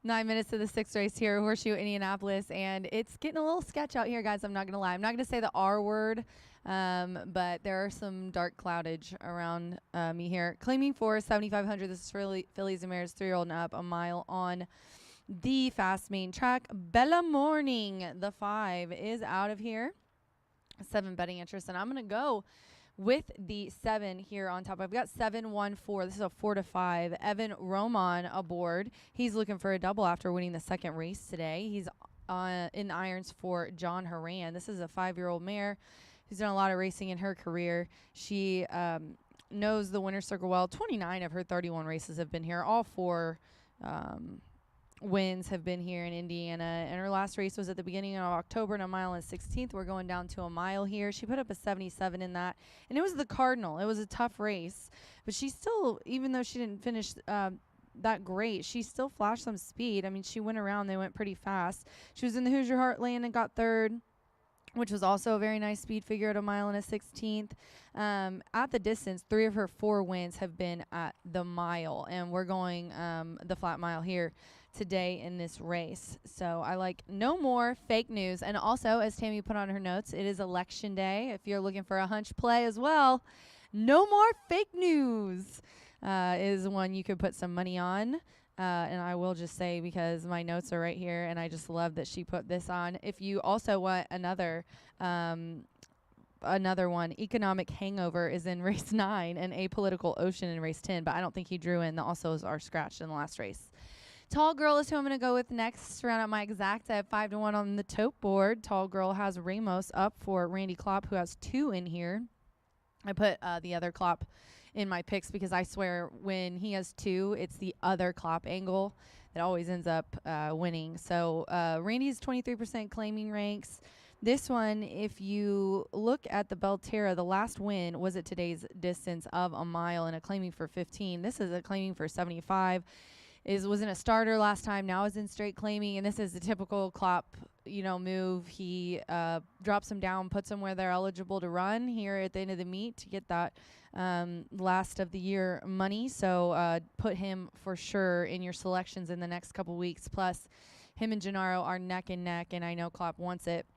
Speaker 1: 9 minutes to the sixth race here, Horseshoe Indianapolis, and it's getting a little sketch out here, guys. I'm not going to lie. I'm not going to say the R word, but there are some dark cloudage around me here. Claiming for 7,500. This is for fillies and mares, 3-year-old and up, a mile on the fast main track. Bella Morning, the 5, is out of here. 7 betting interest, and I'm going to go with the 7 here on top. I've got 7-1-4. This is a 4-5. Evan Roman aboard. He's looking for a double after winning the second race today. He's in the irons for John Horan. This is a 5-year-old mare who's done a lot of racing in her career. She knows the winner's circle well. 29 of her 31 races have been here. All 4 wins have been here in Indiana, and her last race was at the beginning of October in a mile and 16th. We're going down to a mile here. She put up a 77 in that, and it was the Cardinal. It was a tough race, but she still, even though she didn't finish that great, she still flashed some speed. I mean, she went around. They went pretty fast. She was in the Hoosier Heartland and got 3rd, which was also a very nice speed figure at a mile and a 16th. At the distance, 3 of her 4 wins have been at the mile, and we're going the flat mile here today in this race. So I like no more fake news. And also, as Tammy put on her notes, it is election day. If you're looking for a hunch play as well, no more fake news is one you could put some money on. And I will just say, because my notes are right here, and I just love that she put this on. If you also want another one, Economic Hangover is in race 9, and Apolitical Ocean in race 10, but I don't think he drew in. The alsos are scratched in the last race. Tall Girl is who I'm going to go with next. To round out my exact, I have 5-1 on the tote board. Tall Girl has Ramos up for Randy Klopp, who has 2 in here. I put the other Klopp in my picks because I swear when he has 2, it's the other Klopp angle that always ends up winning. So Randy's 23% claiming ranks. This one, if you look at the Belterra, the last win was at today's distance of a mile and a claiming for 15. This is a claiming for 75. Was in a starter last time, now is in straight claiming, and this is the typical Klopp, move. He drops them down, puts them where they're eligible to run here at the end of the meet to get that last of the year money. So put him for sure in your selections in the next couple weeks. Plus, him and Gennaro are neck and neck, and I know Klopp wants it.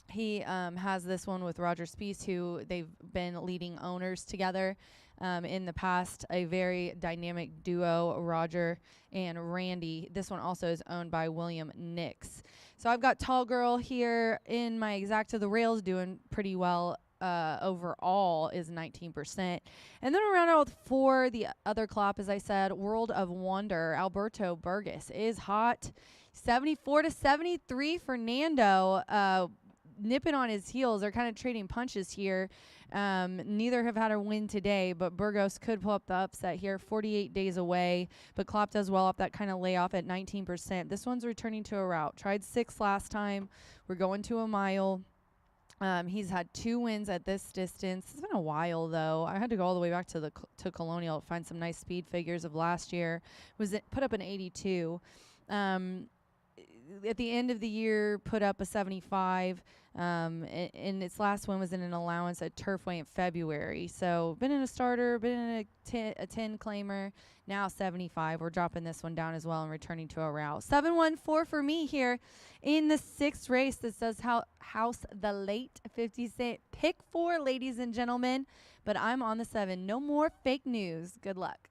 Speaker 1: He has this one with Roger Spieth, who they've been leading owners together in the past, a very dynamic duo, Roger and Randy. This one also is owned by William Nix. So I've got Tall Girl here in my exacta. The rails doing pretty well overall, is 19%. And then around out with 4, the other Klopp, as I said, World of Wonder. Alberto Burgos is hot. 74-73 Fernando. Nipping on his heels. They're kind of trading punches here. Neither have had a win today, but Burgos could pull up the upset here. 48 days away, but Klopp does well off that kind of layoff at 19%. This one's returning to a route. Tried 6 last time. We're going to a mile. He's had 2 wins at this distance. It's been a while, though. I had to go all the way back to Colonial to find some nice speed figures of last year. Put up an 82. At the end of the year, put up a 75. And its last one was in an allowance at Turfway in February. So been in a starter, been in a 10 claimer, now 75. We're dropping this one down as well and returning to a route. 7-1-4 for me here in the 6th race. This does house the late 50 cent pick 4, ladies and gentlemen. But I'm on the 7. No more fake news. Good luck.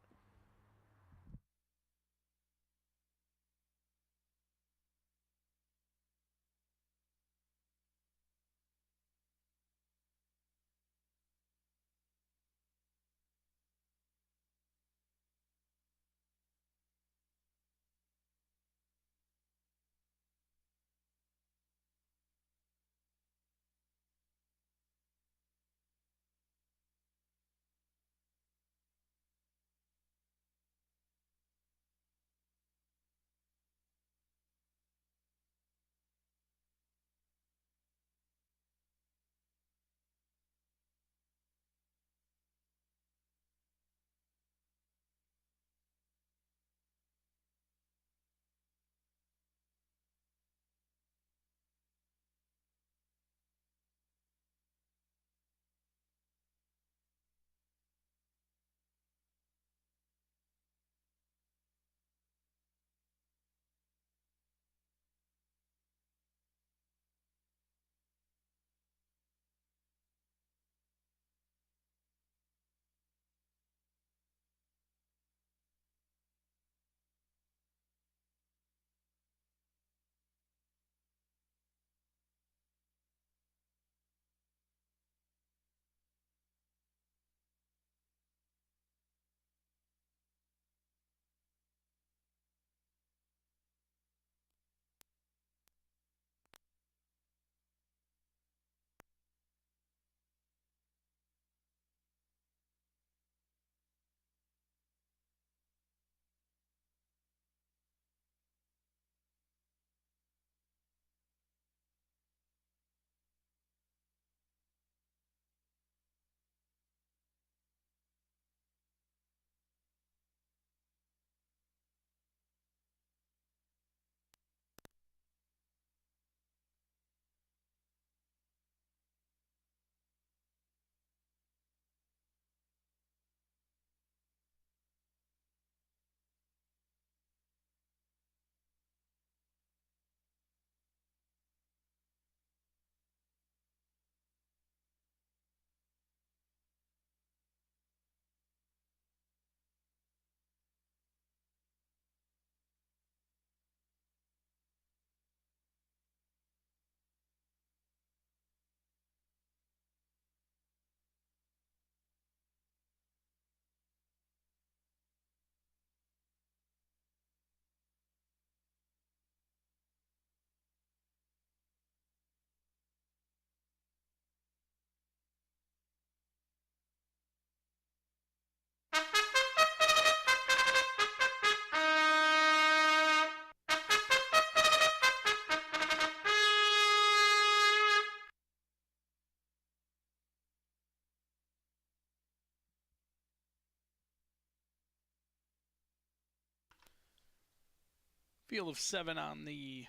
Speaker 8: Field of 7 on the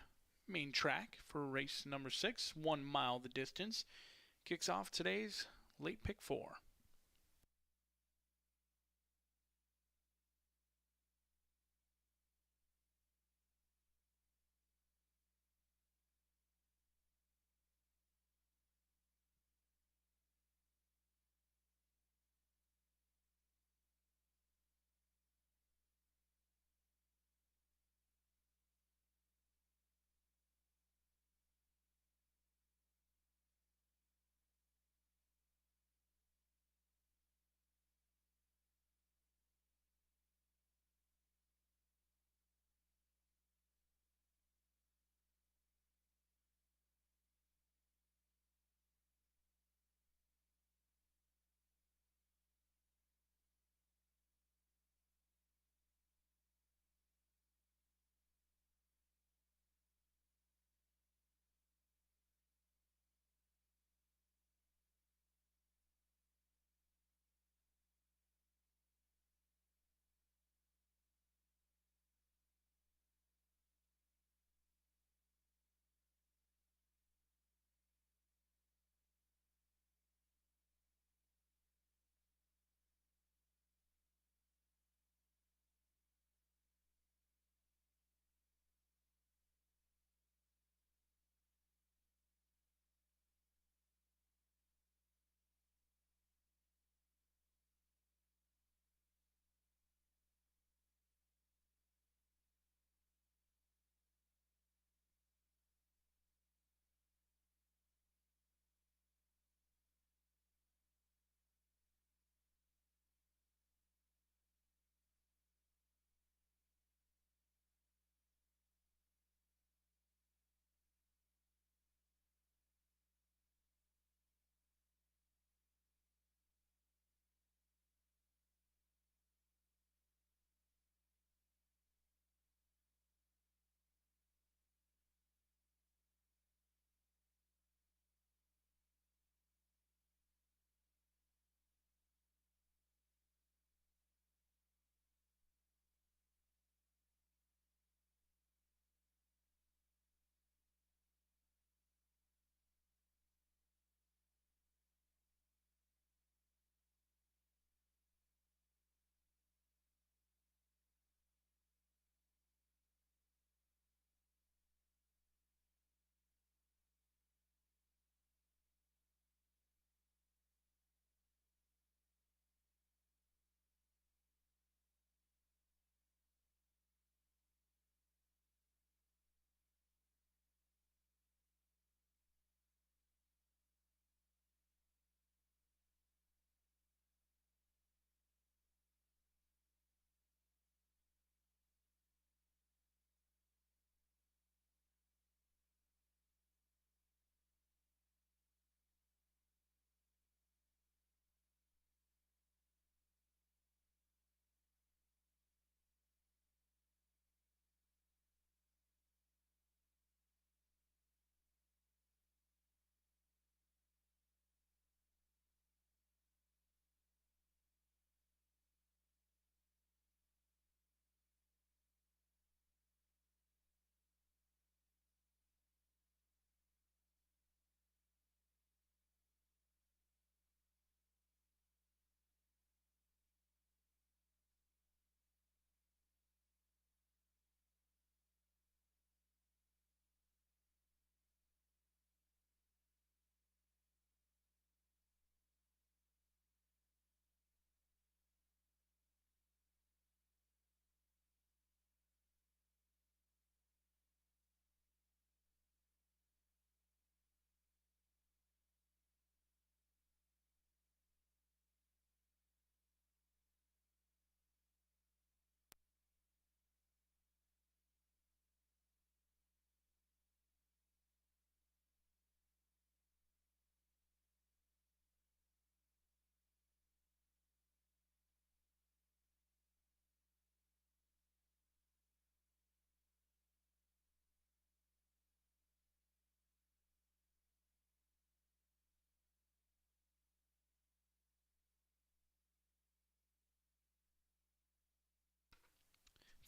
Speaker 8: main track for race number 6, 1 mile the distance. Kicks off today's late pick 4.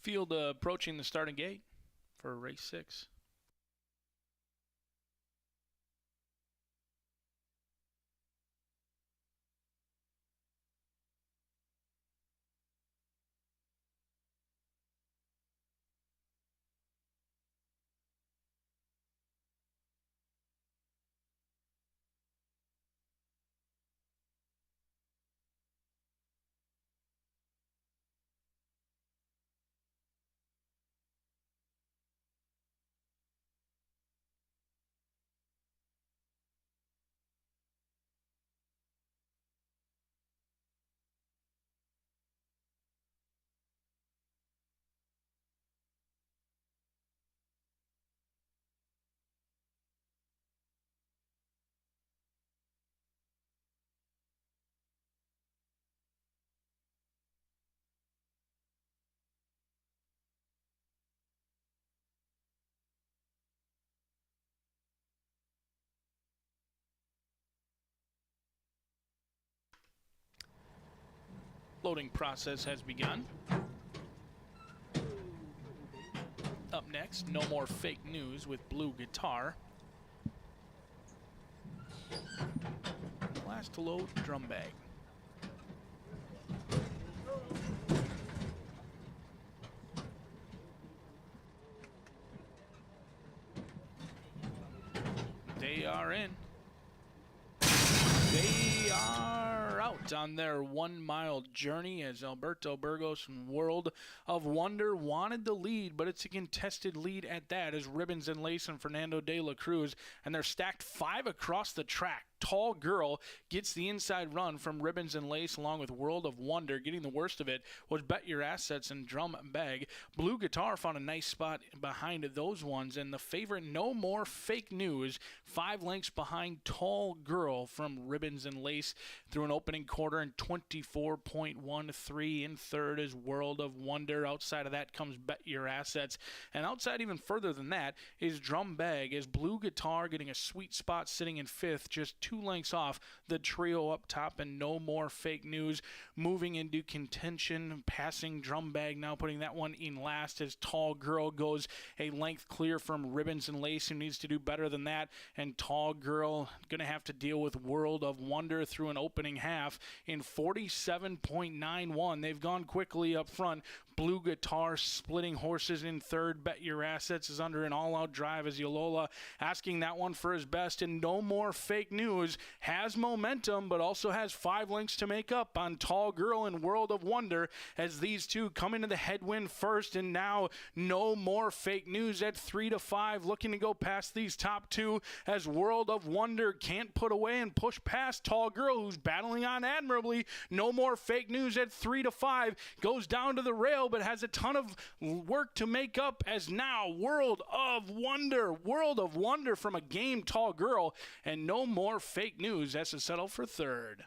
Speaker 8: Field approaching the starting gate. for race 6. Loading process has begun. Up next, No More Fake News with Blue Guitar. Last to load, Drum Bag. They are in. They are out on their 1 mile journey as Alberto Burgos from World of Wonder wanted the lead, but it's a contested lead at that as Ribbons and Lace and Fernando de la Cruz, and they're stacked 5 across the track. Tall Girl gets the inside run from Ribbons and Lace along with World of Wonder. Getting the worst of it was Bet Your Assets and Drum Bag. Blue Guitar found a nice spot behind those ones, and the favorite No More Fake News 5 lengths behind Tall Girl from Ribbons and Lace through an opening quarter, and 24.13 in third is World of Wonder. Outside of that comes Bet Your Assets, and outside even further than that is Drum Bag as Blue Guitar getting a sweet spot sitting in 5th, just 2 lengths off the trio up top, and No More Fake News moving into contention, passing Drum Bag, now putting that one in last as Tall Girl goes a length clear from Ribbons and Lace, who needs to do better than that, and Tall Girl going to have to deal with World of Wonder through an opening half in 47.91. They've gone quickly up front. Blue Guitar splitting horses in third. Bet Your Assets is under an all-out drive as Yolola asking that one for his best, and No More Fake News has momentum but also has 5 lengths to make up on Tall Girl and World of Wonder as these two come into the headwind first, and now No More Fake News at 3-5 looking to go past these top 2 as World of Wonder can't put away and push past Tall Girl, who's battling on admirably. No More Fake News at 3-5 goes down to the rail but has a ton of work to make up as now World of Wonder from a game Tall Girl, and No More Fake News has to settle for third.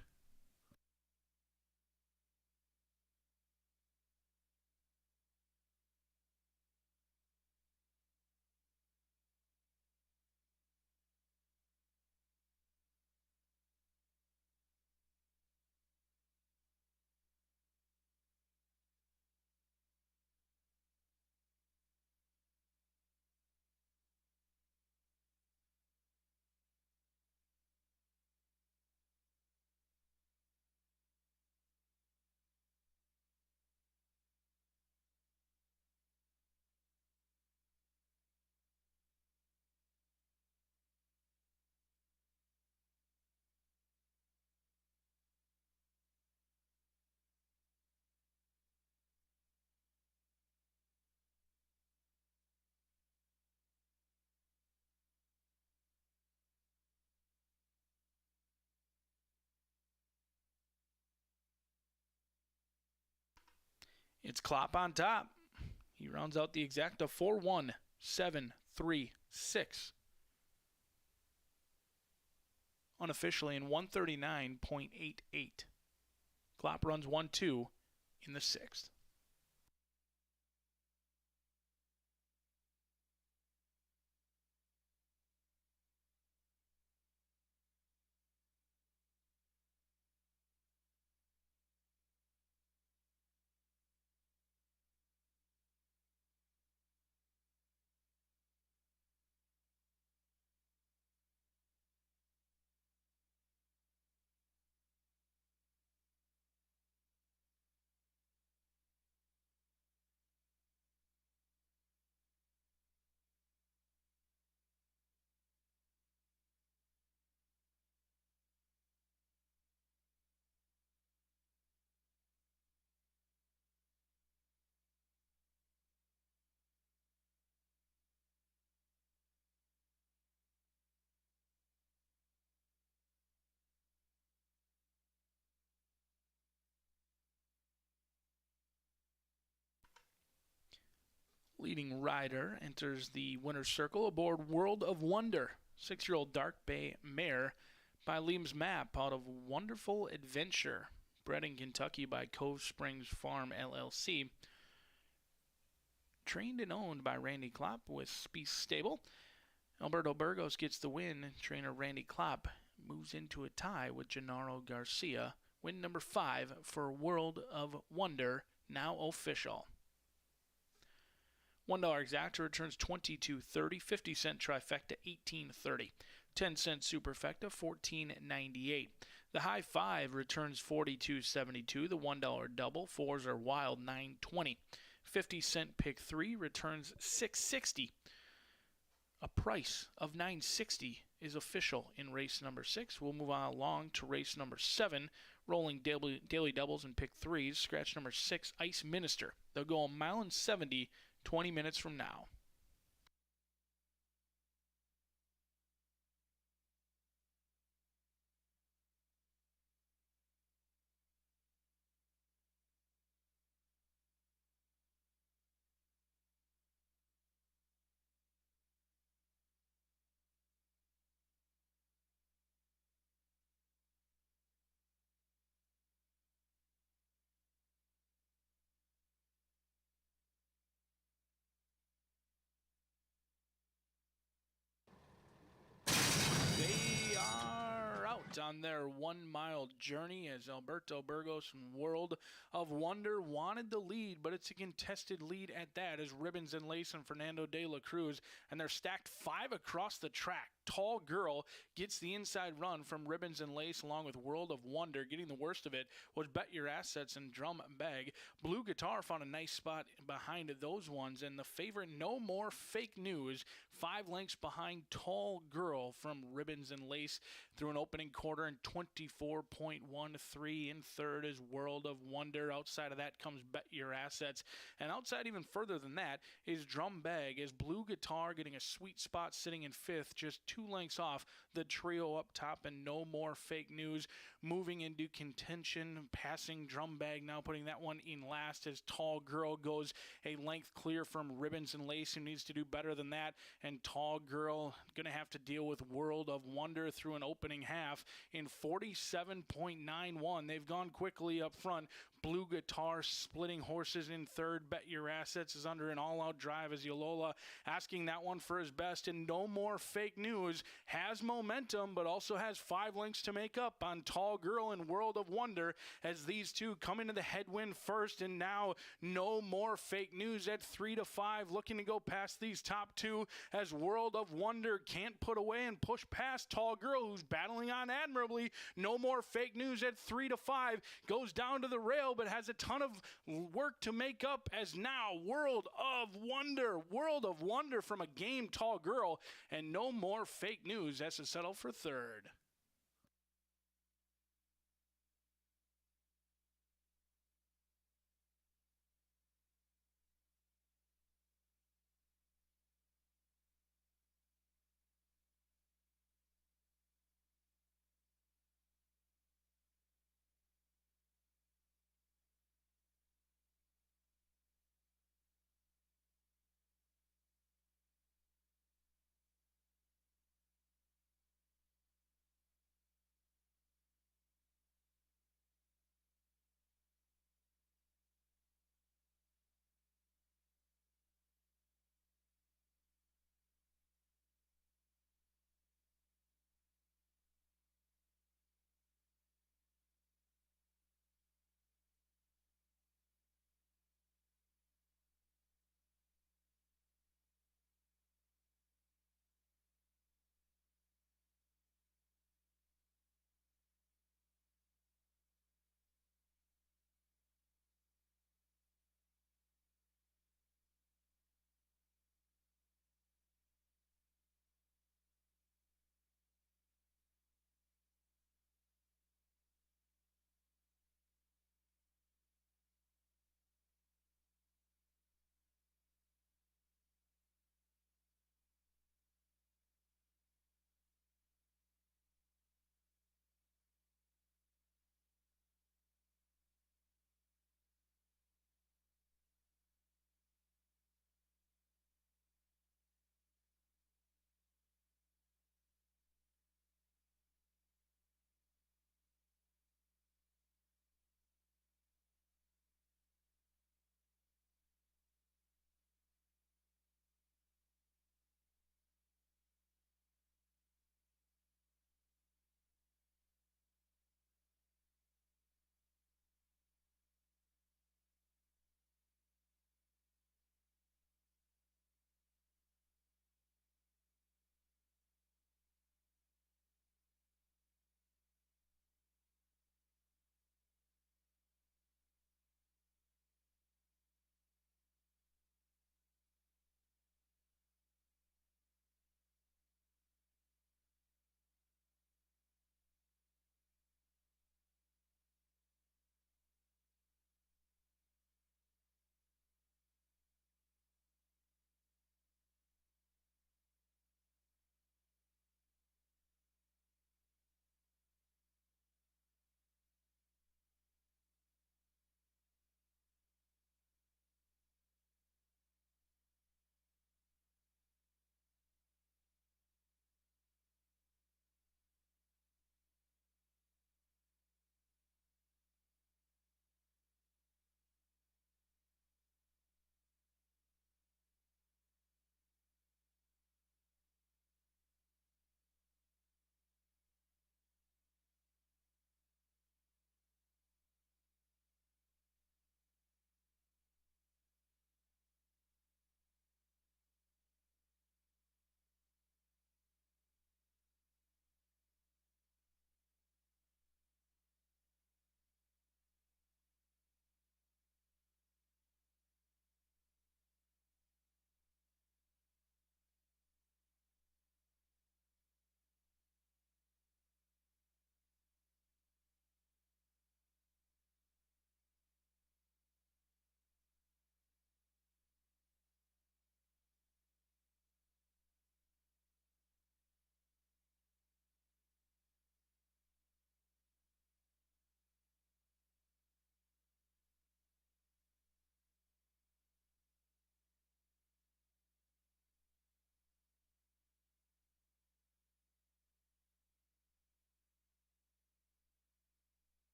Speaker 8: It's Klopp on top. He rounds out the exacta 4-1-7-3-6. Unofficially in 139.88. Klopp runs 1-2 in the 6th. leading rider enters the winner's circle aboard World of Wonder, 6-year-old Dark Bay mare by Liam's Map out of Wonderful Adventure, bred in Kentucky by Cove Springs Farm LLC. Trained and owned by Randy Klopp with Spiece Stable. Alberto Burgos gets the win. Trainer Randy Klopp moves into a tie with Gennaro Garcia. Win number 5 for World of Wonder, now official. $1 exacta returns $22.30, 50-cent trifecta $18.30, 10-cent superfecta $14.98. The high 5 returns $42.72, the $1 double, 4s are wild $9.20. 50-cent pick 3 returns $6.60. A price of $9.60 is official in race number 6. We'll move on along to race number 7, rolling daily doubles and pick 3s. Scratch number 6, Ice Minister. They'll go 1 mile and 70, 20 minutes from now. They are out on their 1 mile journey as Alberto Burgos from World of Wonder wanted the lead, but it's a contested lead at that as Ribbons and Lace and Fernando de la Cruz, and they're stacked 5 across the track. Tall Girl gets the inside run from Ribbons and Lace along with World of Wonder. Getting the worst of it was Bet Your Assets and Drum Bag. Blue Guitar found a nice spot behind those ones, and the favorite No More Fake News 5 lengths behind Tall Girl from Ribbons and Lace through an opening quarter, and 24.13 in third is World of Wonder. Outside of that comes Bet Your Assets, and outside even further than that is Drum Bag as Blue Guitar getting a sweet spot sitting in 5th, just 2 lengths off the trio up top, and No More Fake News moving into contention, passing Drum Bag, now putting that one in last as Tall Girl goes a length clear from Ribbons and Lace, who needs to do better than that, and Tall Girl going to have to deal with World of Wonder through an opening half in 47.91. They've gone quickly up front. Blue Guitar splitting horses in third. Bet Your Assets is under an all-out drive as Yolola asking that one for his best, and No More Fake News has momentum but also has 5 lengths to make up on Tall Girl and World of Wonder as these two come into the headwind first, and now No More Fake News at 3-5 looking to go past these top 2 as World of Wonder can't put away and push past Tall Girl, who's battling on admirably. No More Fake News at 3-5 goes down to the rail but has a ton of work to make up as now World of Wonder from a game Tall Girl, and No More Fake News has to settle for third.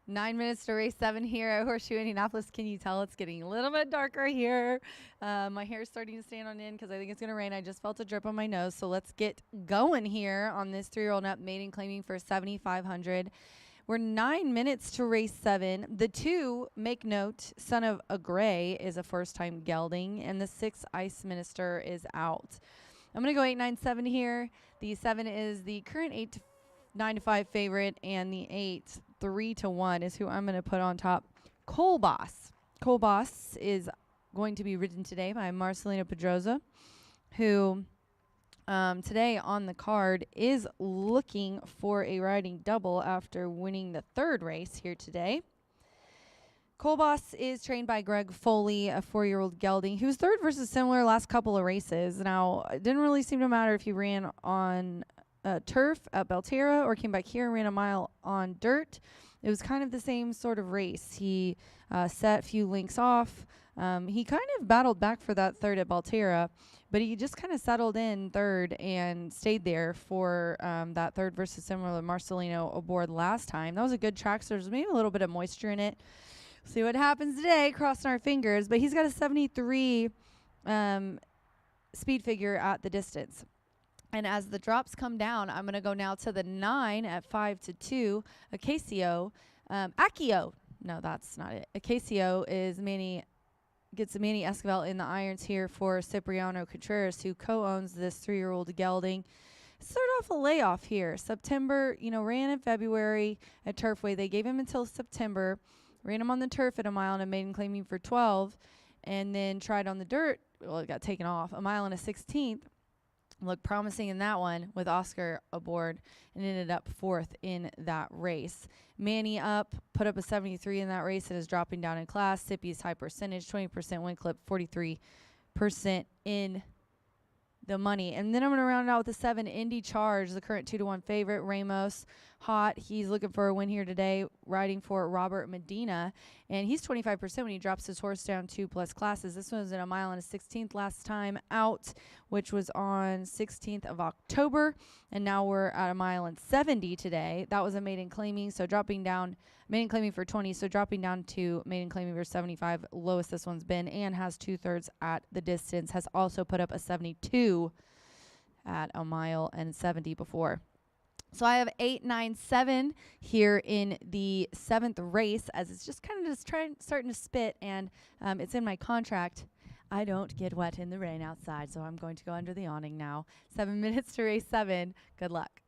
Speaker 1: 9 minutes to race 7 here at Horseshoe Indianapolis. Can you tell it's getting a little bit darker here? My hair is starting to stand on end because I think it's going to rain. I just felt a drip on my nose. So let's get going here on this 3-year-old up maiden claiming for 7,500. We're 9 minutes to race 7. The 2, make note, Son of a Gray is a first-time gelding, and the 6, Ice Minister, is out. I'm going to go 8-9-7 here. The 7 is the current 8-9-5 favorite, and the 8, 3-1 is who I'm going to put on top. Coal Boss. Coal Boss is going to be ridden today by Marcelino Pedroza, who today on the card is looking for a riding double after winning the 3rd race here today. Coal Boss is trained by Greg Foley, a 4-year-old gelding, who's 3rd versus similar last couple of races. Now, it didn't really seem to matter if he ran on turf at Belterra or came back here and ran a mile on dirt. It was kind of the same sort of race. He set a few links off. He kind of battled back for that 3rd at Belterra, but he just kind of settled in 3rd and stayed there for that 3rd versus similar Marcelino aboard last time. That was a good track, so there's maybe a little bit of moisture in it. See what happens today, crossing our fingers. But he's got a 73 speed figure at the distance. And as the drops come down, I'm going to go now to the 9 at 5-2. Acacio. Accio. No, that's not it. Acacio is gets Manny Esquivel in the irons here for Cipriano Contreras, who co-owns this 3-year-old gelding. Start off a layoff here. September, ran in February at Turfway. They gave him until September. Ran him on the turf at a mile and a maiden claiming for 12. And then tried on the dirt. Well, it got taken off. A mile and a 16th. Looked promising in that one with Oscar aboard and ended up 4th in that race. Manny up, put up a 73 in that race and is dropping down in class. Sippy's high percentage, 20% win clip, 43% in the money. And then I'm going to round out with the 7, Indy Charge, the current 2-1 favorite. Ramos, hot. He's looking for a win here today, riding for Robert Medina. And he's 25% when he drops his horse down 2+ classes. This one was in a mile and a 16th last time out, which was on 16th of October. And now we're at a mile and 70 today. That was a maiden claiming, so dropping down, maiden claiming for 20, so dropping down to maiden claiming for 75, lowest this one's been, and has 2/3 at the distance. Has also put up a 72 at a mile and 70 before. So I have 8, 9, 7 here in the 7th race, as it's just kind of starting to spit, and it's in my contract. I don't get wet in the rain outside, so I'm going to go under the awning now. 7 minutes to race 7. Good luck.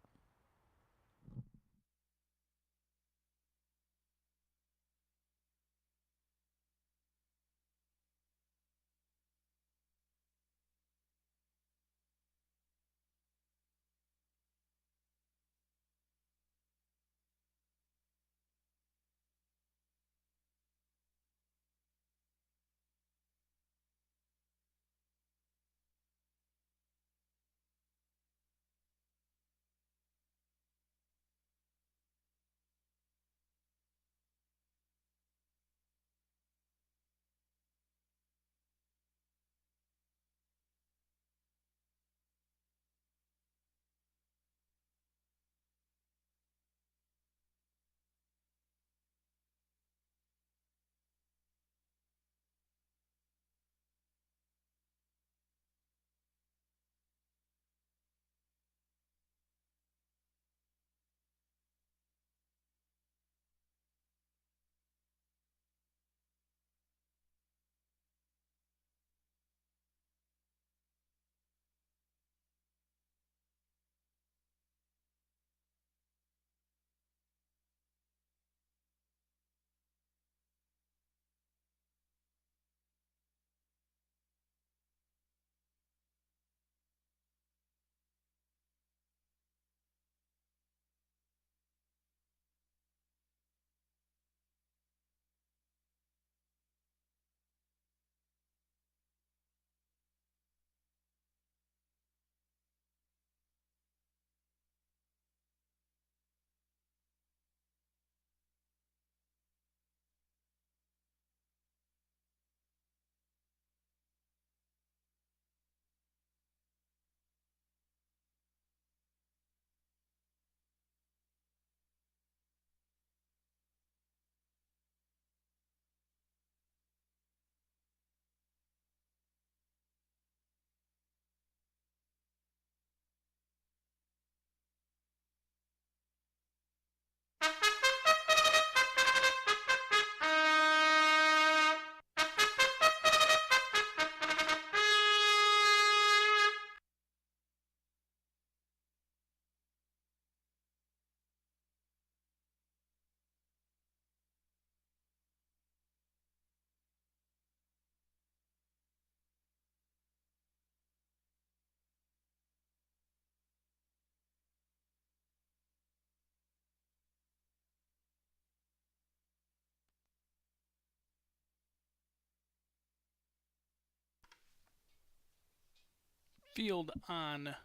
Speaker 8: field on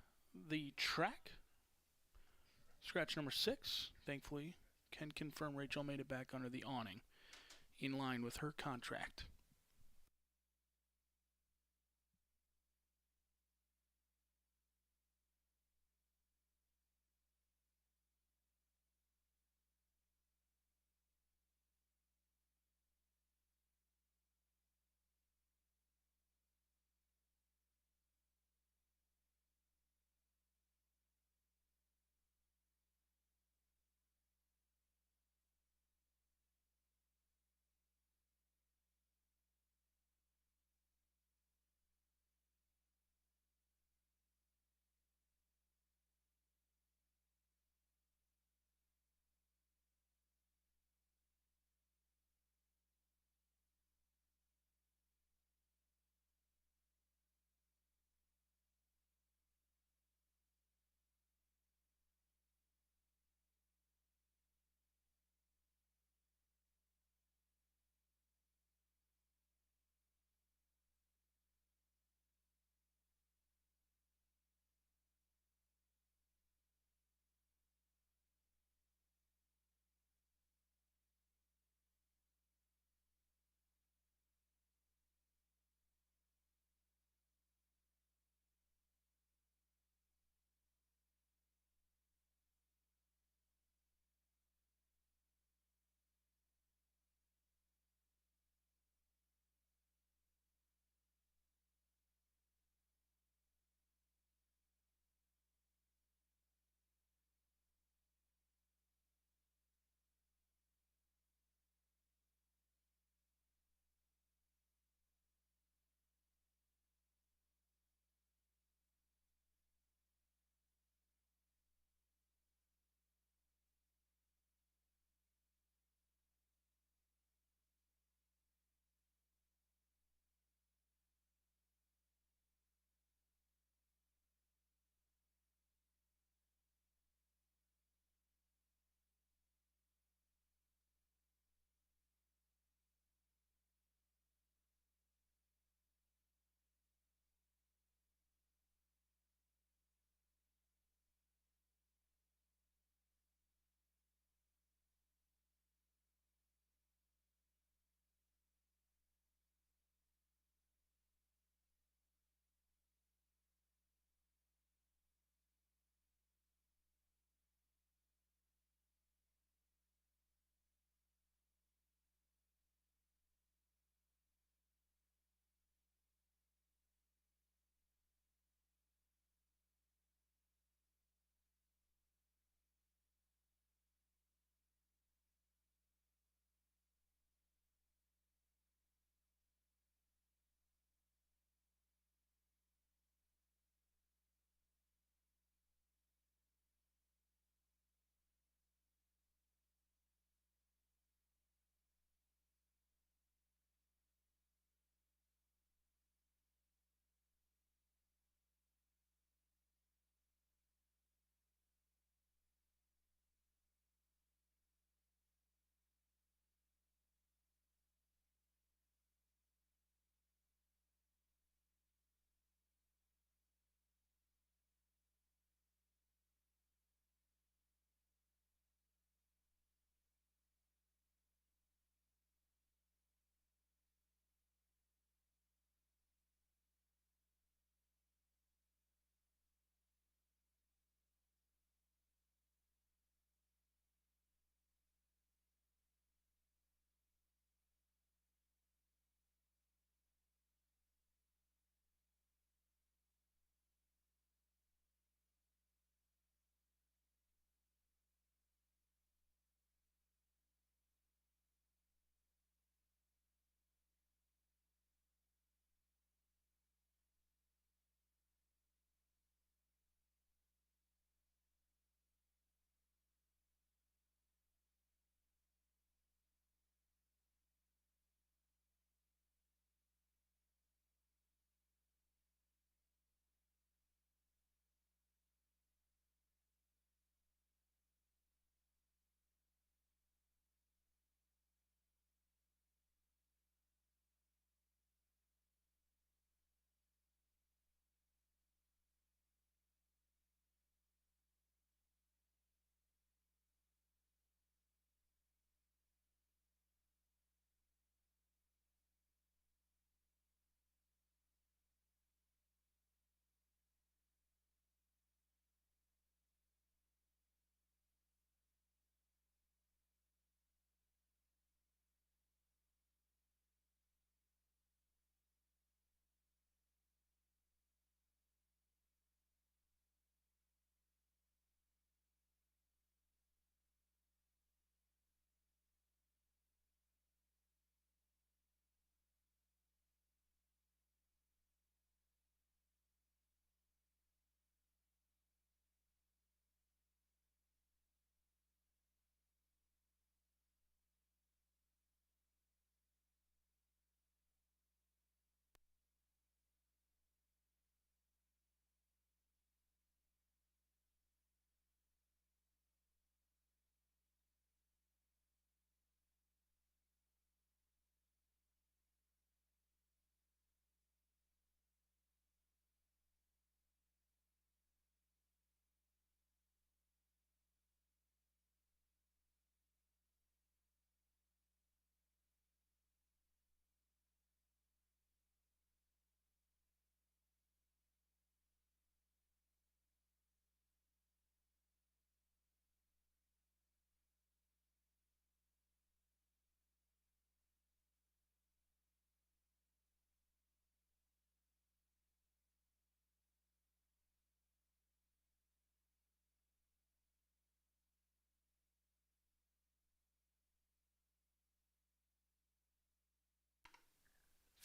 Speaker 8: the track. Scratch number 6. Thankfully, can confirm Rachel made it back under the awning in line with her contract.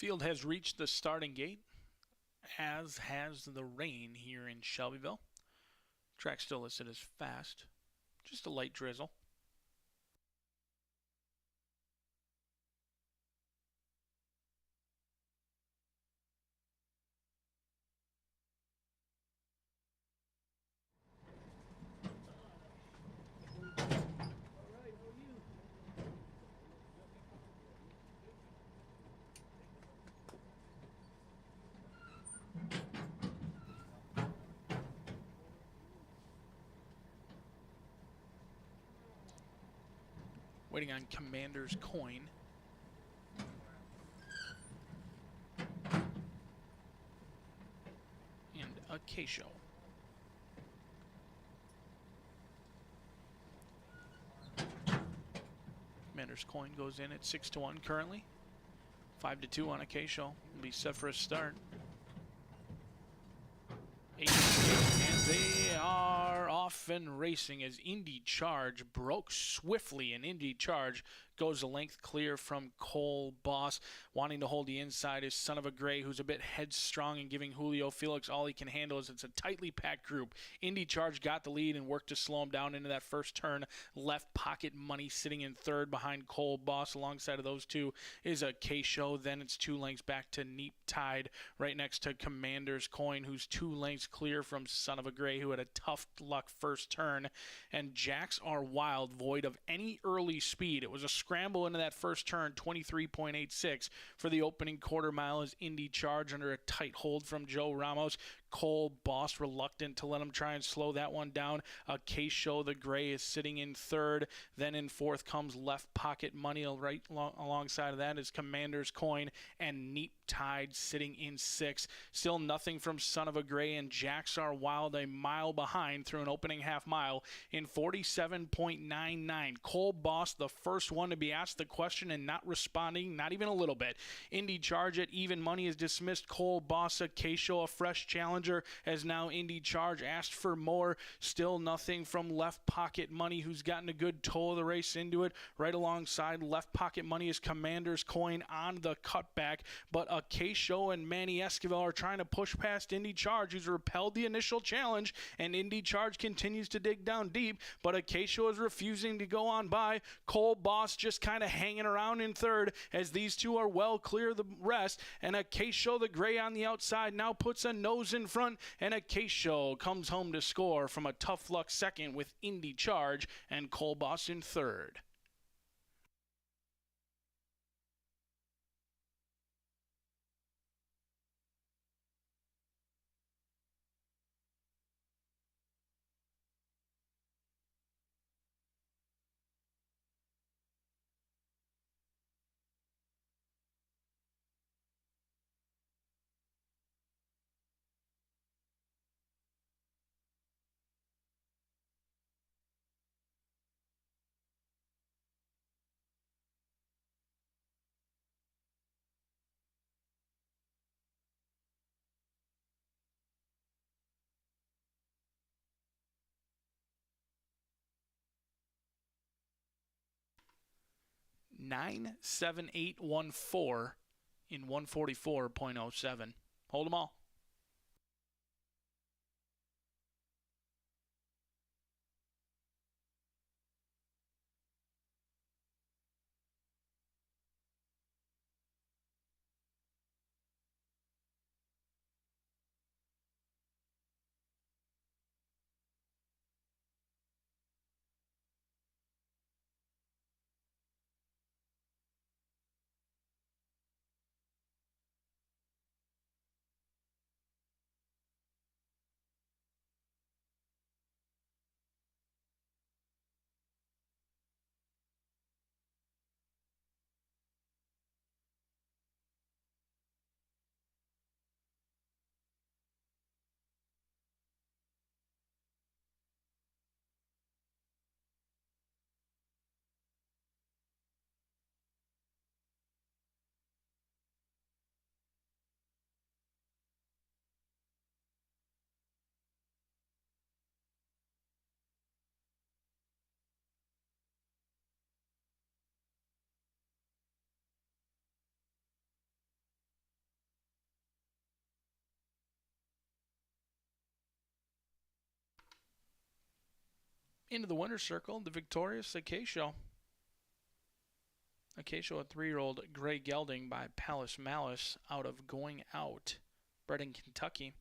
Speaker 8: Field has reached the starting gate, as has the rain here in Shelbyville. Track still listed as fast. Just a light drizzle. Waiting on Commander's Coin. And Acacio. Commander's Coin goes in at 6-1 currently. 5-2 on Acacio. Will be set for a start. 8 and they are off and racing as Indy Charge broke swiftly, and Indy Charge goes a length clear from Cole Boss. Wanting to hold the inside is Son of a Gray, who's a bit headstrong and giving Julio Felix all he can handle as it's a tightly packed group. Indy Charge got the lead and worked to slow him down into that first turn. Left Pocket Money sitting in third behind Cole Boss. Alongside of those two is a K-Show. Then it's 2 lengths back to Neep Tide right next to Commander's Coin, who's 2 lengths clear from Son of a Gray, who had a tough luck first turn. And Jacks Are Wild, void of any early speed. It was a scramble into that first turn, 23.86 for the opening quarter mile as Indy Charge under a tight hold from Joe Ramos. Cole Boss reluctant to let him try and slow that one down. K-Show the Gray is sitting in third. Then in fourth comes Left Pocket Money. Right alongside of that is Commander's Coin and Neep Tide sitting in sixth. Still nothing from Son of a Gray, and Jacks Are Wild a mile behind through an opening half mile in 47.99. Cole Boss, the first one to be asked the question and not responding, not even a little bit. Indy Charge at even money is dismissed. Cole Boss, K-Show, a fresh challenger, as now Indy Charge asked for more. Still nothing from Left Pocket Money, who's gotten a good toe of the race into it. Right alongside Left Pocket Money is Commander's Coin on the cutback, but K-Show and Manny Esquivel are trying to push past Indy Charge, who's repelled the initial challenge, and Indy Charge continues to dig down deep, but K-Show is refusing to go on by. Cole Boss just kind of hanging around in third as these two are well clear of the rest, and K-Show the Gray on the outside now puts a nose in front, and K-Show comes home to score from a tough luck second with Indy Charge and Cole Boss in third. Nine, 7, 8, 1, 4 in 144.07. Hold them all. Into the winner's circle, the victorious Acacia. Acacia, a 3-year-old Gray Gelding by Palace Malice out of Going Out, bred in Kentucky.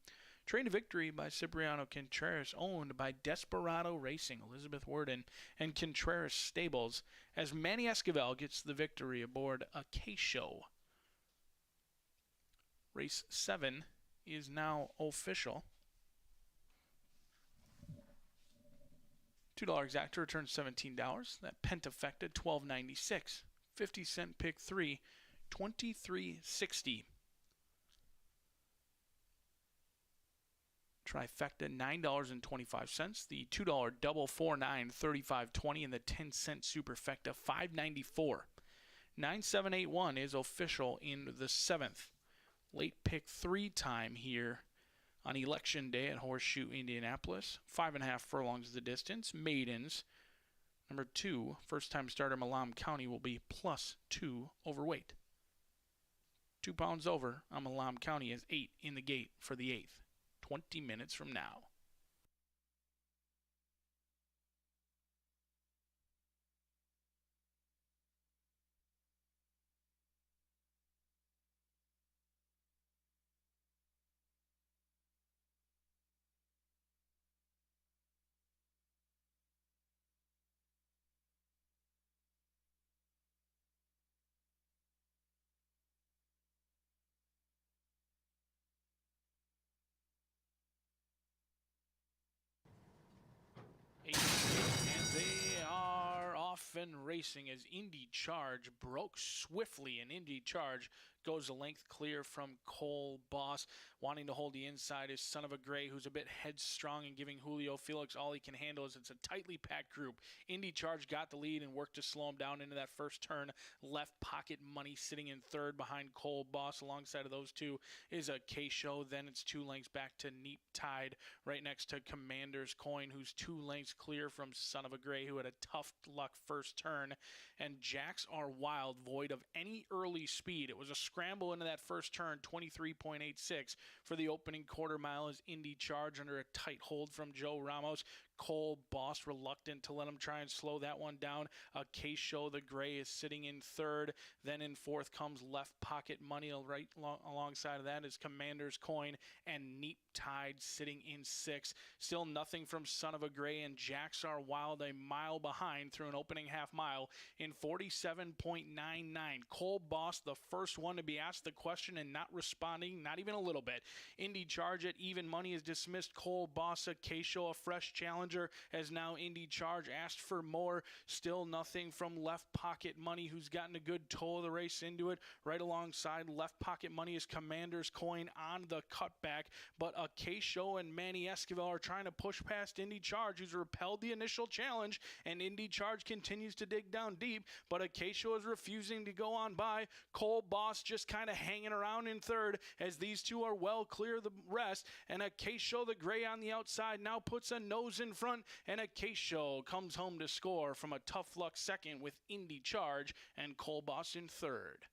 Speaker 8: Train to Victory by Cipriano Contreras, owned by Desperado Racing, Elizabeth Worden, and Contreras Stables, as Manny Esquivel gets the victory aboard Acacia. Race 7 is now official. $2 exacta returns $17. That Pentafecta $12.96. 50-cent pick 3, $23.60. Trifecta $9.25. The $2 double $4.9 $35.20, and the 10-cent superfecta $5.94. 9781 is official in the 7th. Late pick 3 time here on election day at Horseshoe Indianapolis. 5.5 furlongs the distance. Maidens. Number 2, first-time starter Malam County will be +2 overweight. 2 pounds over on Malam County is 8 in the gate for the 8th. 20 minutes from now. And they are off and racing as Indy Charge broke swiftly, and Indy Charge goes a length clear from Cole Boss. Wanting to hold the inside is Son of a Gray, who's a bit headstrong and giving Julio Felix all he can handle as it's a tightly packed group. Indy Charge got the lead and worked to slow him down into that first turn. Left Pocket Money sitting in third behind Cole Boss. Alongside of those two is a K-Show. Then it's 2 lengths back to Neat Tide right next to Commander's Coin, who's 2 lengths clear from Son of a Gray, who had a tough luck first turn. And Jacks Are Wild, void of any early speed. It was a scramble into that first turn, 23.86 for the opening quarter mile as Indy Charge under a tight hold from Joe Ramos. Cole Boss reluctant to let him try and slow that one down. K-Show the Gray is sitting in third. Then in fourth comes Left Pocket Money. Right alongside of that is Commander's Coin and Neat Tide sitting in sixth. Still nothing from Son of a Gray, and Jacks Are Wild a mile behind through an opening half mile in 47.99. Cole Boss, the first one to be asked the question and not responding, not even a little bit. Indy Charge at even money is dismissed. Cole Boss, K-Show, a fresh challenger, as now Indy Charge asked for more. Still nothing from Left Pocket Money, who's gotten a good toe of the race into it. Right alongside Left Pocket Money is Commander's Coin on the cutback, but K-Show and Manny Esquivel are trying to push past Indy Charge, who's repelled the initial challenge, and Indy Charge continues to dig down deep, but K-Show is refusing to go on by. Cole Boss just kind of hanging around in third as these two are well clear of the rest, and K-Show the Gray on the outside now puts a nose in front, and K-Show comes home to score from a tough luck second with Indy Charge and Cole Boss in third.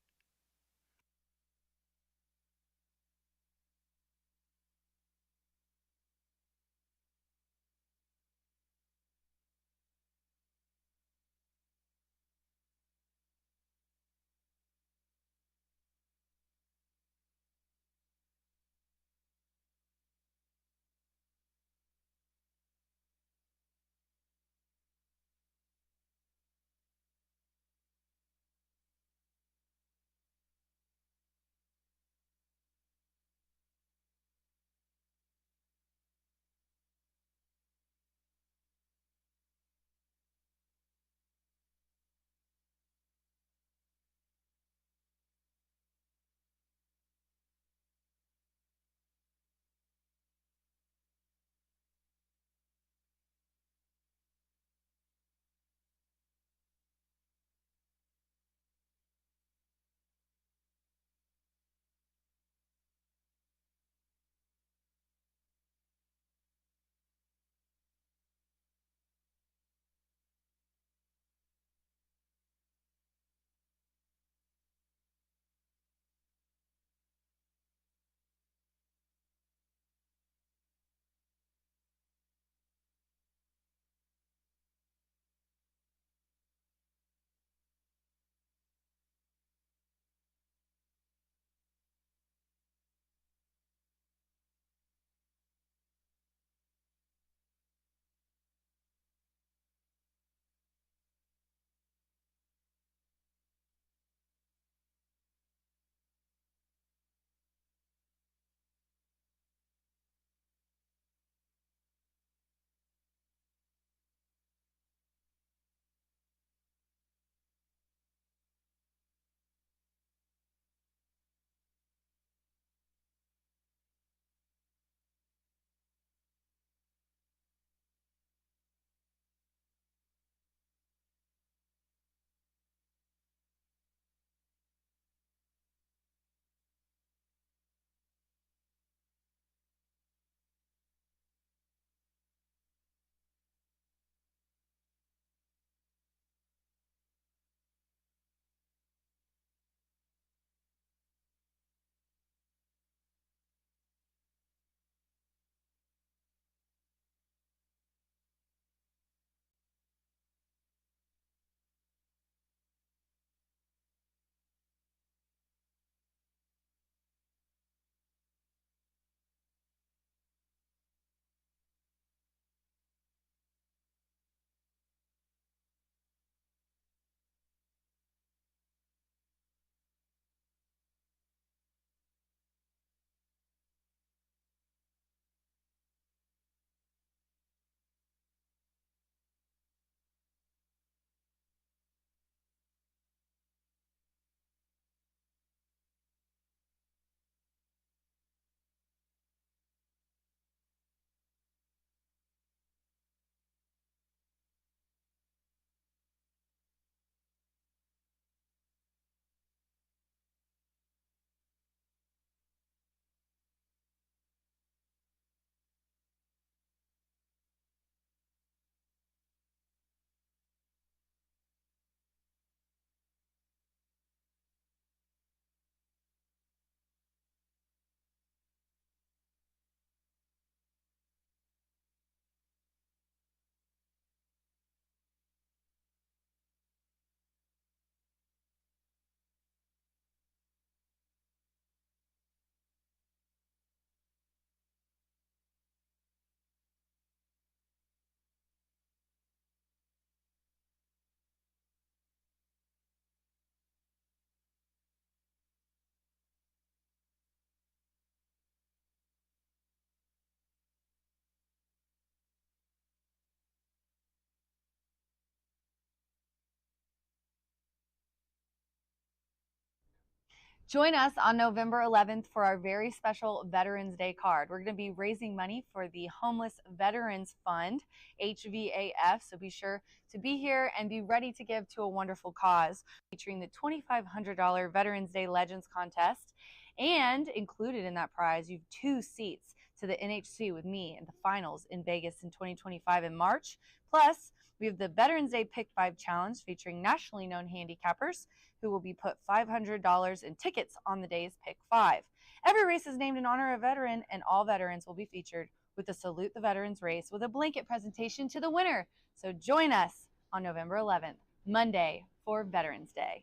Speaker 16: Join us on November 11th for our very special Veterans Day card. We're going to be raising money for the Homeless Veterans Fund, HVAF, so be sure to be here and be ready to give to a wonderful cause, featuring the $2,500 Veterans Day Legends Contest. And included in that prize, you have 2 seats to the NHC with me in the finals in Vegas in 2025 in March. Plus, we have the Veterans Day Pick 5 Challenge featuring nationally known handicappers who will be put $500 in tickets on the day's Pick 5. Every race is named in honor of a veteran, and all veterans will be featured with a Salute the Veterans race with a blanket presentation to the winner. So join us on November 11th, Monday, for Veterans Day.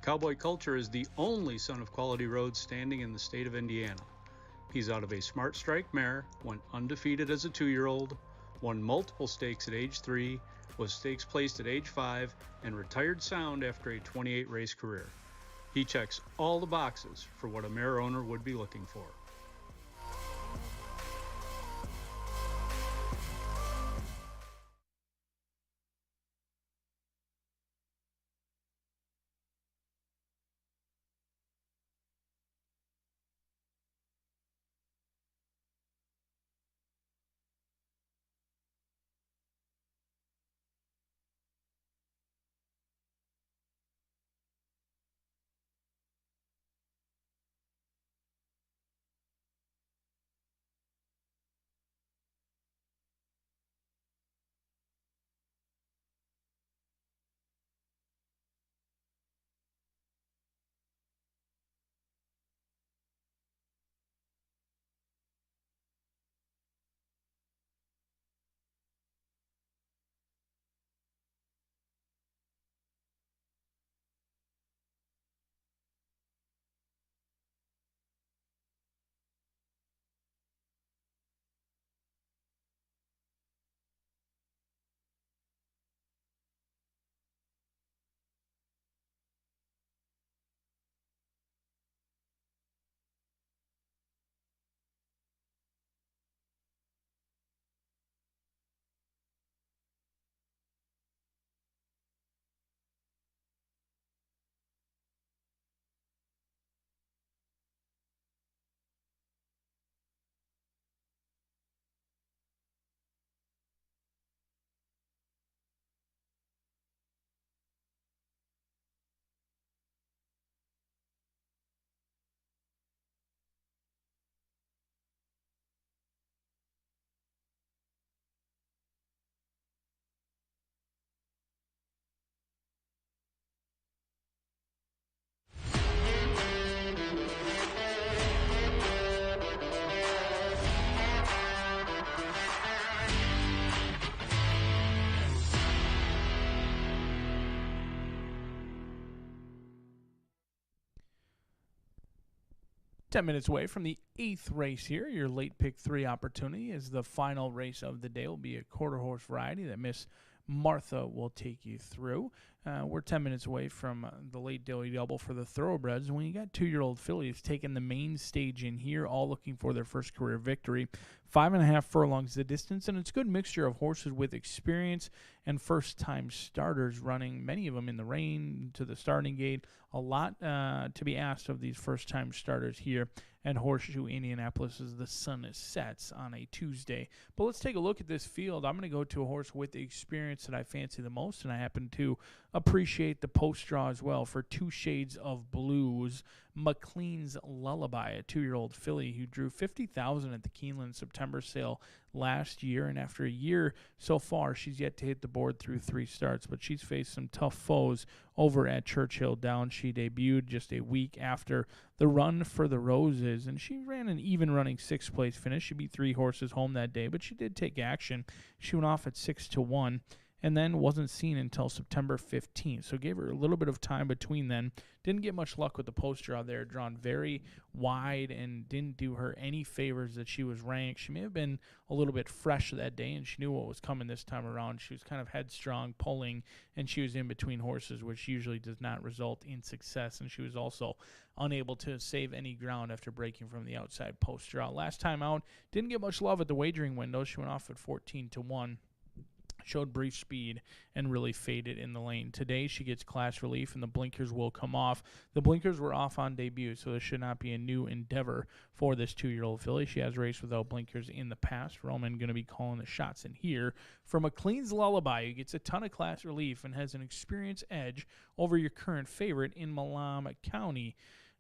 Speaker 17: Cowboy Culture is the only son of Quality Roads standing in the state of Indiana. He's out of a Smart Strike mare, went undefeated as a 2-year-old, won multiple stakes at age 3, was stakes placed at age 5, and retired sound after a 28-race career. He checks all the boxes for what a mare owner would be looking for.
Speaker 2: Ten minutes away from the 8th race here. Your late pick 3 opportunity is the final race of the day. Will be a quarter horse variety that Miss Martha will take you through. We're 10 minutes away from the late daily double for the thoroughbreds. And when you got 2-year-old fillies taking the main stage in here, all looking for their first career victory, 5.5 furlongs the distance, and it's a good mixture of horses with experience and first-time starters running, many of them in the rain to the starting gate. A lot to be asked of these first-time starters here at Horseshoe Indianapolis as the sun sets on a Tuesday. But let's take a look at this field. I'm going to go to a horse with the experience that I fancy the most, and I happen to appreciate the post draw as well for 2 shades of blues. McLean's Lullaby, a 2-year-old filly who drew 50,000 at the Keeneland September sale last year, and after a year so far, she's yet to hit the board through 3 starts, but she's faced some tough foes over at Churchill Downs. She debuted just a week after the Run for the Roses, and she ran an even running 6th place finish. She beat 3 horses home that day, but she did take action. She went off at 6-1. and then wasn't seen until September 15th. So gave her a little bit of time between then. Didn't get much luck with the post draw there, drawn very wide and didn't do her any favors that she was ranked. She may have been a little bit fresh that day, and she knew what was coming this time around. She was kind of headstrong, pulling, and she was in between horses, which usually does not result in success. And she was also unable to save any ground after breaking from the outside post draw. Last time out, didn't get much love at the wagering window. She went off at 14-1. Showed brief speed and really faded in the lane. Today she gets class relief and the blinkers will come off. The blinkers were off on debut, so this should not be a new endeavor for this 2-year-old filly. She has raced without blinkers in the past. Roman going to be calling the shots in here. For McLean's Lullaby, who gets a ton of class relief and has an experience edge over your current favorite in Malam County.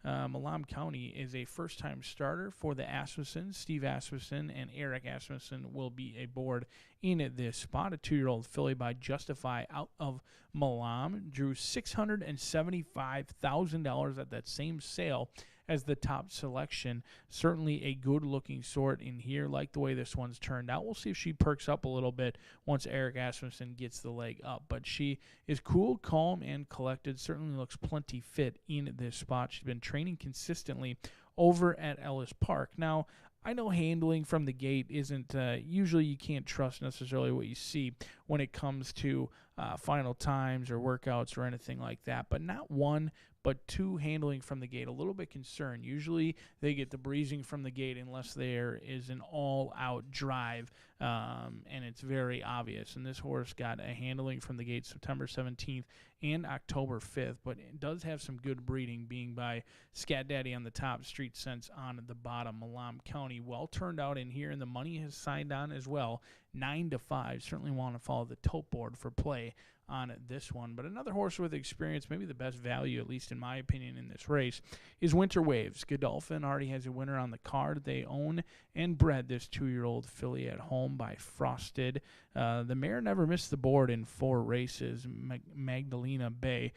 Speaker 2: Malam County is a first-time starter for the Asmussen. Steve Asmussen and Eric Asmussen will be aboard in this spot. A 2-year-old filly by Justify out of Malam drew $675,000 at that same sale as the top selection. Certainly a good-looking sort in here. Like the way this one's turned out. We'll see if she perks up a little bit once Eric Asmussen gets the leg up. But she is cool, calm, and collected. Certainly looks plenty fit in this spot. She's been training consistently over at Ellis Park. Now, I know handling from the gate isn't, usually you can't trust necessarily what you see when it comes to final times or workouts or anything like that, but not one, but two handling from the gate. A little bit concerned. Usually they get the breezing from the gate unless there is an all-out drive, and it's very obvious. And this horse got a handling from the gate September 17th and October 5th, but it does have some good breeding, being by Scat Daddy on the top, Street Sense on the bottom. Malam County well turned out in here, and the money has signed on as well, 9-5. Certainly want to follow the tote board for play on this one. But another horse with experience, maybe the best value, at least in my opinion, in this race, is Winter Waves. Godolphin already has a winner on the card. They own and bred this 2-year-old filly at home by Frosted. The mare never missed the board in 4 races, Magdalena Bay.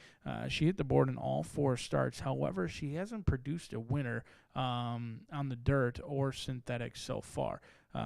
Speaker 2: She hit the board in all 4 starts. However, she hasn't produced a winner on the dirt or synthetic so far.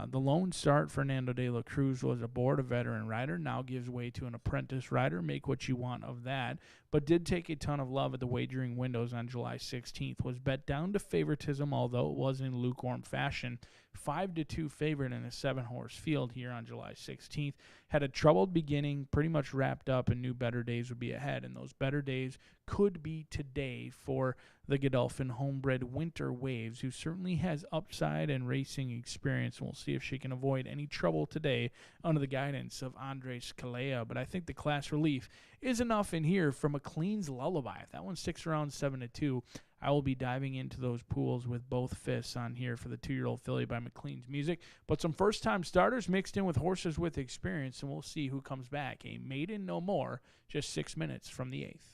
Speaker 2: The lone start, Fernando de la Cruz, was aboard, a veteran rider, now gives way to an apprentice rider. Make what you want of that. But did take a ton of love at the wagering windows on July 16th. Was bet down to favoritism, although it was in lukewarm fashion. 5-2 favorite in a 7-horse field here on July 16th. Had a troubled beginning, pretty much wrapped up, and knew better days would be ahead. And those better days could be today for the Godolphin homebred Winter Waves, who certainly has upside and racing experience. And we'll see if she can avoid any trouble today under the guidance of Andres Calea. But I think the class relief is enough in here for McLean's Lullaby. If that one sticks around 7-2, I will be diving into those pools with both fists on here for the 2-year-old filly by McLean's Music. But some first-time starters mixed in with horses with experience, and we'll see who comes back. A maiden no more, just 6 minutes from the 8th.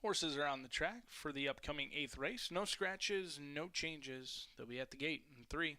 Speaker 8: Horses are on the track for the upcoming 8th race. No scratches, no changes. They'll be at the gate in 3.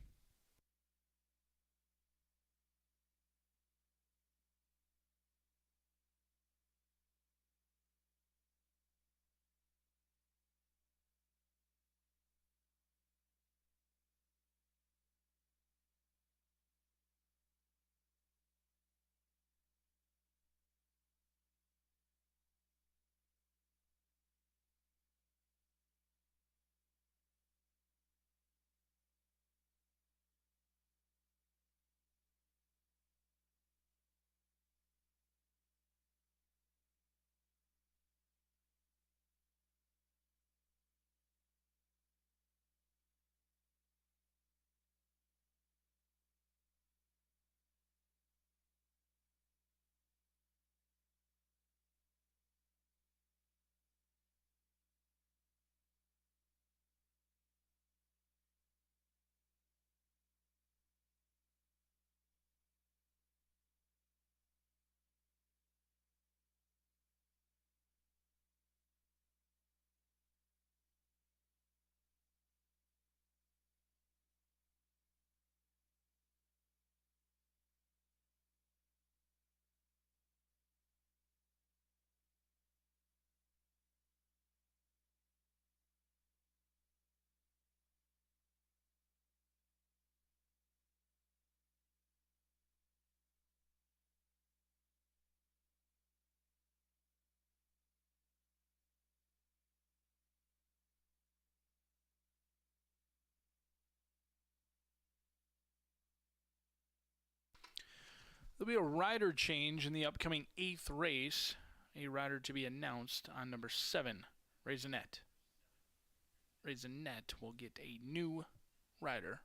Speaker 8: There'll be a rider change in the upcoming 8th race. A rider to be announced on number 7, Raisinette. Raisinette will get a new rider.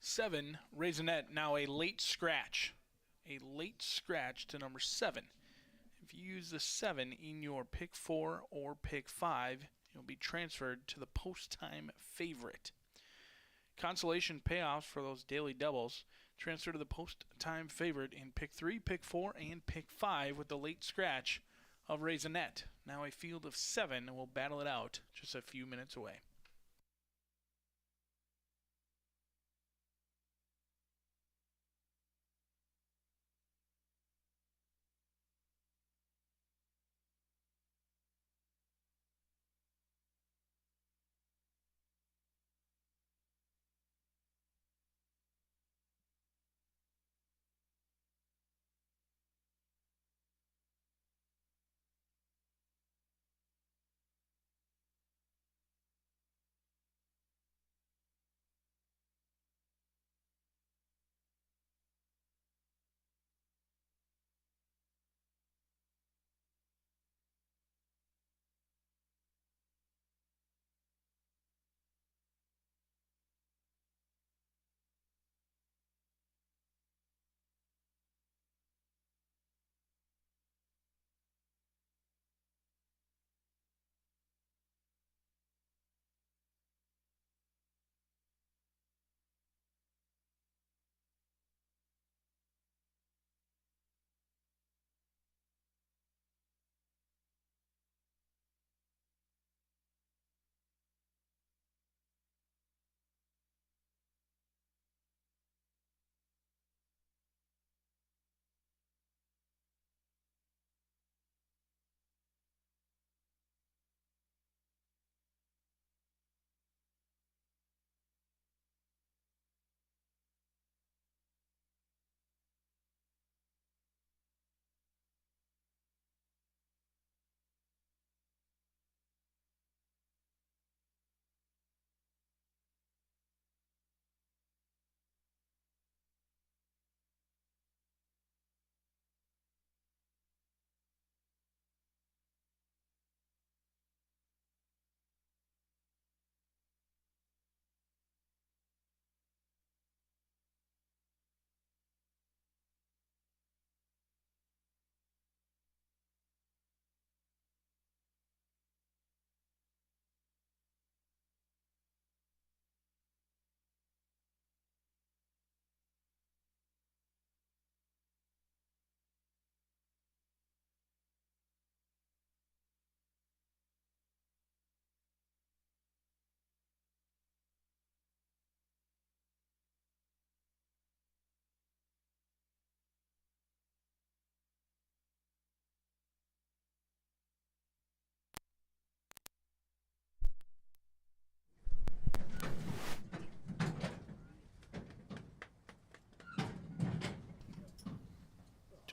Speaker 8: Seven, Raisinette, now a late scratch. A late scratch to number 7. If you use the 7 in your pick 4 or pick 5, you'll be transferred to the post-time favorite. Consolation payoffs for those daily doubles transfer to the post-time favorite in pick 3, pick 4, and pick 5 with the late scratch of Raisinette. Now a field of 7 will battle it out just a few minutes away.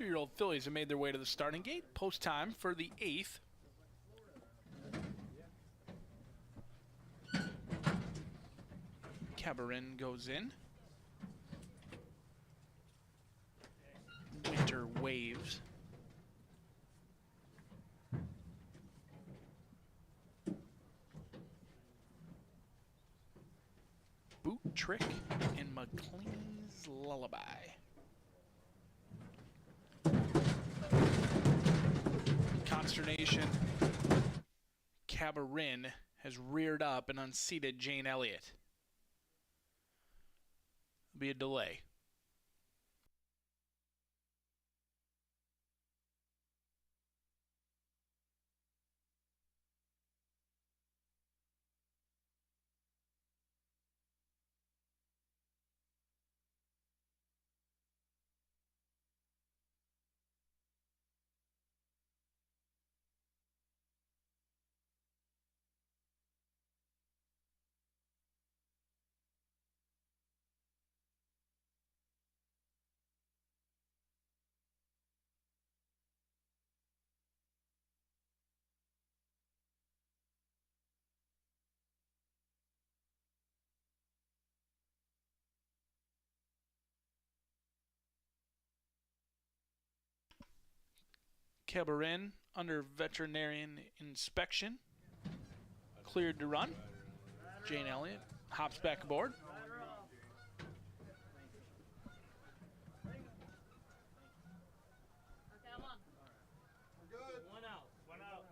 Speaker 8: Two-year-old fillies have made their way to the starting gate. Post time for the 8th. Cabarin goes in. Winter Waves. Boot Trick and McLean's Lullaby. Consternation. Cabarin has reared up and unseated Jane Elliott. Be a delay. Cabarin under veterinarian inspection. Cleared to run. Jane Elliott hops back aboard.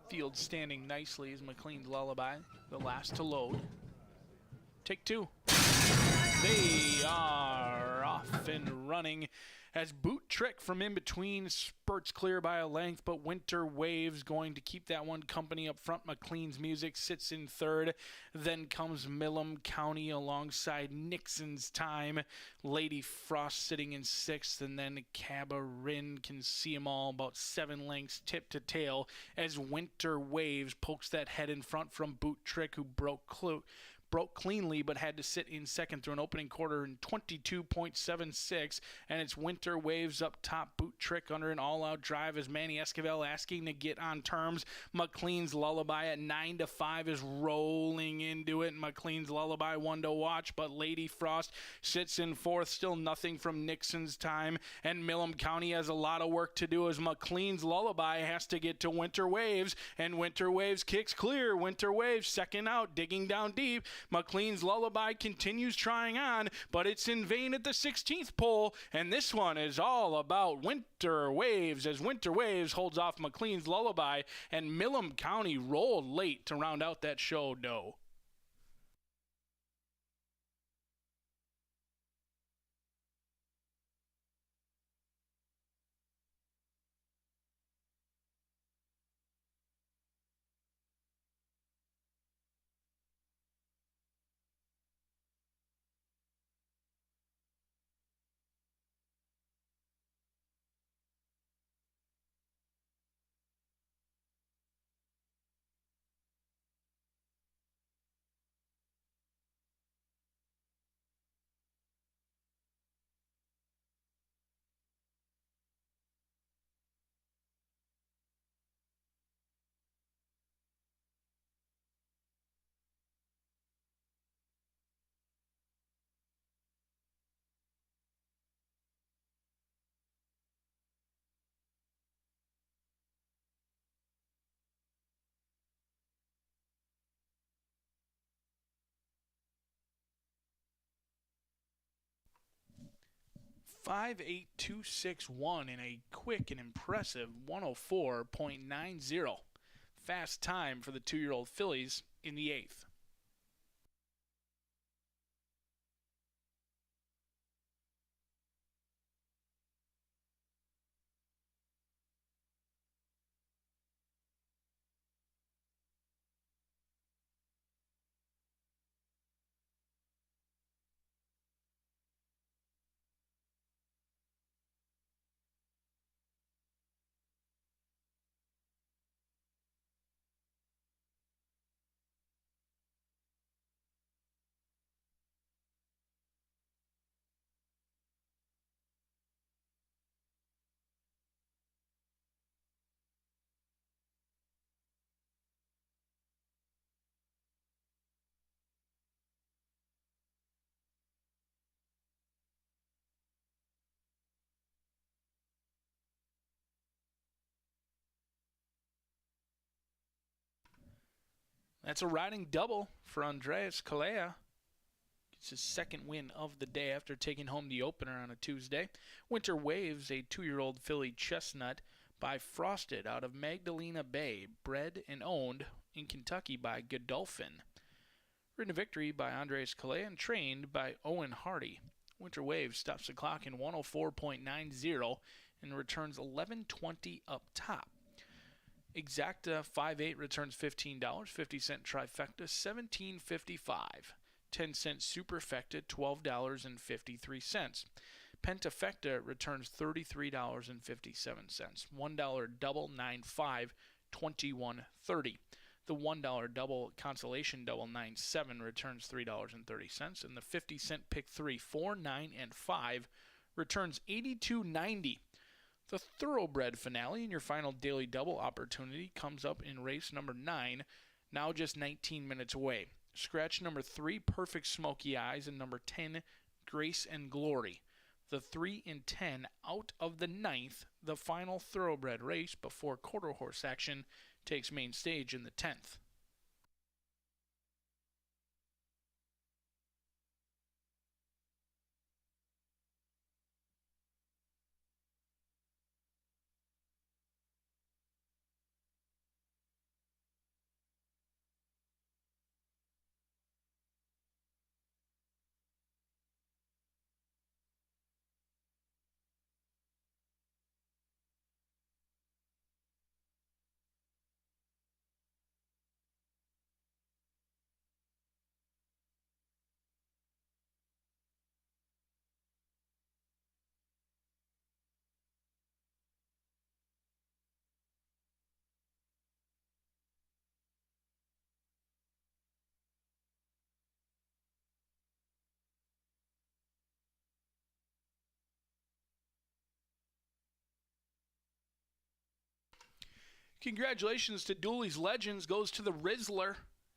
Speaker 8: Field standing nicely as McLean's Lullaby, the last to load. Take 2. They are off and running as Boot Trick from in between spurts clear by a length, but Winter Waves going to keep that one company up front. McLean's Music sits in 3rd. Then comes Millam County alongside Nixon's Time. Lady Frost sitting in 6th, and then Cabarin can see them all about 7 lengths tip to tail as Winter Waves pokes that head in front from Boot Trick, who broke cleanly but had to sit in 2nd through an opening quarter in 22.76, and it's Winter Waves up top. Boot Trick under an all-out drive as Manny Esquivel asking to get on terms. McLean's Lullaby at 9-5 is rolling into it. McLean's Lullaby 1 to watch, but Lady Frost sits in 4th. Still nothing from Nixon's Time, and Millam County has a lot of work to do as McLean's Lullaby has to get to Winter Waves, and Winter Waves kicks clear. Winter Waves second out, digging down deep. McLean's Lullaby continues trying on, but it's in vain at the 16th pole, and this one is all about Winter Waves as Winter Waves holds off McLean's Lullaby, and Millam County rolled late to round out that show. No. Five, 8, 2, 6, 1 in a quick and impressive 104.90. Fast time for the 2-year-old fillies in the 8th. That's a riding double for Andreas Kalea. Gets his second win of the day after taking home the opener on a Tuesday. Winter Waves, a 2-year-old filly chestnut by Frosted out of Magdalena Bay, bred and owned in Kentucky by Godolphin. Ridden a victory by Andres Calais and trained by Owen Hardy. Winter Waves stops the clock in 104.90 and returns $11.20 up top. Exacta 5/8 returns $15, 50-cent trifecta $17.55, 10-cent superfecta $12.53. Pentafecta returns $33.57. $1 double 9.5, $21.30. The $1 double consolation double 9.7 returns $3.30, and the 50-cent pick 3, 4, 9, and 5 returns $82.90. The thoroughbred finale and your final daily double opportunity comes up in race number 9, now just 19 minutes away. Scratch number 3, Perfect Smoky Eyes, and number 10, Grace and Glory. The 3 and 10 out of the 9th, the final thoroughbred race before quarter horse action takes main stage in the 10th. Congratulations to Dooley's Legends goes to the Rizzler.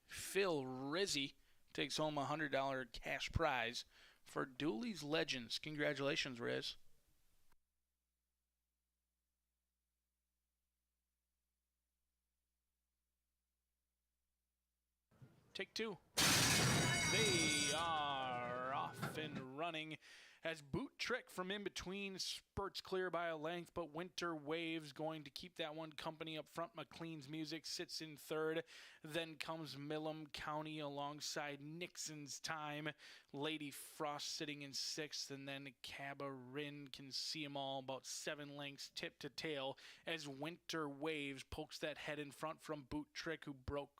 Speaker 8: Phil Rizzi takes home a $100 cash prize for Dooley's Legends. Congratulations, Riz. Take 2. They are off and running as Boot Trick from in between spurts clear by a length, but Winter Waves going to keep that one company up front. McLean's Music sits in third. Then comes Milam County alongside Nixon's Time. Lady Frost sitting in sixth, and then Cabarin Can See 'Em All about 7 lengths tip to tail as Winter Waves pokes that head in front from Boot Trick, who broke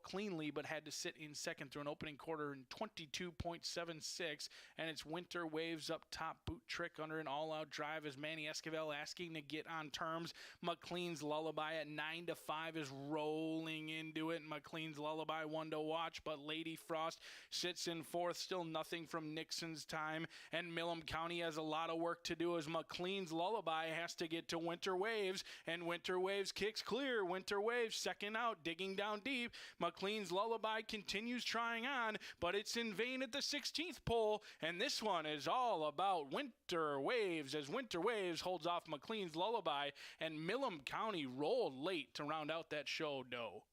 Speaker 8: cleanly but had to sit in second through an opening quarter in 22.76, and it's Winter Waves up top. Boot Trick under an all-out drive as Manny Esquivel asking to get on terms. McLean's Lullaby at 9-5 is rolling into it. McLean's Lullaby 1 to watch, but Lady Frost sits in fourth. Still nothing from Nixon's Time, and Milam County has a lot of work to do as McLean's Lullaby has to get to Winter Waves, and Winter Waves kicks clear. Winter Waves second out, digging down deep. McLean's Lullaby continues trying on, but it's in vain at the 16th pole, and this one is all about Winter Waves as Winter Waves holds off McLean's Lullaby, and Milam County rolled late to round out that show, no.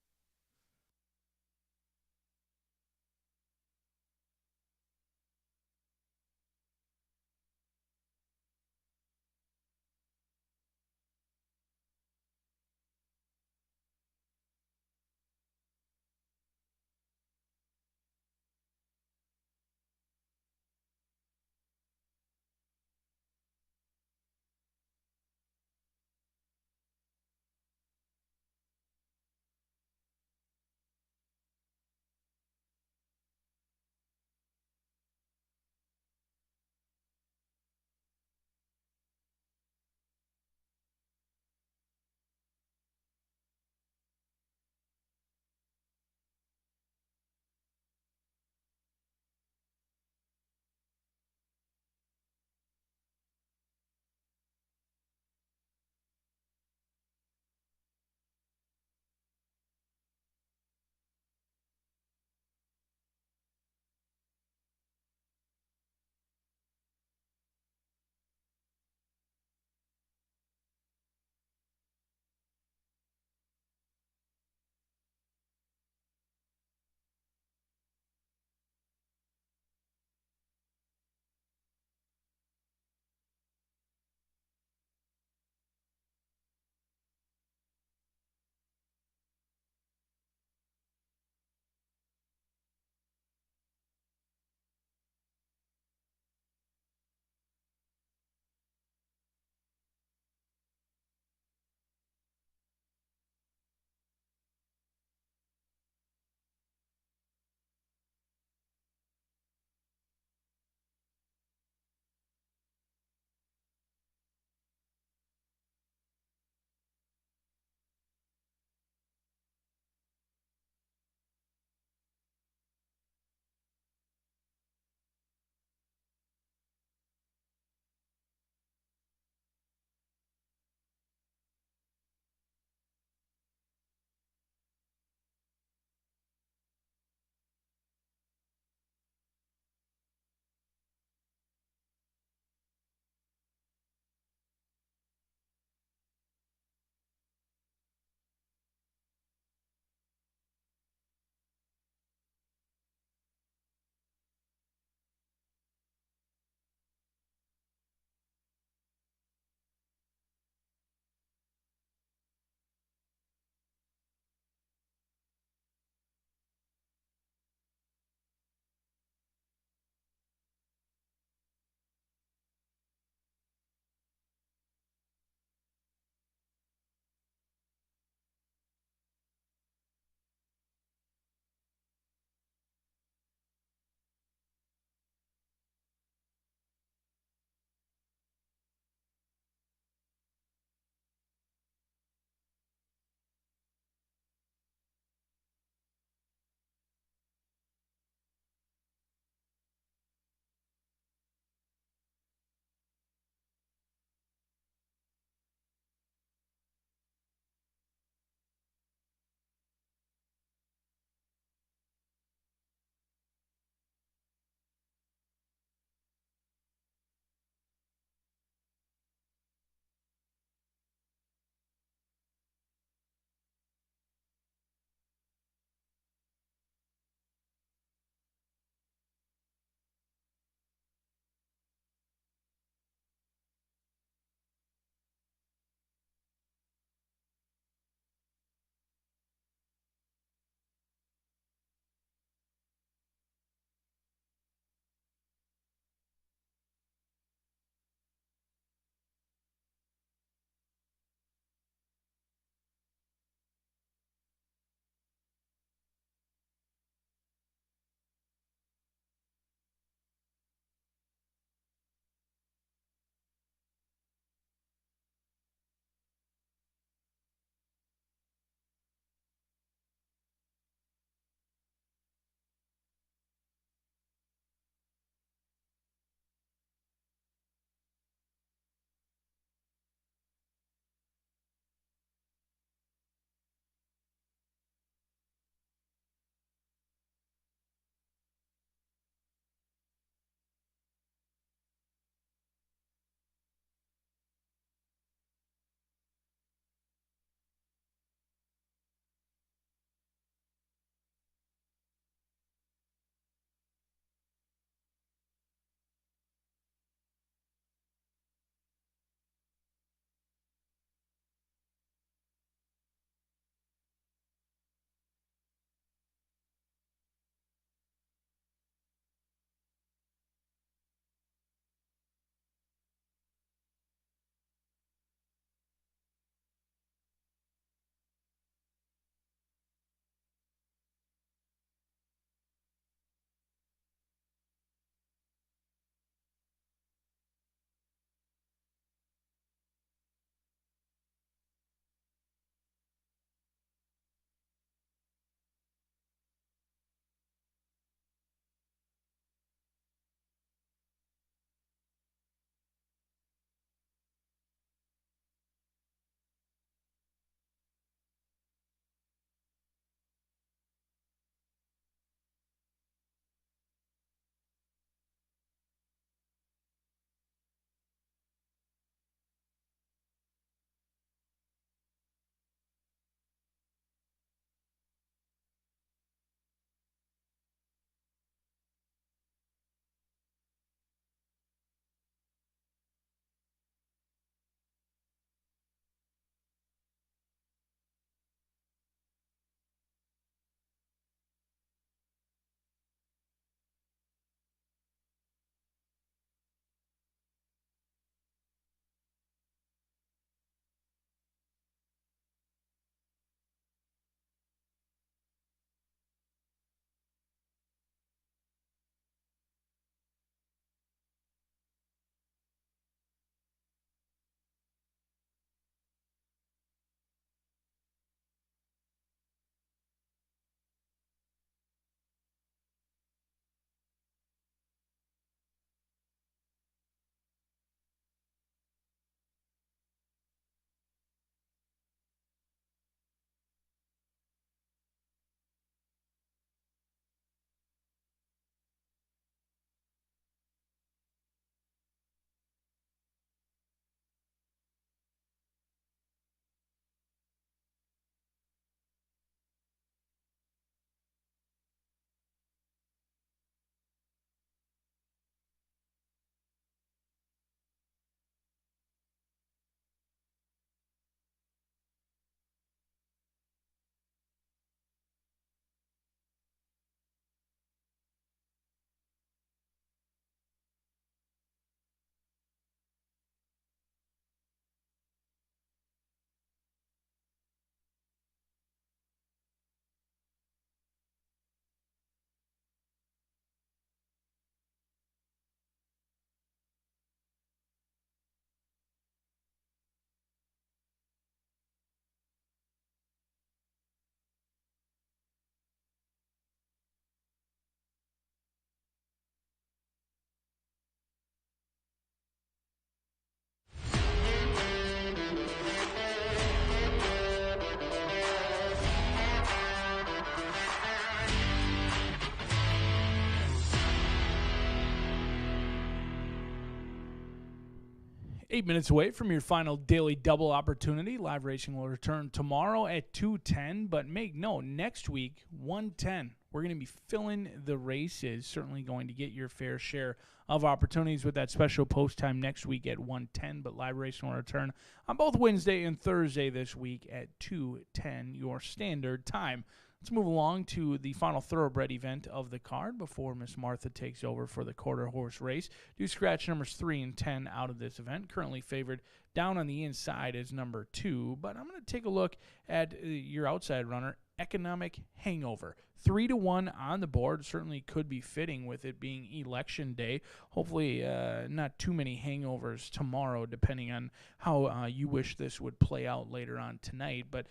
Speaker 2: 8 minutes away from your final daily double opportunity. Live racing will return tomorrow at 2:10, but make note, next week, 1:10. We're going to be filling the races, certainly going to get your fair share of opportunities with that special post time next week at 1:10, but live racing will return on both Wednesday and Thursday this week at 2:10, your standard time. Let's move along to the final thoroughbred event of the card before Miss Martha takes over for the quarter horse race. Do scratch numbers 3 and 10 out of this event. Currently favored down on the inside is number 2, but I'm going to take a look at your outside runner, Economic Hangover. 3-1 on the board. Certainly could be fitting with it being election day. Hopefully not too many hangovers tomorrow, depending on how you wish this would play out later on tonight. But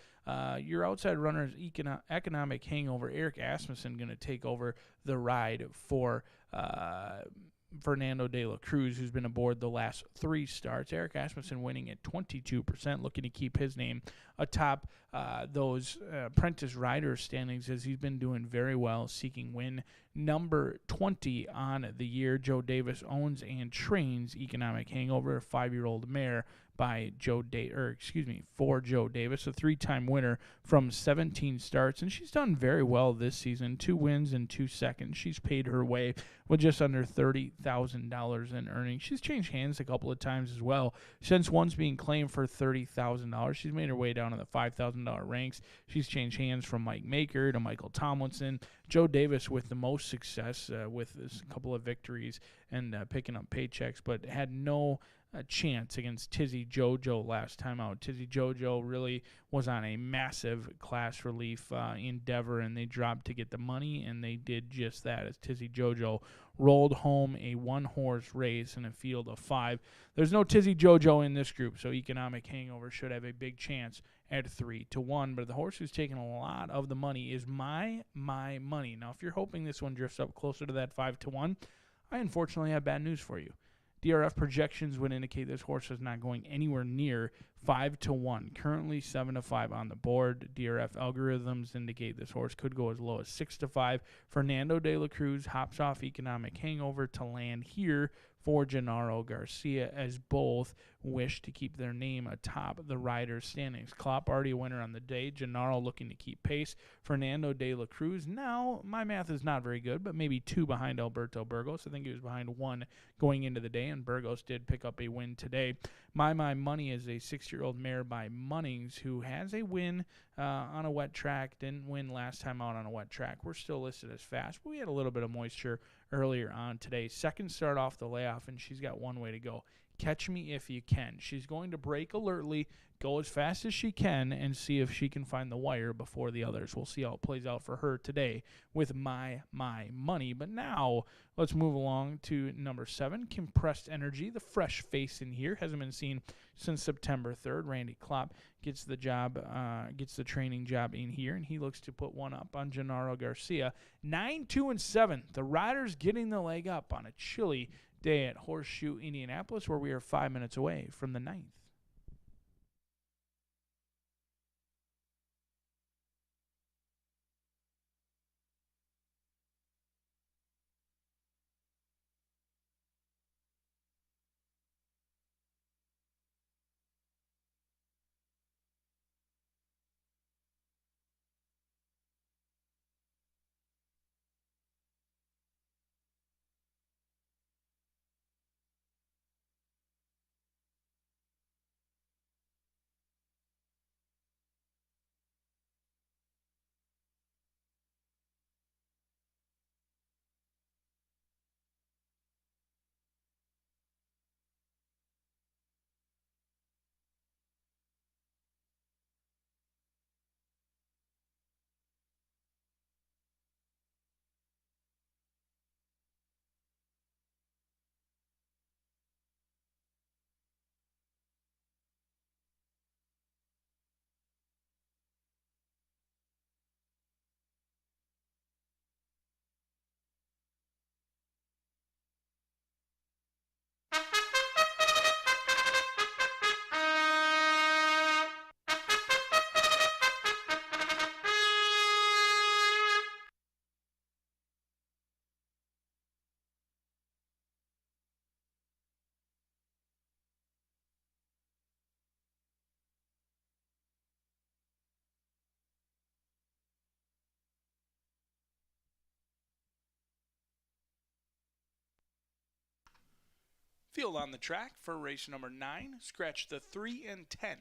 Speaker 2: your outside runner's Economic Hangover, Eric Asmussen, going to take over the ride for Fernando de la Cruz, who's been aboard the last 3 starts. Eric Asmussen winning at 22%, looking to keep his name atop those apprentice rider standings, as he's been doing very well, seeking win number 20 on the year. Joe Davis owns and trains Economic Hangover, a 5-year-old mare by for Joe Davis, a 3-time winner from 17 starts, and she's done very well this season. 2 wins and 2 seconds. She's paid her way with just under $30,000 in earnings. She's changed hands a couple of times as well. Since one's being claimed for $30,000, she's made her way down in the $5,000 ranks. She's changed hands from Mike Maker to Michael Tomlinson. Joe Davis with the most success with a couple of victories and picking up paychecks, but had no chance against Tizzy Jojo last time out. Tizzy Jojo really was on a massive class relief endeavor, and they dropped to get the money, and they did just that as Tizzy Jojo rolled home a 1-horse race in a field of 5. There's no Tizzy Jojo in this group, so Economic Hangover should have a big chance at 3-1. But the horse who's taking a lot of the money is my money. Now, if you're hoping this one drifts up closer to that 5-1, I unfortunately have bad news for you. DRF projections would indicate this horse is not going anywhere near 5-1. Currently 7-5 on the board. DRF algorithms indicate this horse could go as low as 6-5. Fernando de la Cruz hops off Economic Hangover to land here for Gennaro Garcia, as both wish to keep their name atop the riders' standings. Klopp already a winner on the day. Gennaro looking to keep pace. Fernando de la Cruz, now my math is not very good, but maybe 2 behind Alberto Burgos. I think he was behind 1 going into the day, and Burgos did pick up a win today. My Money is a 6-year-old mare by Munnings who has a win on a wet track. Didn't win last time out on a wet track. We're still listed as fast, but we had a little bit of moisture earlier on today. Second start off the layoff, and she's got one way to go. Catch me if you can. She's going to break alertly, go as fast as she can, and see if she can find the wire before the others. We'll see how it plays out for her today with my money. But now let's move along to number 7, Compressed Energy. The fresh face in here hasn't been seen since September 3rd. Randy Klopp gets the training job in here, and he looks to put one up on Gennaro Garcia. 9-2-7. The riders getting the leg up on a chilly day at Horseshoe Indianapolis, where we are 5 minutes away from the 9th.
Speaker 8: Field on the track for race number 9. Scratch the 3 and 10.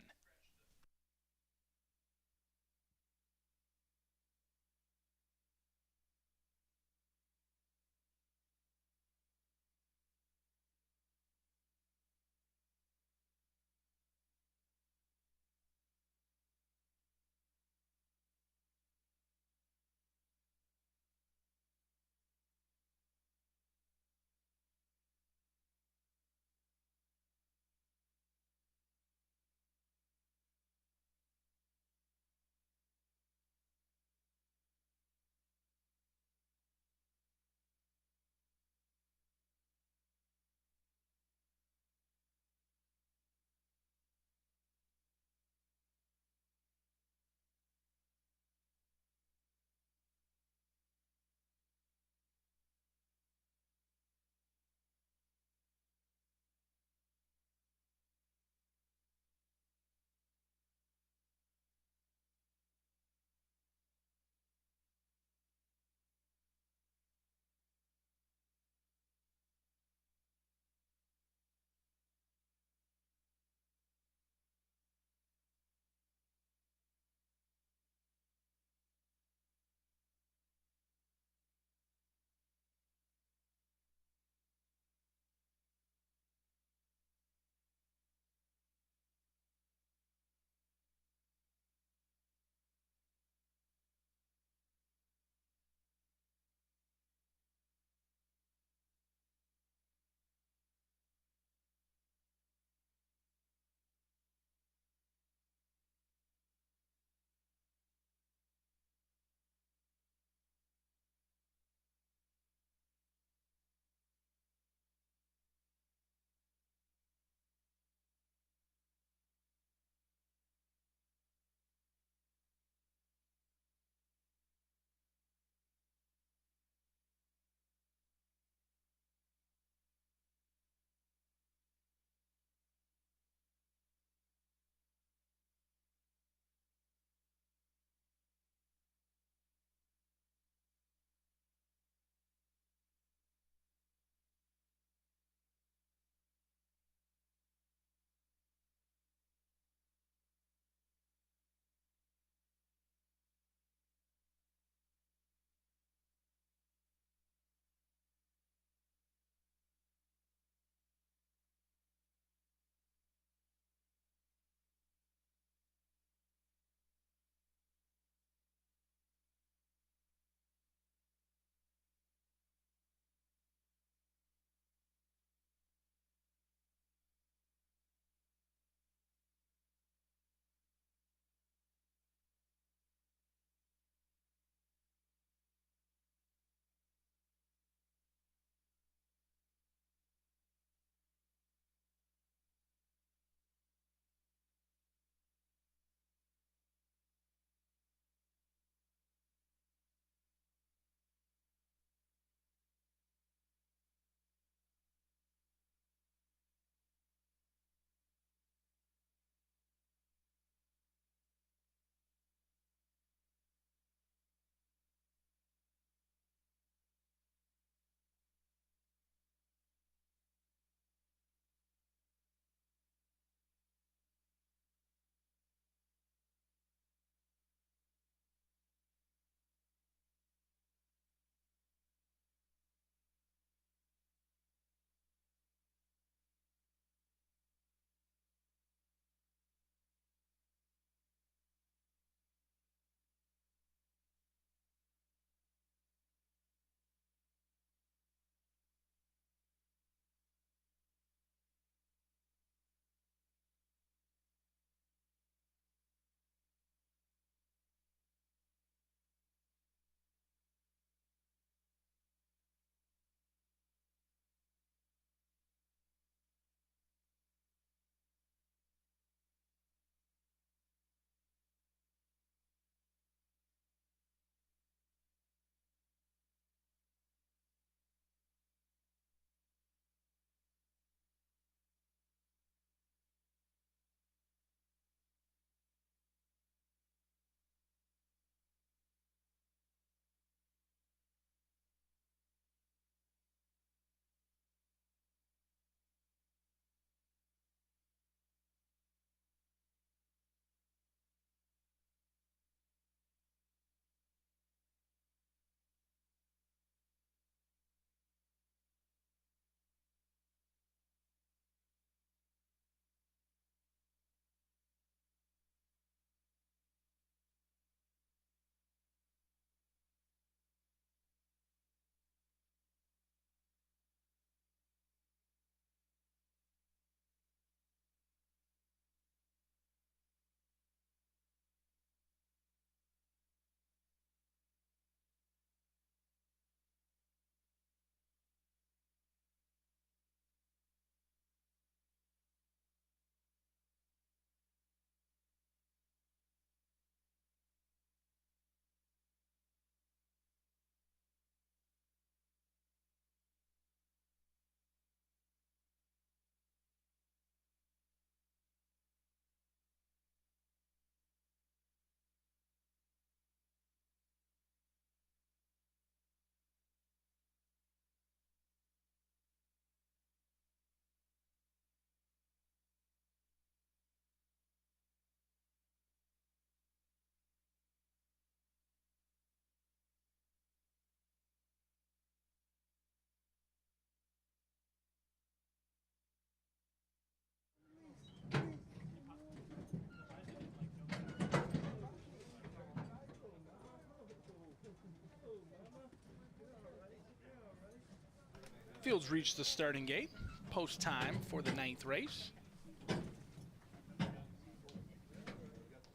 Speaker 8: Field's reached the starting gate. Post time for the 9th race.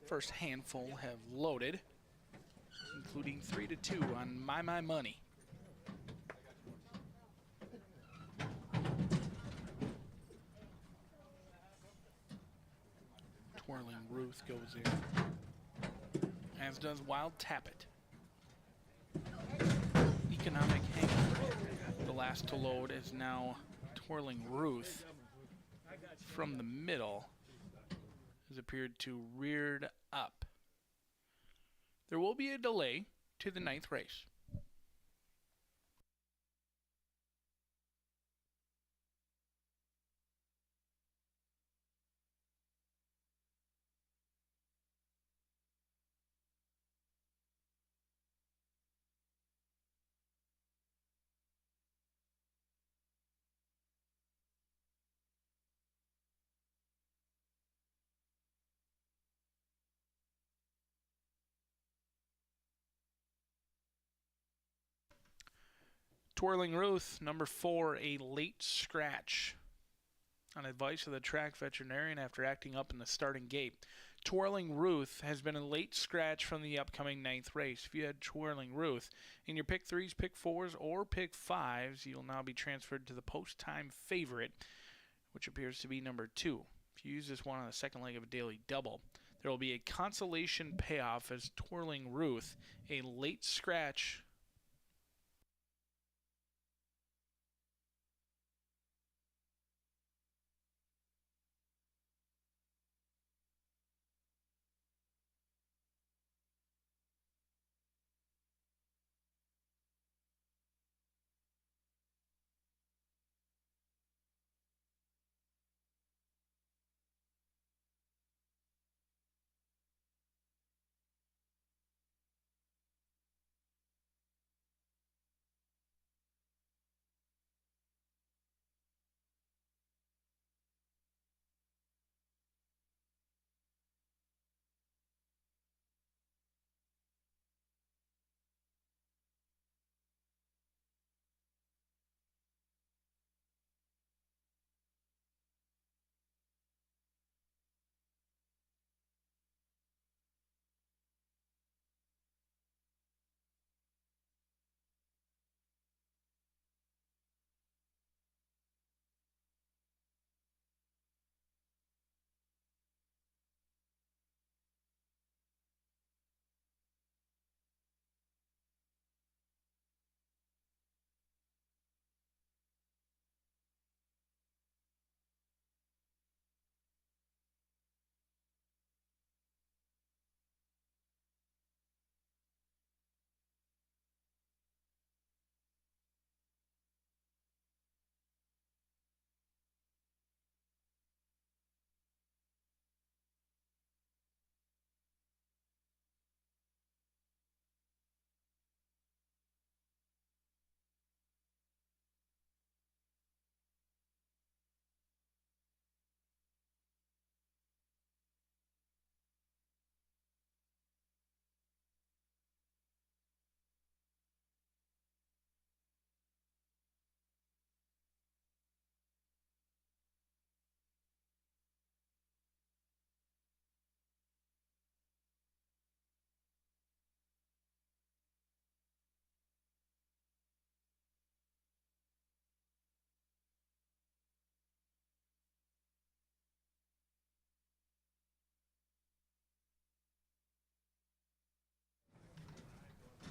Speaker 8: First handful have loaded, including 3-2 on My Money. Twirling Ruth goes in, as does Wild Tappet. Economic Hangover, the last to load, is now Twirling Ruth from the middle, has appeared to reared up. There will be a delay to the 9th race. Twirling Ruth, number 4, a late scratch. On advice of the track veterinarian after acting up in the starting gate, Twirling Ruth has been a late scratch from the upcoming 9th race. If you had Twirling Ruth in your pick 3s, pick 4s, or pick 5s, you'll now be transferred to the post-time favorite, which appears to be number 2. If you use this one on the second leg of a daily double, there will be a consolation payoff as Twirling Ruth, a late scratch.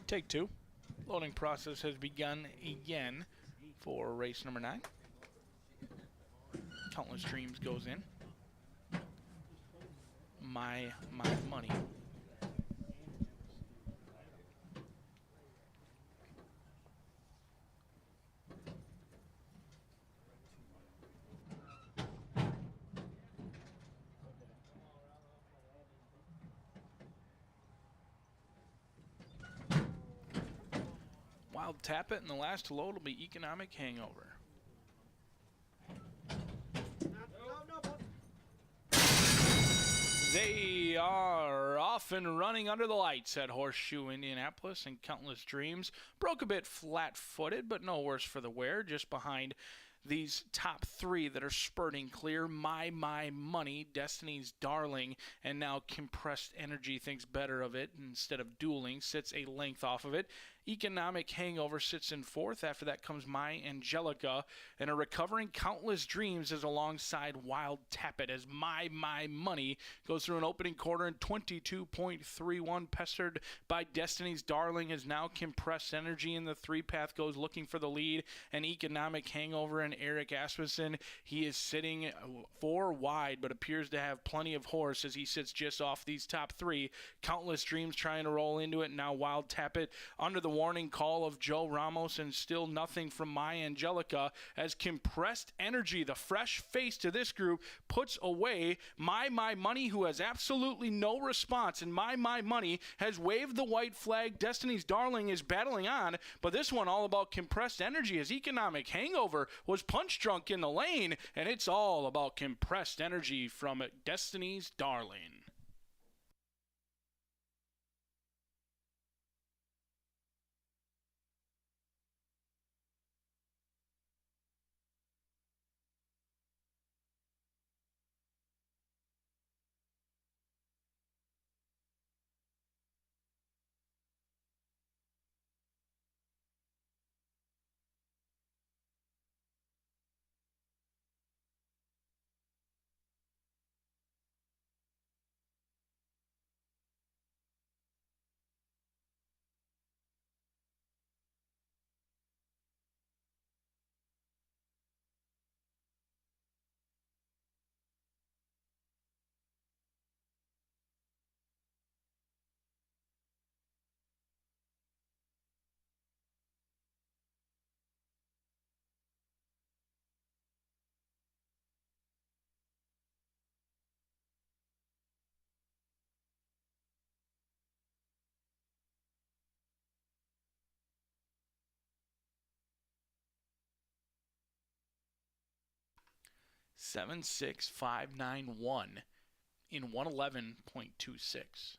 Speaker 8: Take 2. Loading process has begun again for race number 9. Countless Dreams goes in. My Money. Wild Tappet, and the last to load will be Economic Hangover. They are off off and running under the lights at Horseshoe Indianapolis, and Countless Dreams broke a bit flat-footed, but no worse for the wear, just behind these top three that are spurting clear. My Money, Destiny's Darling, and now Compressed Energy thinks better of it instead of dueling, sits a length off of it. Economic Hangover sits in fourth. After that comes My Angelica, and a recovering Countless Dreams is alongside Wild Tap It as My Money goes through an opening quarter in 22.31, pestered by Destiny's Darling, as now Compressed Energy in the three path goes looking for the lead, and Economic Hangover and Eric Asmussen, he is sitting 4 wide but appears to have plenty of horse as he sits just off these top three. Countless Dreams trying to roll into it, now Wild Tap It under the warning call of Joe Ramos, and still nothing from My Angelica as Compressed Energy, the fresh face to this group, puts away My Money, who has absolutely no response, and My Money has waved the white flag. Destiny's Darling is battling on, but this one all about Compressed Energy as Economic Hangover was punch drunk in the lane, and it's all about Compressed Energy from Destiny's Darling. Seven six five nine one in 111.26.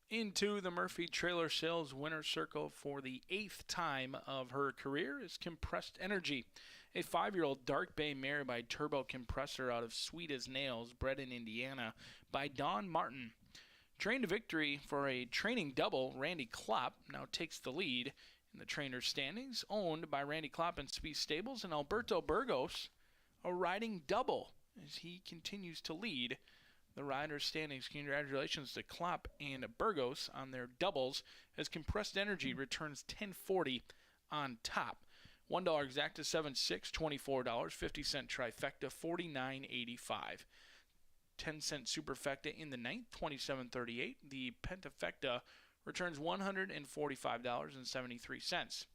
Speaker 8: Into the Murphy Trailer Sales winner circle for the 8th time of her career is Compressed Energy, a 5-year-old dark bay mare by Turbo Compressor out of Sweet as Nails, bred in Indiana by Don Martin. Trained to victory for a training double, Randy Klopp now takes the lead in the trainer standings, owned by Randy Klopp and Speed Stables, and Alberto Burgos, a riding double as he continues to lead the riders' standings. Congratulations to Klopp and Burgos on their doubles as Compressed Energy returns $10.40 on top. $1 exacta 7.6, $24, 50-cent trifecta, $49.85. 10-cent superfecta in the ninth, $27.38. The pentafecta returns $145.73.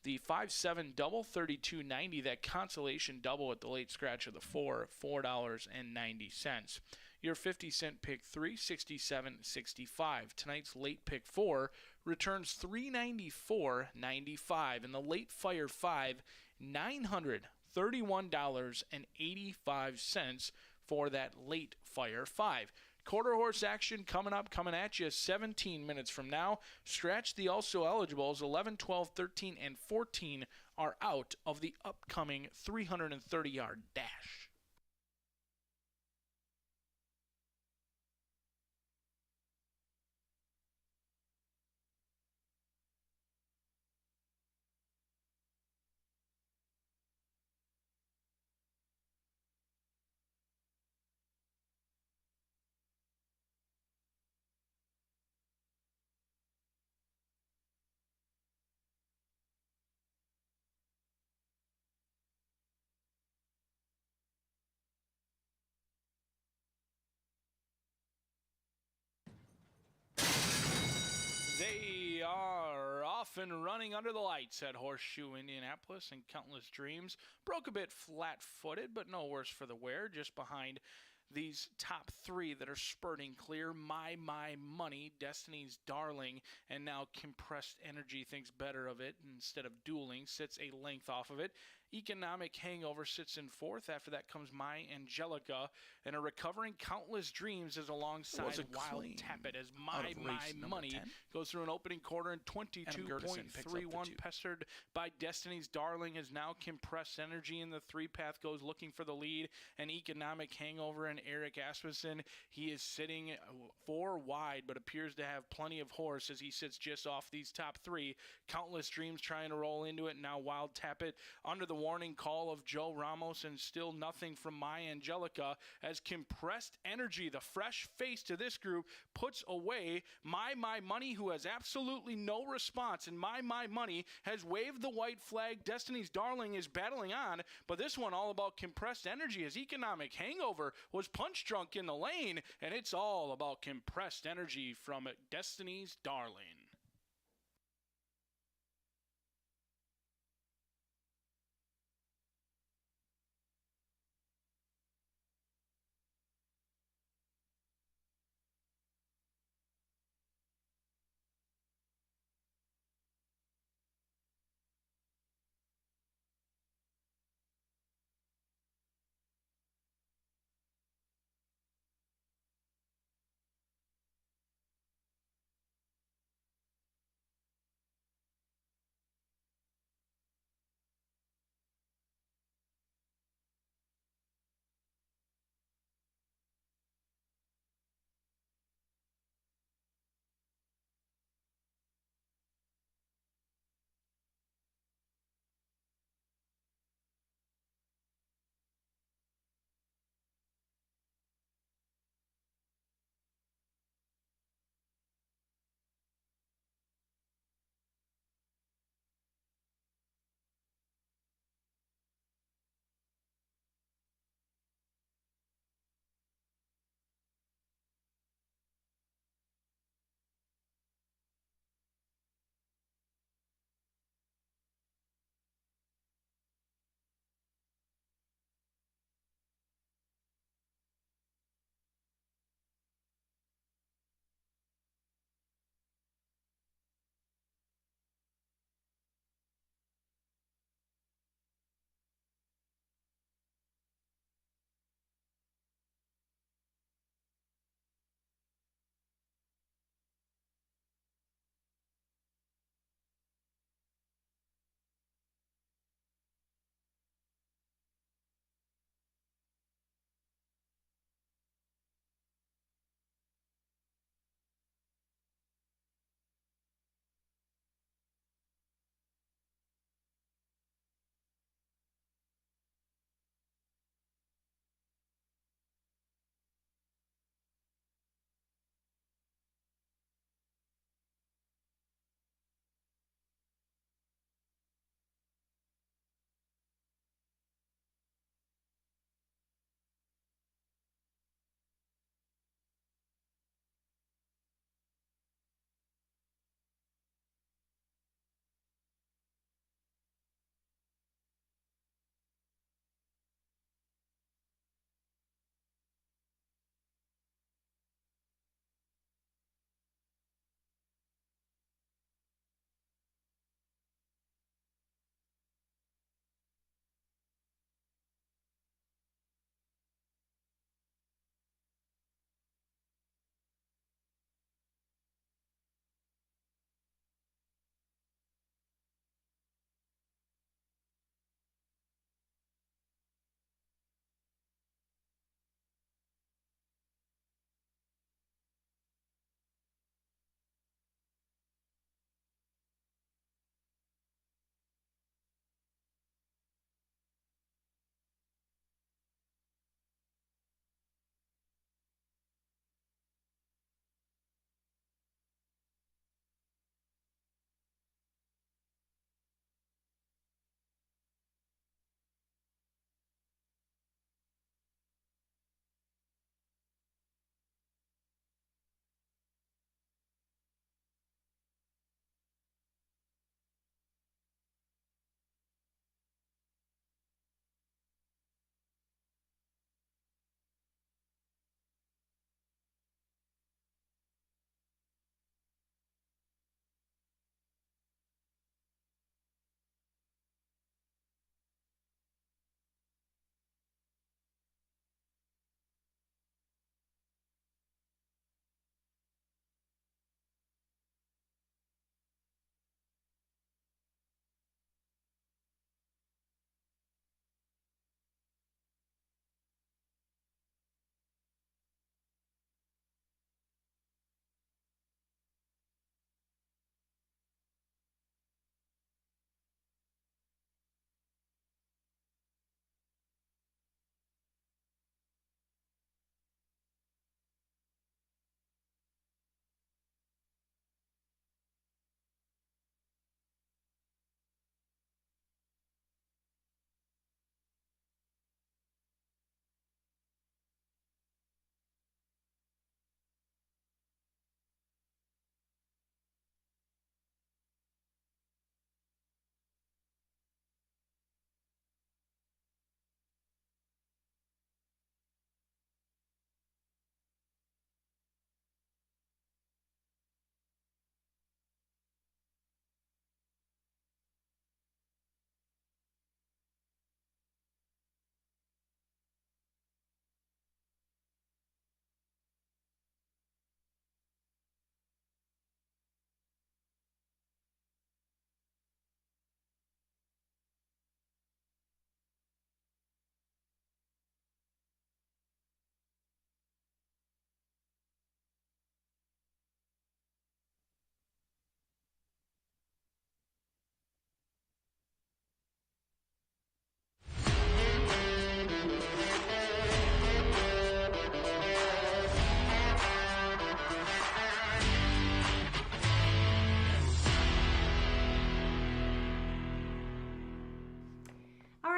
Speaker 8: The 5-7 double, $32.90. That consolation double at the late scratch of the $4.90. Your 50-cent pick 3, $67.65. Tonight's late pick 4 returns $394.95. And the late fire 5, $931.85 for that late fire 5. Quarter horse action coming up, coming at you 17 minutes from now. Scratch the also eligibles. 11, 12, 13, and 14 are out of the upcoming 330-yard dash. They are off and running under the lights at Horseshoe Indianapolis, and Countless Dreams broke a bit flat-footed, but no worse for the wear, just behind these top three that are spurting clear. My Money, Destiny's Darling, and now Compressed Energy thinks better of it. Instead of dueling, sits a length off of it. Economic Hangover sits in fourth. After that comes My Angelica, and a recovering Countless Dreams is alongside Wild Tappet as My Money
Speaker 18: 10.
Speaker 8: goes through an opening quarter in 22.31, pestered by Destiny's Darling. Is now Compressed Energy in the three-path, goes looking for the lead, and Economic Hangover and Eric Asmussen. He is sitting 4 wide, but appears to have plenty of horse as he sits just off these top three. Countless Dreams trying to roll into it. Now Wild Tappet under the warning call of Joe Ramos, and still nothing from My Angelica as Compressed Energy, the fresh face to this group, puts away My Money, who has absolutely no response, and My Money has waved the white flag. Destiny's Darling is battling on, but this one all about Compressed Energy as Economic Hangover was punch drunk in the lane, and it's all about Compressed Energy from Destiny's Darling.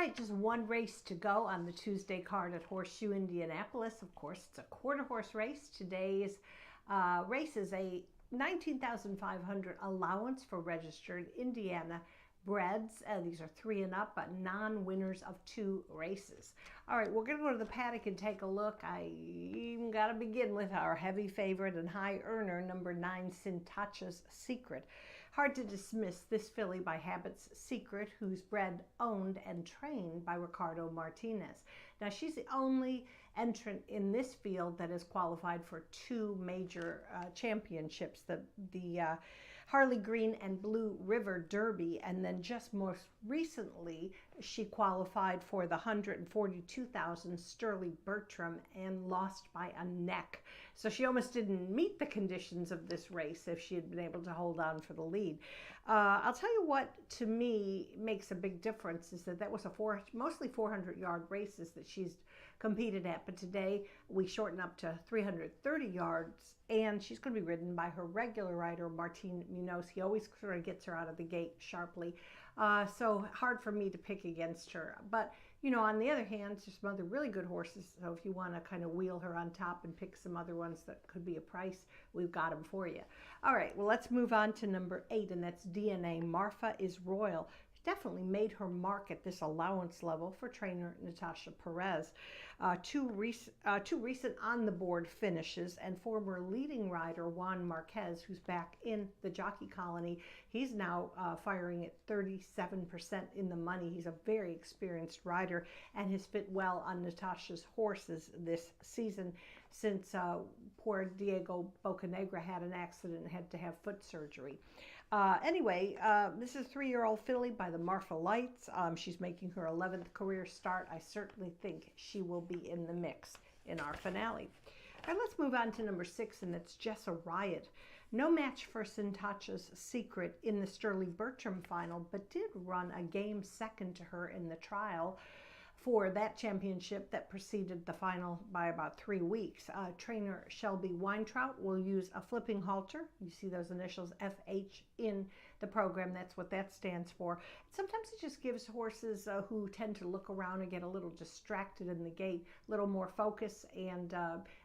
Speaker 18: right, just one race to go on the Tuesday card at Horseshoe Indianapolis. Of course, it's a quarter horse race. Today's race is a 19,500 allowance for registered Indiana breds. These are 3 and up, but non-winners of 2 races. All right, we're going to go to the paddock and take a look. I even got to begin with our heavy favorite and high earner, number 9, Sintacha's Secret. Hard to dismiss this filly by Habit's Secret, who's bred, owned, and trained by Ricardo Martinez. Now, she's the only entrant in this field that is qualified for 2 major championships, the Harley Green and Blue River Derby, and then just most recently she qualified for the 142,000 Sterling Bertram and lost by a neck. So she almost didn't meet the conditions of this race if she had been able to hold on for the lead. I'll tell you what, to me, makes a big difference is that was a mostly 400-yard races that she's competed at, but today we shorten up to 330 yards, and she's going to be ridden by her regular rider, Martin Munoz. He always sort of gets her out of the gate sharply, so hard for me to pick against her. But, you know, on the other hand, there's some other really good horses, so if you want to kind of wheel her on top and pick some other ones that could be a price, we've got them for you. All right, well, let's move on to number 8, and that's DNA Marfa is Royal. Definitely made her mark at this allowance level for trainer Natasha Perez. Two recent on-the-board finishes, and former leading rider Juan Marquez, who's back in the jockey colony, he's now firing at 37% in the money. He's a very experienced rider and has fit well on Natasha's horses this season since poor Diego Bocanegra had an accident and had to have foot surgery. Anyway, this is a 3-year-old filly by the Marfa Lights. She's making her 11th career start. I certainly think she will be in the mix in our finale. All right, let's move on to number 6, and that's Jessa Riot. No match for Sintacha's Secret in the Sterling Bertram final, but did run a game second to her in the trial for that championship that preceded the final by about 3 weeks. Trainer Shelby Weintraut will use a flipping halter. You see those initials FH in the program. That's what that stands for. Sometimes it just gives horses who tend to look around and get a little distracted in the gate a little more focus, and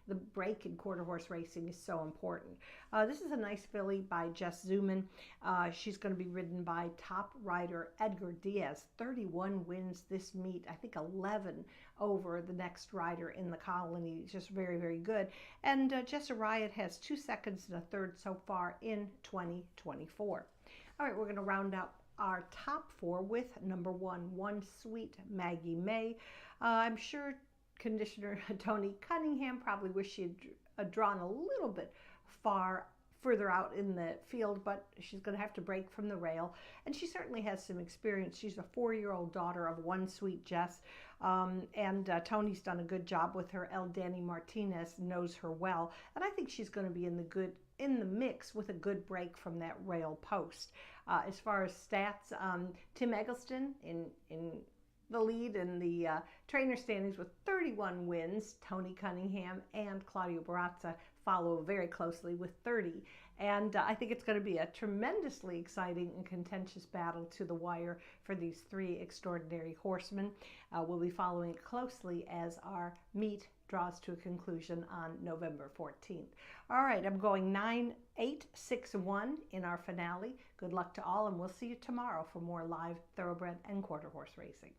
Speaker 18: the break in quarter horse racing is so important. This is a nice filly by Jess Zuman. She's going to be ridden by top rider Edgar Diaz. 31 wins this meet. I think 11 over the next rider in the colony. Just very, very good. And Jessa Riot has 2 seconds and a third so far in 2024. All right, we're going to round out our top 4 with number 1, One Sweet Maggie May. I'm sure conditioner Tony Cunningham probably wished she had drawn a little bit further out in the field, but she's going to have to break from the rail, and she certainly has some experience. She's a 4-year-old daughter of One Sweet Jess, and Tony's done a good job with her. El Danny Martinez knows her well, and I think she's going to be in the mix with a good break from that rail post. As far as stats, Tim Eggleston in the lead in the trainer standings with 31 wins. Tony Cunningham and Claudio Barazza follow very closely with 30. And I think it's going to be a tremendously exciting and contentious battle to the wire for these 3 extraordinary horsemen. We'll be following it closely as our meet draws to a conclusion on November 14th. All right, I'm going 9, 8, 6, 1 in our finale. Good luck to all, and we'll see you tomorrow for more live thoroughbred and quarter horse racing.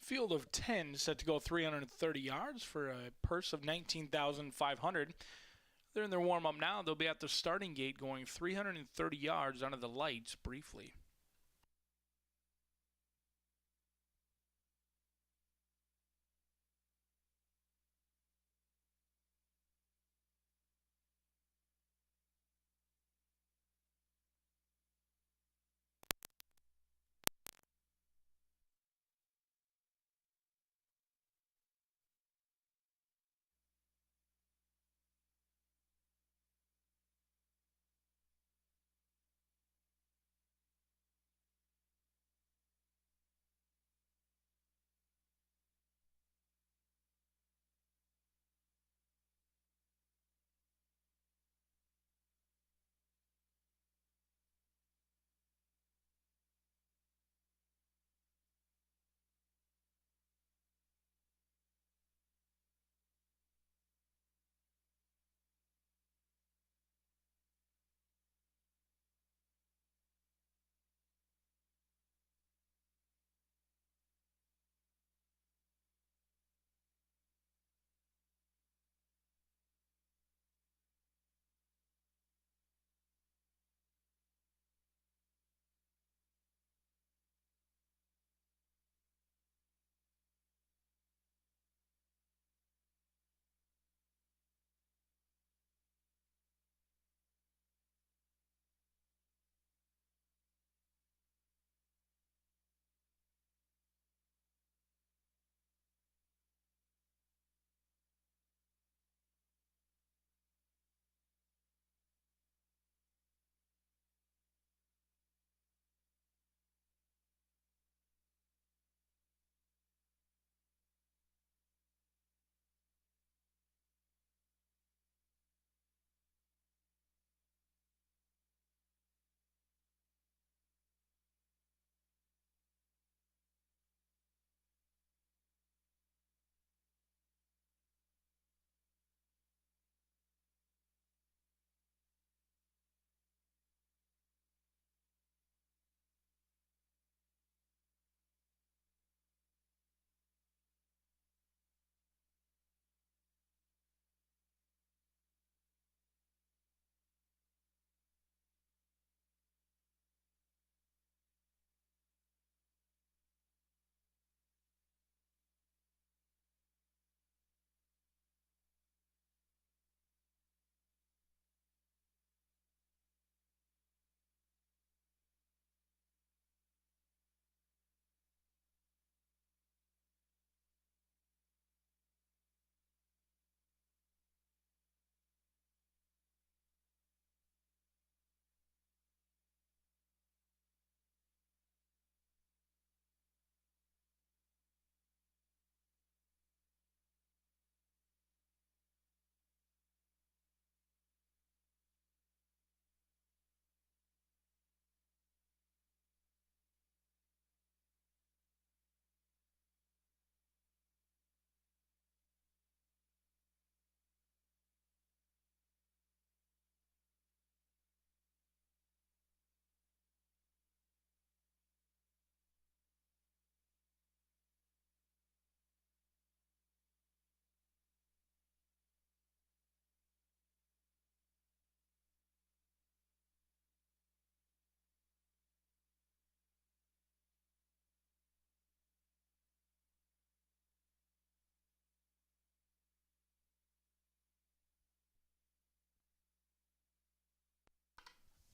Speaker 8: Field of 10 set to go 330 yards for a purse of $19,500. They're in their warm-up now. They'll be at the starting gate going 330 yards under the lights briefly.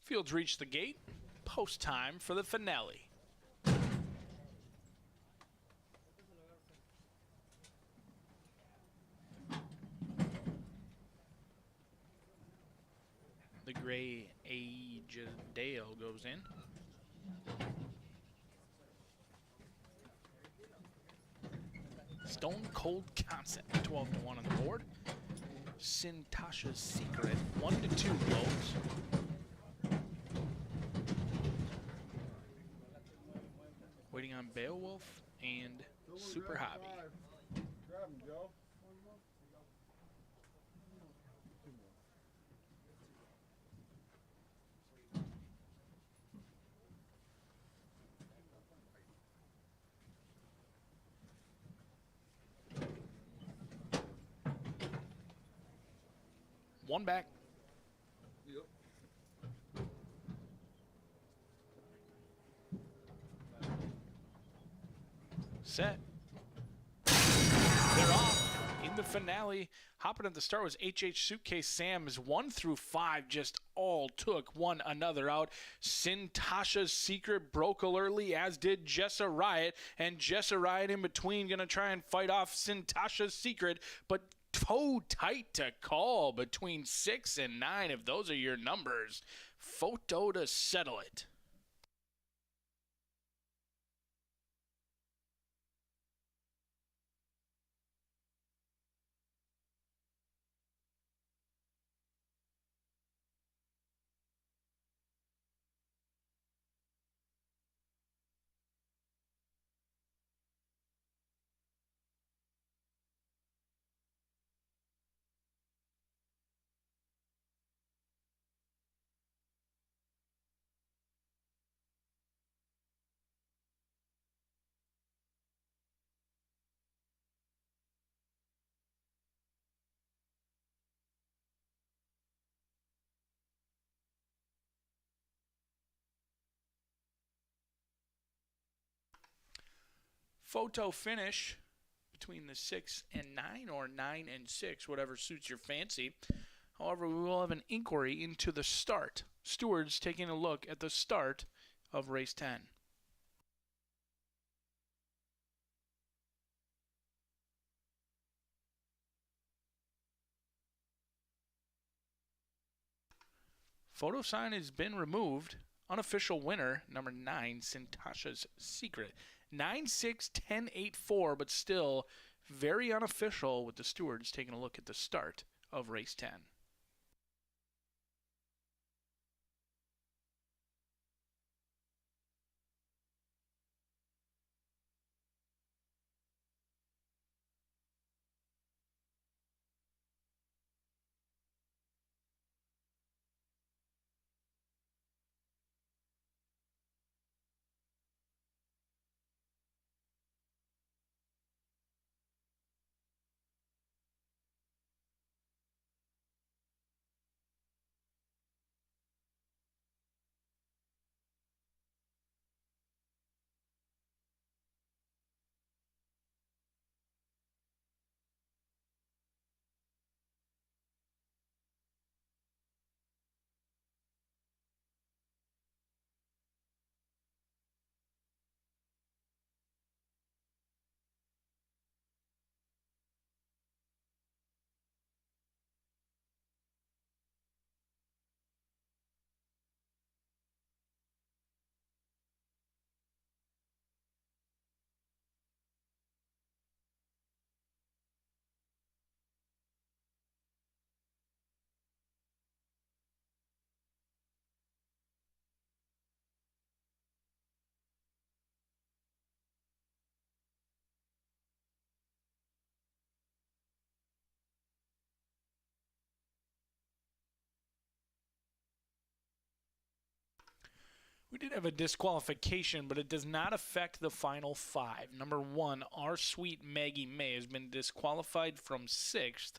Speaker 8: Fields reach the gate. Post time for the finale. The gray Age Dale goes in. Stone Cold Concept, 12-1 on the board. Sintasha's Secret, 1-2 goes. Waiting on Beowulf and Super Hobby.
Speaker 19: Grab him, Joe.
Speaker 8: One back. Set. They're off in the finale. Hopping at the start was HH Suitcase Sam's 1 through 5 just all took one another out. Sintasha's Secret broke early, as did Jessa Riot, and Jessa Riot in between going to try and fight off Sintasha's Secret, but toe tight to call between 6 and 9 if those are your numbers. Photo to settle it. Photo finish between the 6 and 9 or 9 and 6, whatever suits your fancy. However, we will have an inquiry into the start. Stewards taking a look at the start of race 10. Photo sign has been removed. Unofficial winner, number 9, Sintasha's Secret. 9-6-10-8-4, but still very unofficial with the stewards taking a look at the start of race 10. We did have a disqualification, but it does not affect the final 5. Number 1, Our Sweet Maggie May has been disqualified from 6th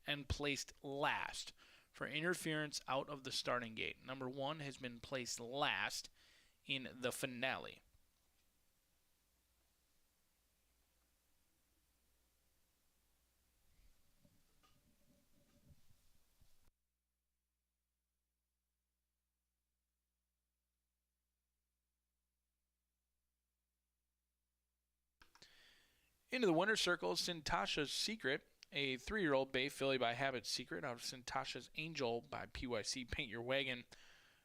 Speaker 8: and placed last for interference out of the starting gate. Number 1 has been placed last in the finale. Into the winner's circle, Sintasha's Secret, a 3-year-old bay filly by Habit Secret out of Sintasha's Angel by PYC Paint Your Wagon.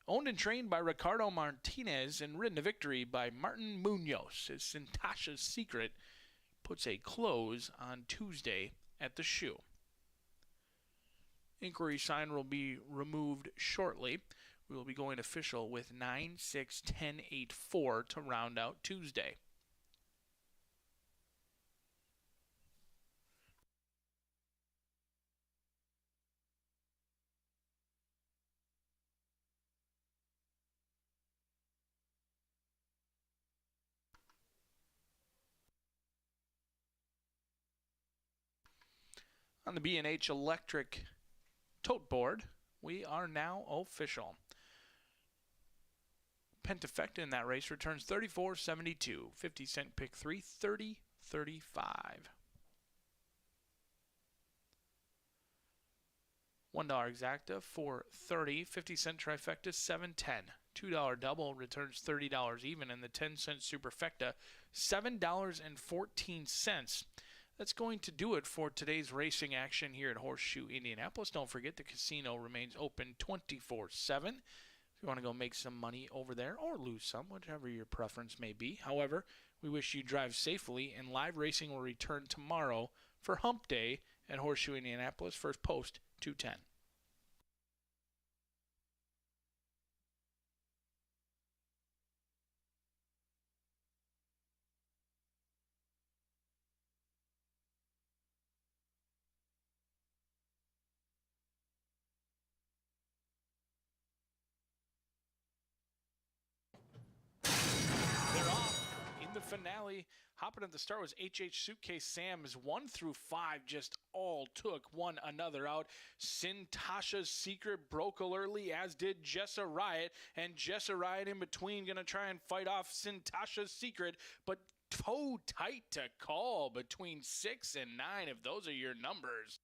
Speaker 8: Owned and trained by Ricardo Martinez and ridden to victory by Martin Munoz, as Sintasha's Secret puts a close on Tuesday at the shoe. Inquiry sign will be removed shortly. We will be going official with 9-6-10-8-4 to round out Tuesday. On the B&H Electric tote board, we are now official. Pentafecta in that race returns 34.72. 50-cent pick 3, 30.35. $1 exacta, 4.30. 50-cent trifecta, 7.10. $2 double returns $30 even, and the 10-cent superfecta, $7.14. That's going to do it for today's racing action here at Horseshoe Indianapolis. Don't forget the casino remains open 24/7. If you want to go make some money over there or lose some, whichever your preference may be. However, we wish you drive safely, and live racing will return tomorrow for Hump Day at Horseshoe Indianapolis. First post 2:10. They're off in the finale. Hopping at the start was HH Suitcase Sam's 1 through 5 just all took one another out. Sintasha's Secret broke early, as did Jessa Riot, and Jessa Riot in between going to try and fight off Sintasha's Secret, but toe tight to call between 6 and 9 if those are your numbers.